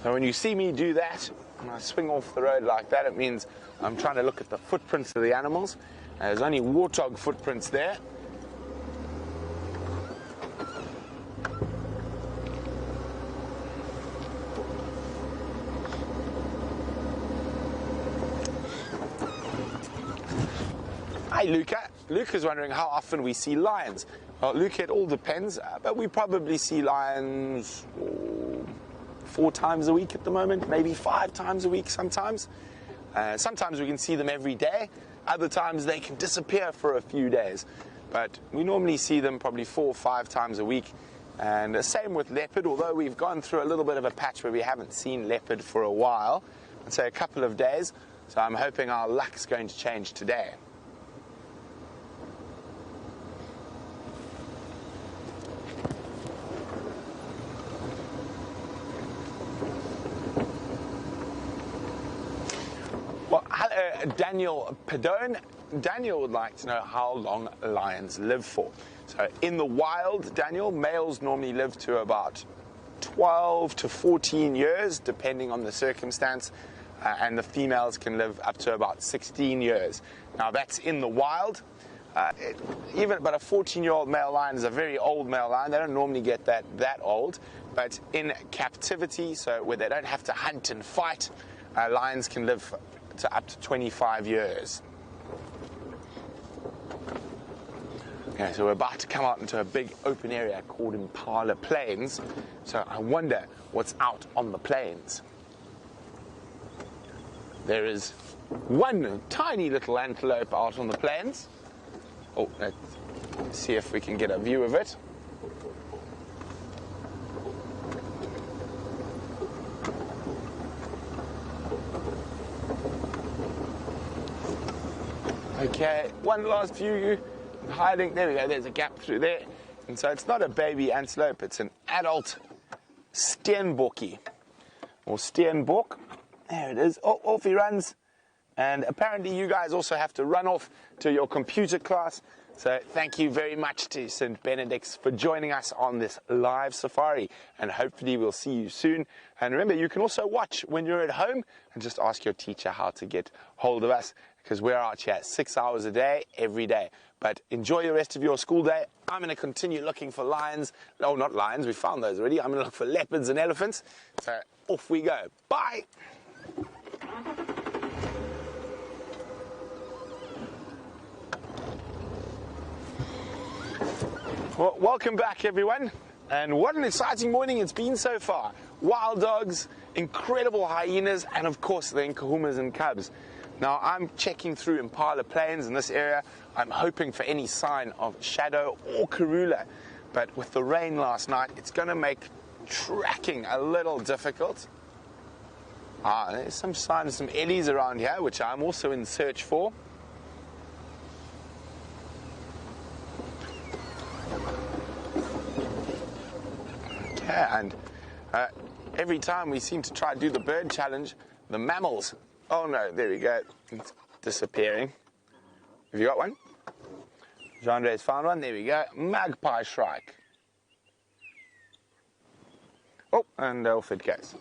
So when you see me do that, when I swing off the road like that, it means I'm trying to look at the footprints of the animals. There's only warthog footprints there. Hi, Luca. Luca's wondering how often we see lions. Well, Luca, it all depends, but we probably see lions 4 times a week at the moment, maybe 5 times a week sometimes. Sometimes we can see them every day. Other times they can disappear for a few days. But we normally see them probably 4 or 5 times a week. And the same with leopard, although we've gone through a little bit of a patch where we haven't seen leopard for a while, I'd say a couple of days. So I'm hoping our luck's going to change today. Well, hello, Daniel Padone. Daniel would like to know how long lions live for. So in the wild, Daniel, males normally live to about 12 to 14 years, depending on the circumstance. and the females can live up to about 16 years. Now that's in the wild. But a 14-year-old male lion is a very old male lion. They don't normally get that old. But in captivity, so where they don't have to hunt and fight, lions can live to up to 25 years. Okay, so we're about to come out into a big open area called Impala Plains. So I wonder what's out on the plains. There is one tiny little antelope out on the plains. Oh, let's see if we can get a view of it. Okay, one last view. Hiding, there we go, there's a gap through there. And so it's not a baby antelope, it's an adult steenbokkie, or steenbok. There it is. Oh, off he runs. And apparently you guys also have to run off to your computer class. So thank you very much to St. Benedict's for joining us on this live safari. And hopefully we'll see you soon. And remember, you can also watch when you're at home and just ask your teacher how to get hold of us, because we're out here 6 hours a day, every day. But enjoy the rest of your school day. I'm going to continue looking for lions. Oh, not lions, we found those already. I'm going to look for leopards and elephants. So off we go. Bye. Well, welcome back, everyone. And what an exciting morning it's been so far. Wild dogs, incredible hyenas, and of course the nkuhumas and cubs. Now, I'm checking through Impala Plains in this area. I'm hoping for any sign of shadow or karula. But with the rain last night, it's going to make tracking a little difficult. There's some signs of some eddies around here, which I'm also in search for. Okay, and every time we seem to try to do the bird challenge, the mammals... Oh no, there we go. It's disappearing. Have you got one? Jean-Andre's found one. There we go. Magpie shrike. Oh, and off it goes.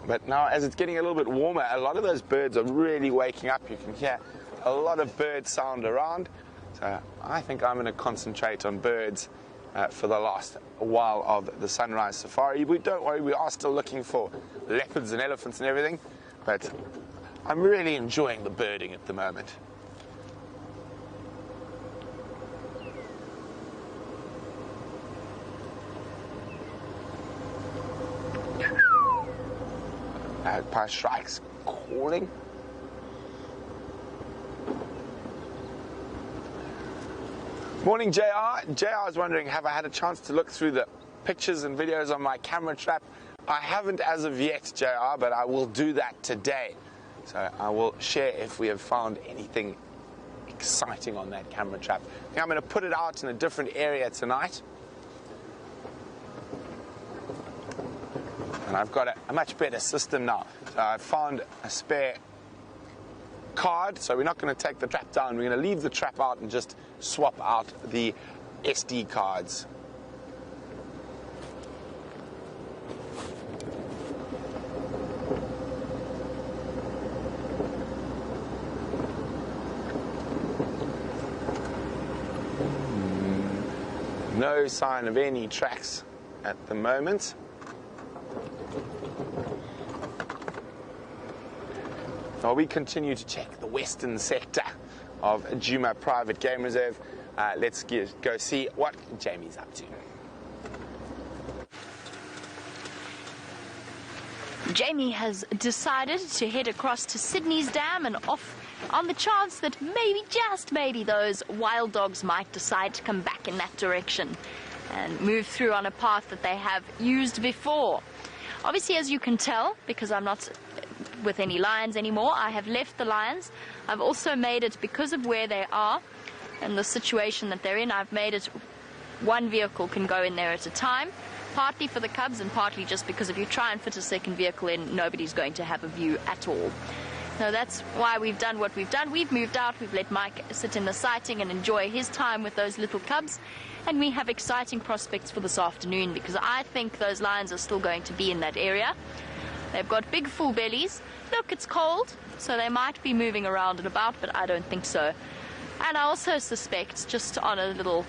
But now, as it's getting a little bit warmer, a lot of those birds are really waking up. You can hear a lot of bird sound around. So I think I'm going to concentrate on birds for the last while of the sunrise safari. But don't worry, we are still looking for leopards and elephants and everything, but I'm really enjoying the birding at the moment. Magpie shrikes calling. Morning, JR. JR is wondering, have I had a chance to look through the pictures and videos on my camera trap? I haven't as of yet, JR, but I will do that today. So I will share if we have found anything exciting on that camera trap. I think I'm going to put it out in a different area tonight. And I've got a much better system now. So I've found a spare card, so we're not going to take the trap down. We're going to leave the trap out and just swap out the SD cards. No sign of any tracks at the moment. While we continue to check the western sector of Djuma Private Game Reserve, let's go see what Jamie's up to.
Jamie has decided to head across to Sydney's Dam and off on the chance that maybe, just maybe, those wild dogs might decide to come back in that direction and move through on a path that they have used before. Obviously, as you can tell, because I'm not with any lions anymore, I have left the lions. I've also made it, because of where they are and the situation that they're in, I've made it one vehicle can go in there at a time, partly for the cubs and partly just because if you try and fit a second vehicle in, nobody's going to have a view at all. So that's why we've done what we've done. We've moved out, we've let Mike sit in the sighting and enjoy his time with those little cubs. And we have exciting prospects for this afternoon because I think those lions are still going to be in that area. They've got big full bellies. Look, it's cold, so they might be moving around and about, but I don't think so. And I also suspect, just on a little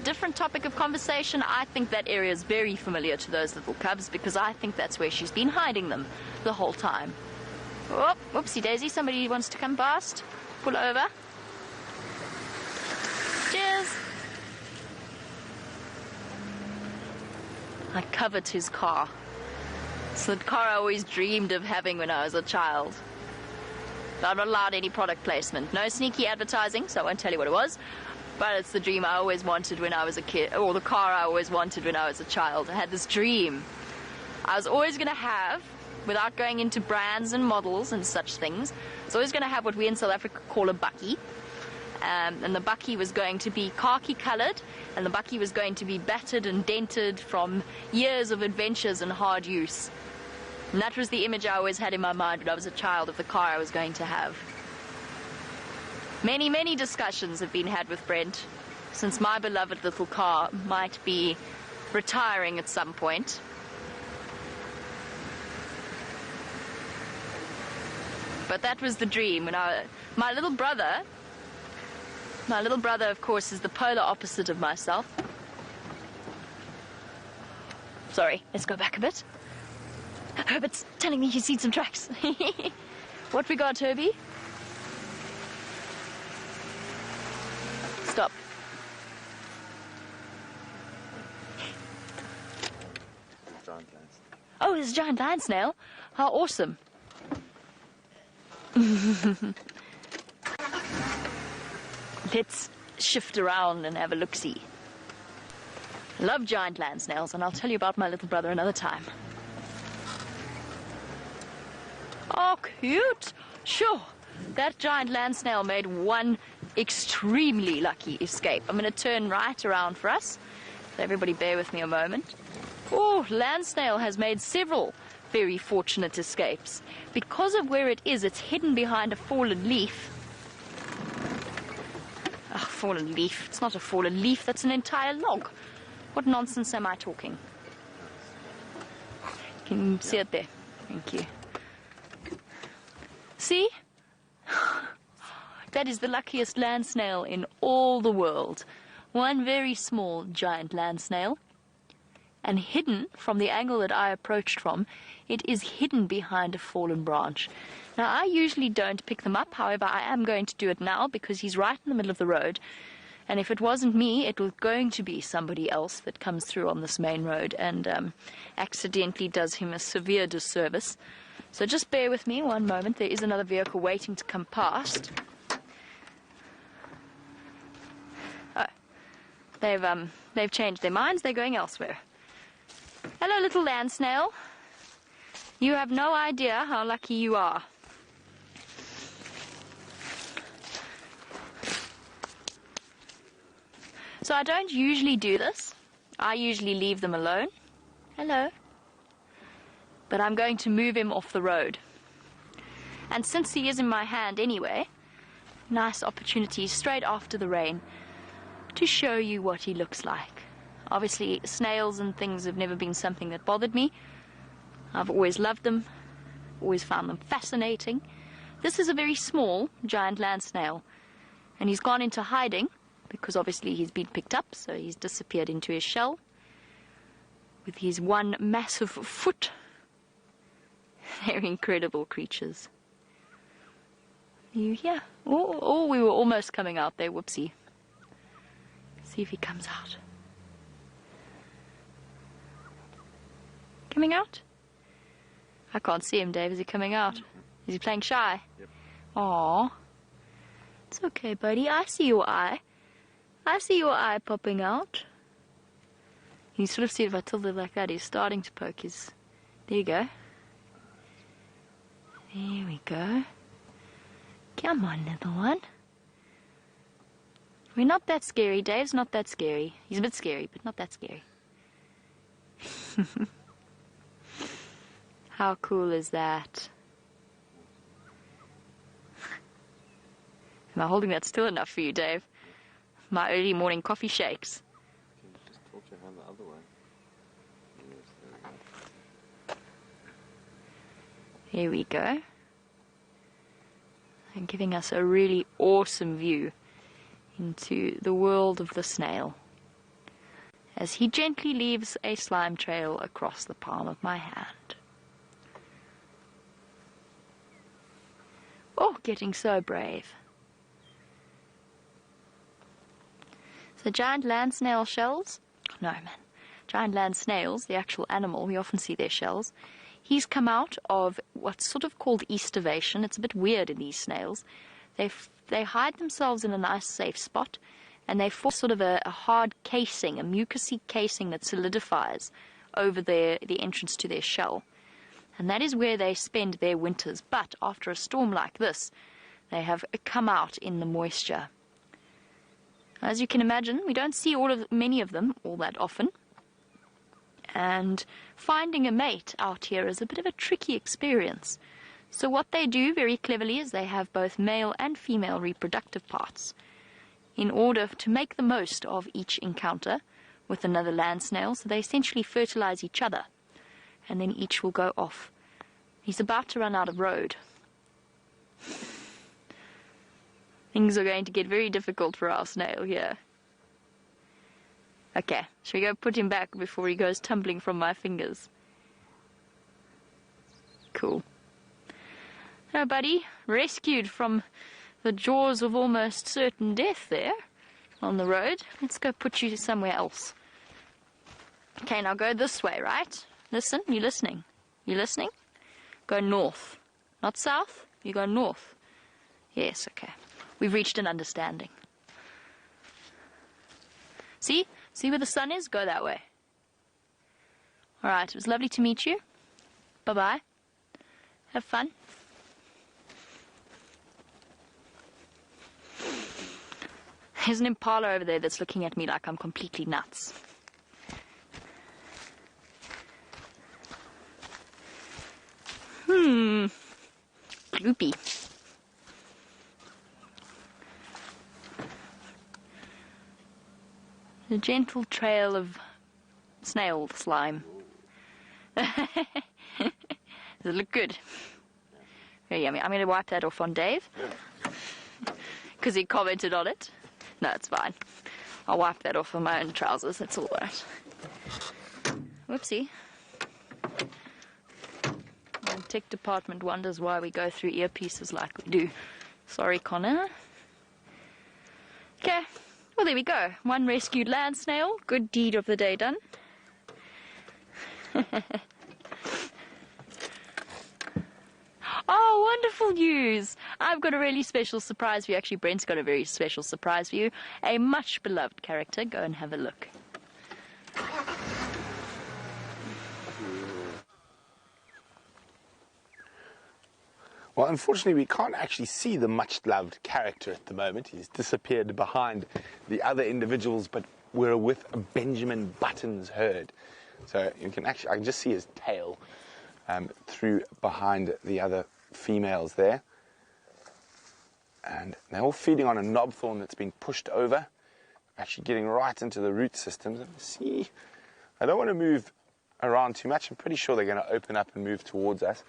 different topic of conversation, I think that area is very familiar to those little cubs because I think that's where she's been hiding them the whole time. Oh, whoopsie daisy, somebody wants to come past. Pull over. Cheers. I covered his car. It's the car I always dreamed of having when I was a child. But I'm not allowed any product placement. No sneaky advertising, so I won't tell you what it was. But it's the dream I always wanted when I was a kid, or the car I always wanted when I was a child. I had this dream. I was always going to have, without going into brands and models and such things, I was always going to have what we in South Africa call a bakkie. And the bakkie was going to be khaki colored, and the bakkie was going to be battered and dented from years of adventures and hard use. And that was the image I always had in my mind when I was a child of the car I was going to have. Many, many discussions have been had with Brent since my beloved little car might be retiring at some point. But that was the dream. When my little brother, of course, is the polar opposite of myself. Sorry, let's go back a bit. Herbert's telling me he's seen some tracks. What we got, Herbie? Stop. Oh, there's a giant lion snail. How awesome. Let's shift around and have a look-see. I love giant land snails, and I'll tell you about my little brother another time. Oh, cute. Sure. That giant land snail made one extremely lucky escape. I'm going to turn right around for us. So everybody bear with me a moment. Oh, land snail has made several very fortunate escapes. Because of where it is, it's hidden behind a fallen leaf. Oh, fallen leaf. It's not a fallen leaf, that's an entire log. What nonsense am I talking? Can you see it there? Thank you. See? That is the luckiest land snail in all the world. One very small giant land snail. And hidden from the angle that I approached from, it is hidden behind a fallen branch. Now, I usually don't pick them up. However, I am going to do it now because he's right in the middle of the road. And if it wasn't me, it was going to be somebody else that comes through on this main road and accidentally does him a severe disservice. So just bear with me one moment. There is another vehicle waiting to come past. Oh, they've changed their minds. They're going elsewhere. Hello, little land snail. You have no idea how lucky you are. So I don't usually do this. I usually leave them alone. Hello. But I'm going to move him off the road. And since he is in my hand anyway, nice opportunity straight after the rain to show you what he looks like. Obviously, snails and things have never been something that bothered me. I've always loved them, always found them fascinating. This is a very small giant land snail, and he's gone into hiding because obviously he's been picked up, so he's disappeared into his shell with his one massive foot. They're incredible creatures. You here? Oh, we were almost coming out there, whoopsie. See if he comes out. Coming out? I can't see him, Dave. Is he coming out? Is he playing shy?
Yep.
Aww. It's okay, buddy. I see your eye. I see your eye popping out. You sort of see if I tilt it like that, he's starting to poke his... There you go. There we go. Come on, little one. We're not that scary. Dave's not that scary. He's a bit scary, but not that scary. How cool is that? Am I holding that still enough for you, Dave? My early morning coffee shakes.
Can you just tilt your hand the other way? Yes, there we go.
Here we go. And giving us a really awesome view into the world of the snail as he gently leaves a slime trail across the palm of my hand. Oh, getting so brave. So giant land snail shells, giant land snails, the actual animal, we often see their shells. He's come out of what's sort of called estivation. It's a bit weird in these snails. They hide themselves in a nice safe spot, and they form sort of a hard casing, a mucousy casing that solidifies over the entrance to their shell. And that is where they spend their winters. But after a storm like this, they have come out in the moisture. As you can imagine, we don't see many of them all that often. And finding a mate out here is a bit of a tricky experience. So what they do very cleverly is they have both male and female reproductive parts in order to make the most of each encounter with another land snail. So they essentially fertilize each other, and then each will go off. He's about to run out of road. Things are going to get very difficult for our snail here. Okay, shall we go put him back before he goes tumbling from my fingers? Cool. Now, buddy, rescued from the jaws of almost certain death there on the road. Let's go put you somewhere else. Okay, now go this way, right? Listen, you listening? You listening? Go north. Not south, you go north. Yes, okay. We've reached an understanding. See? See where the sun is? Go that way. Alright, it was lovely to meet you. Bye-bye. Have fun. There's an impala over there that's looking at me like I'm completely nuts. Gloopy. A gentle trail of snail slime. Does it look good? Very yummy. I'm going to wipe that off on Dave because he commented on it. No, it's fine. I'll wipe that off on my own trousers. That's all right. Whoopsie. The tech department wonders why we go through earpieces like we do. Sorry, Connor. Okay. Well, there we go. One rescued land snail. Good deed of the day done. Oh, wonderful news. I've got a really special surprise for you. Actually, Brent's got a very special surprise for you. A much beloved character. Go and have a look.
Well, unfortunately, we can't actually see the much-loved character at the moment. He's disappeared behind the other individuals, but we're with a Benjamin Button's herd. So you can actually, I can just see his tail through behind the other females there. And they're all feeding on a knobthorn that's been pushed over, actually getting right into the root systems. And see, I don't want to move around too much. I'm pretty sure they're going to open up and move towards us.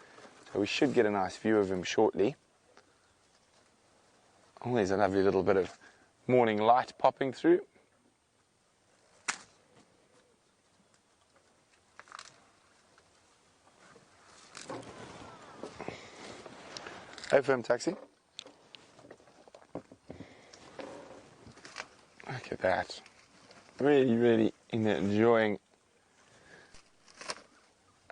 So we should get a nice view of him shortly. Oh, there's a lovely little bit of morning light popping through. FM taxi. Look at that. Really, really enjoying.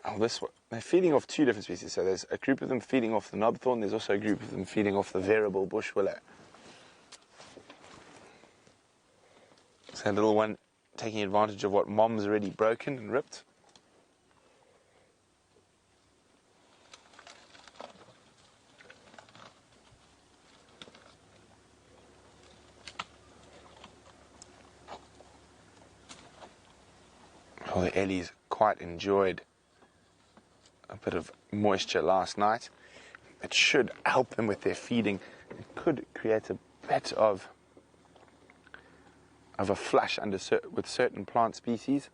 Oh, this one. They're feeding off two different species. So there's a group of them feeding off the knobthorn. There's also a group of them feeding off the variable bush willow. So a little one taking advantage of what mom's already broken and ripped. Oh, the Ellies quite enjoyed a bit of moisture last night. It should help them with their feeding. It could create a bit of a flush with certain plant species.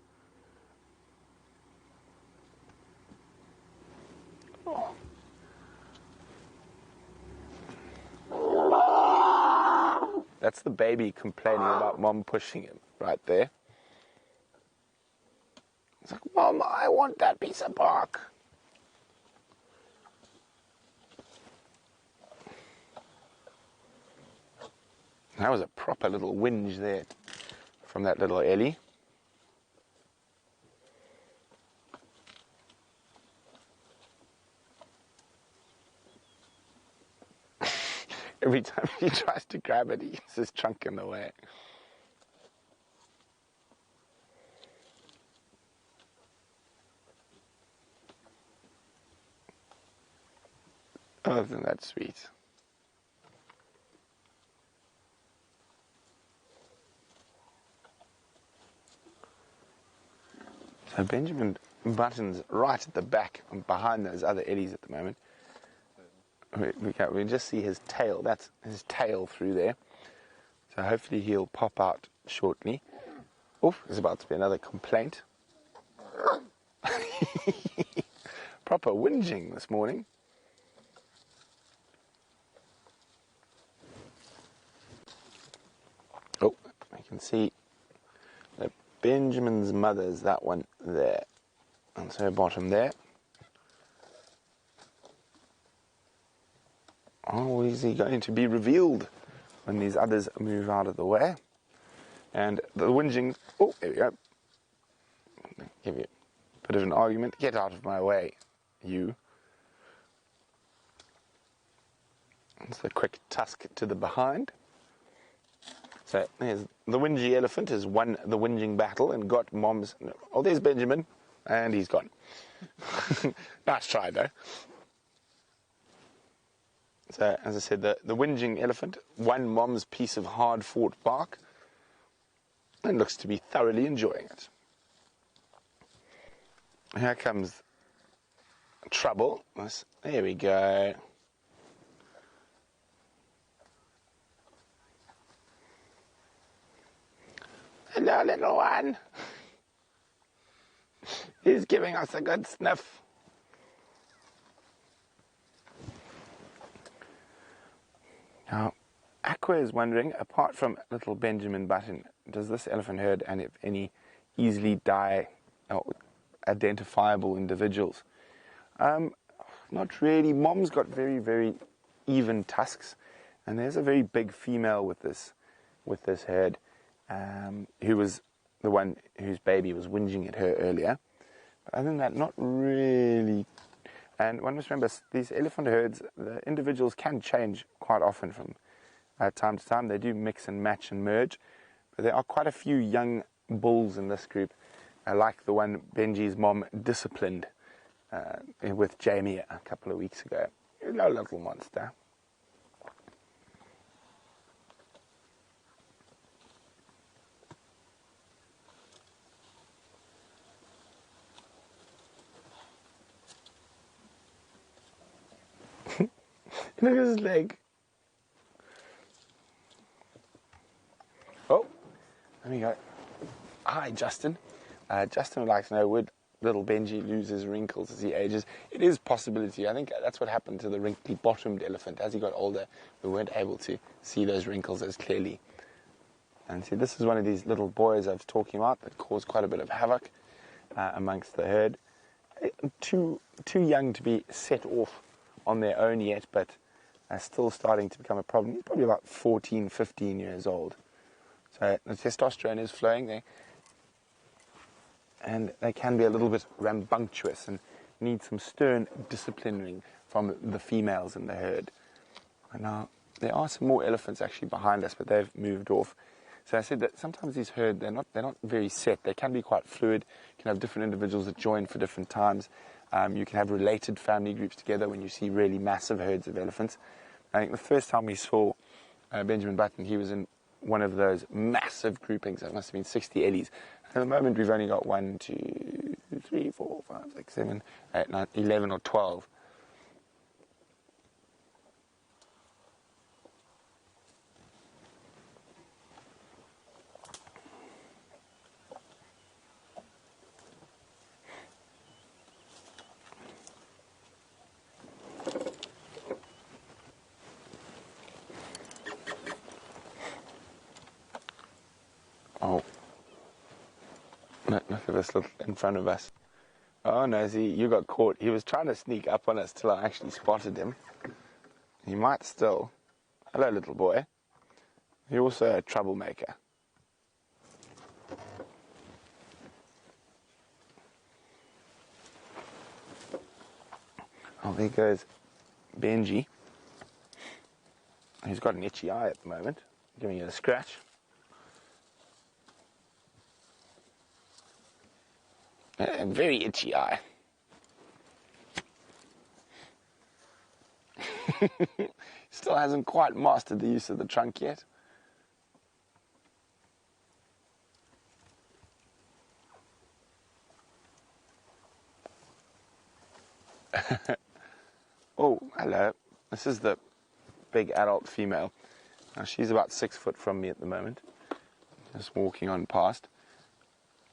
Oh. That's the baby complaining about mom pushing him right there. It's like, Mom, I want that piece of bark. That was a proper little whinge there from that little Ellie. Every time he tries to grab it, he gets his trunk in the way. Oh, isn't that sweet? So Benjamin Button's right at the back and behind those other eddies at the moment. We can just see his tail. That's his tail through there. So hopefully he'll pop out shortly. Oh, there's about to be another complaint. Proper whinging this morning. Oh, I can see that Benjamin's mother's that one there. That's her bottom there. Oh, is he going to be revealed when these others move out of the way? And the whinging, oh, there we go. Give you a bit of an argument. Get out of my way, you. It's a quick tusk to the behind. So there's the whingy elephant has won the whinging battle and got mom's. Oh, there's Benjamin, and he's gone. Nice try, though. So, as I said, the whinging elephant won mom's piece of hard-fought bark and looks to be thoroughly enjoying it. Here comes trouble. There we go. Hello, little one. He's giving us a good sniff. Now, Aqua is wondering, apart from little Benjamin Button, does this elephant herd and if any easily identifiable individuals? Not really. Mom's got very, very even tusks, and there's a very big female with this herd, who was the one whose baby was whinging at her earlier. But other than that, not really. And one must remember, these elephant herds, the individuals can change quite often from time to time. They do mix and match and merge. But there are quite a few young bulls in this group, like the one Benji's mom disciplined with Jamie a couple of weeks ago. Hello, little monster. Look at his leg. Oh, there we go. Hi, Justin. Justin would like to know, would little Benji lose his wrinkles as he ages? It is a possibility. I think that's what happened to the wrinkly-bottomed elephant. As he got older, we weren't able to see those wrinkles as clearly. And see, this is one of these little boys I was talking about that caused quite a bit of havoc amongst the herd. Too young to be set off on their own yet, but still starting to become a problem. He's probably about 14, 15 years old. So the testosterone is flowing there. And they can be a little bit rambunctious and need some stern disciplining from the females in the herd. And now, there are some more elephants actually behind us, but they've moved off. So I said that sometimes these herds, they're not very set. They can be quite fluid. You can have different individuals that join for different times. You can have related family groups together when you see really massive herds of elephants. I think the first time we saw Benjamin Button, he was in one of those massive groupings. That must have been 60 Ellies. At the moment, we've only got 1, 2, 3, 4, 5, 6, 7, 8, 9, 11 or 12. this little in front of us. Oh no, see, you got caught. He was trying to sneak up on us till I actually spotted him. He might still. Hello, little boy. You're also a troublemaker. Oh, there goes Benji. He's got an itchy eye at the moment, giving it a scratch. A very itchy eye. Still hasn't quite mastered the use of the trunk yet. Oh, hello. This is the big adult female. Now, she's about 6 foot from me at the moment. Just walking on past.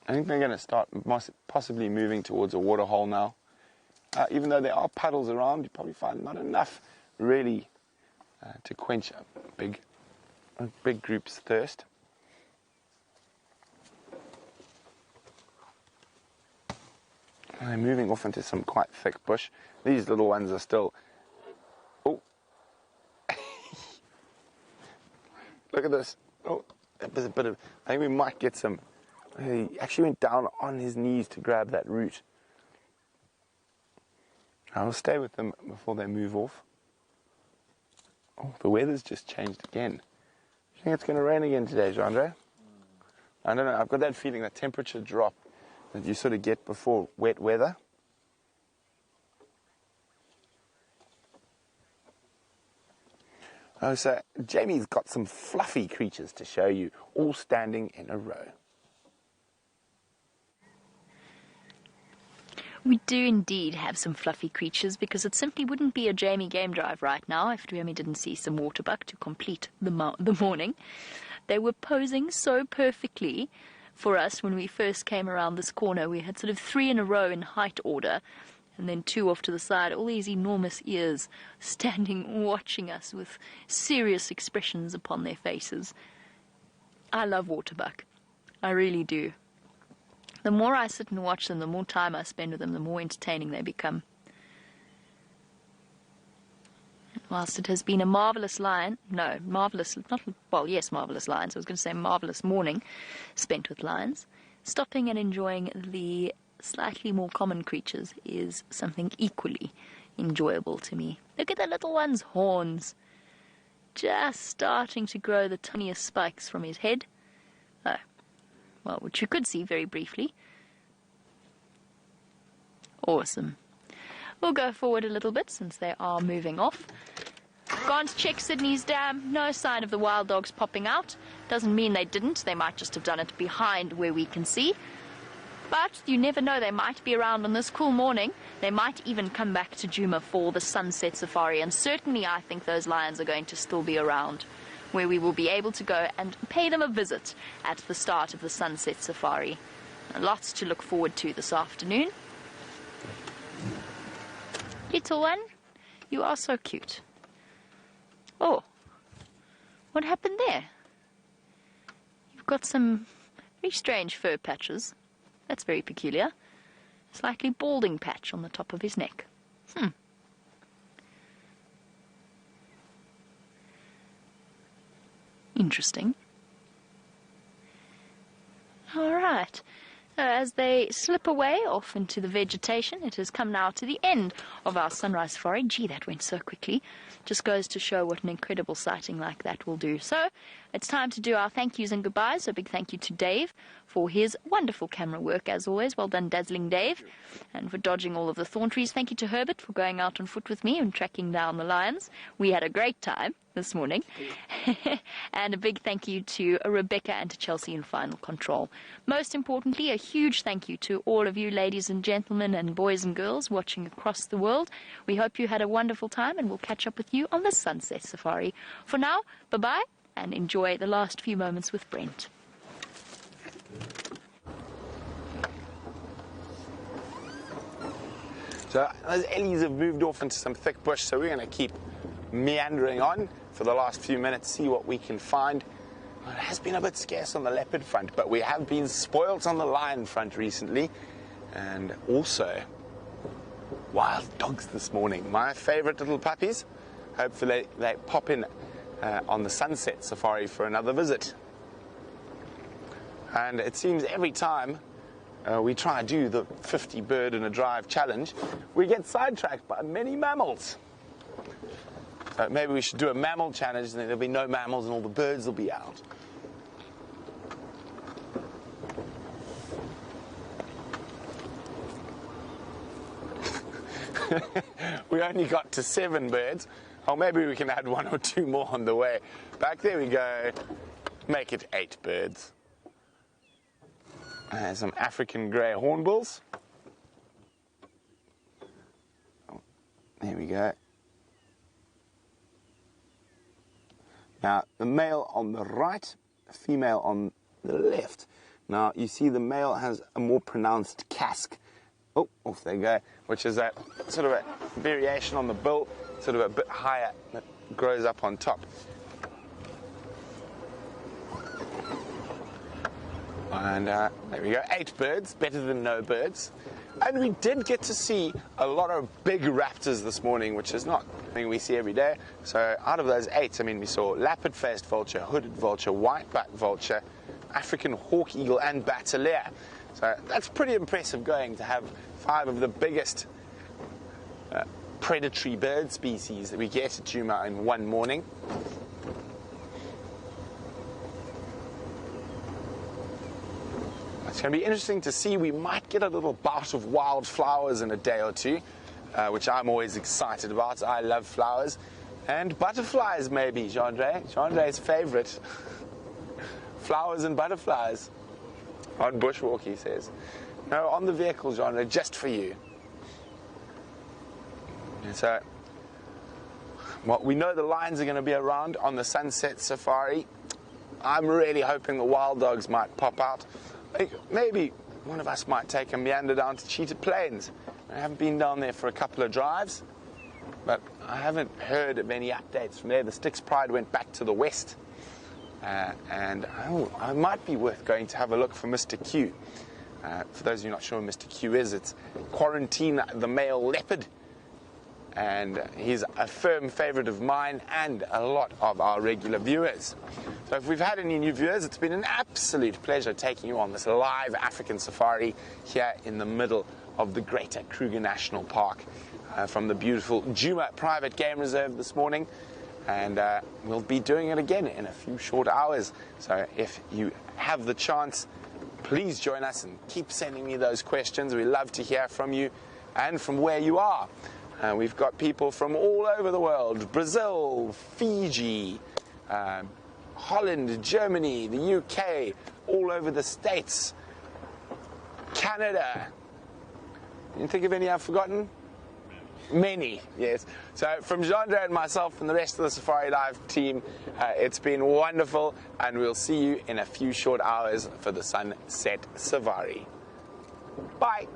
I think they're going to start possibly moving towards a waterhole now. Even though there are puddles around, you probably find not enough really to quench a big group's thirst. And they're moving off into some quite thick bush. These little ones are still... Oh! Look at this. Oh, there's a bit of... I think we might get some... He actually went down on his knees to grab that root. I'll stay with them before they move off. Oh, the weather's just changed again. Do you think it's going to rain again today, Jandre? I don't know. I've got that feeling, that temperature drop that you sort of get before wet weather. Oh, so Jamie's got some fluffy creatures to show you, all standing in a row.
We do indeed have some fluffy creatures, because it simply wouldn't be a Jamie game drive right now if Jamie didn't see some waterbuck to complete the morning. They were posing so perfectly for us when we first came around this corner. We had sort of 3 in a row in height order, and then 2 off to the side, all these enormous ears standing watching us with serious expressions upon their faces. I love waterbuck. I really do. The more I sit and watch them, the more time I spend with them, the more entertaining they become. Whilst it has been a marvellous marvellous lions, I was going to say marvellous morning spent with lions, stopping and enjoying the slightly more common creatures is something equally enjoyable to me. Look at the little one's horns, just starting to grow the tiniest spikes from his head. Oh. Well, which you could see very briefly. Awesome. We'll go forward a little bit since they are moving off. Gone to check Sydney's dam. No sign of the wild dogs popping out. Doesn't mean they didn't. They might just have done it behind where we can see. But you never know. They might be around on this cool morning. They might even come back to Djuma for the sunset safari. And certainly I think those lions are going to still be around, where we will be able to go and pay them a visit at the start of the sunset safari. Lots to look forward to this afternoon. Little one, you are so cute. Oh, what happened there? You've got some very strange fur patches. That's very peculiar. Slightly balding patch on the top of his neck. Interesting. All right. As they slip away off into the vegetation, it has come now to the end of our sunrise safari. Gee, that went so quickly. Just goes to show what an incredible sighting like that will do. So it's time to do our thank yous and goodbyes. So a big thank you to Dave for his wonderful camera work, as always. Well done, Dazzling Dave, and for dodging all of the thorn trees. Thank you to Herbert for going out on foot with me and tracking down the lions. We had a great time this morning. And a big thank you to Rebecca and to Chelsea in final control. Most importantly, a huge thank you to all of you ladies and gentlemen and boys and girls watching across the world. We hope you had a wonderful time, and we'll catch up with you on the sunset safari. For now, bye-bye, and enjoy the last few moments with Brent.
So those ellies have moved off into some thick bush, so we're going to keep meandering on for the last few minutes, see what we can find. It has been a bit scarce on the leopard front, but we have been spoilt on the lion front recently, and also wild dogs this morning. My favorite little puppies. Hopefully they pop in on the sunset safari for another visit. And it seems every time we try to do the 50 bird in a drive challenge, we get sidetracked by many mammals. So maybe we should do a mammal challenge, and then there'll be no mammals and all the birds will be out. We only got to 7 birds. Oh, maybe we can add 1 or 2 more on the way back. There we go. Make it 8 birds. Some African grey hornbills. Oh, there we go. Now, the male on the right, female on the left. Now, you see the male has a more pronounced casque. Oh, off they go, which is a sort of a variation on the bill, sort of a bit higher that grows up on top. And there we go, 8 birds, better than no birds. And we did get to see a lot of big raptors this morning, which is not something we see every day. So out of those 8, I mean, we saw leopard-faced vulture, hooded vulture, white-backed vulture, African hawk eagle, and bateleur. So that's pretty impressive going to have 5 of the biggest predatory bird species that we get at Djuma in one morning. It's going to be interesting to see. We might get a little bout of wildflowers in a day or two, which I'm always excited about. I love flowers. And butterflies, maybe, Jean-Andre. Jean-Andre's favorite. Flowers and butterflies. On bushwalk, he says. No, on the vehicle, Jean-Andre, just for you. And so, well, we know the lions are going to be around on the sunset safari. I'm really hoping the wild dogs might pop out. Maybe one of us might take a meander down to Cheetah Plains. I haven't been down there for a couple of drives, but I haven't heard of any updates from there. The Styx Pride went back to the west, and it might be worth going to have a look for Mr. Q. For those of you not sure who Mr. Q is, it's Quarantine the male leopard, and he's a firm favorite of mine and a lot of our regular viewers. So if we've had any new viewers, it's been an absolute pleasure taking you on this live African safari here in the middle of the Greater Kruger National Park from the beautiful Djuma Private Game Reserve this morning, and we'll be doing it again in a few short hours. So if you have the chance, please join us and keep sending me those questions. We love to hear from you and from where you are. We've got people from all over the world: Brazil, Fiji, Holland, Germany, the UK, all over the States, Canada. You think of any I've forgotten? Many, yes. So from Jean-Andre and myself and the rest of the Safari Live team, it's been wonderful, and we'll see you in a few short hours for the Sunset Safari. Bye.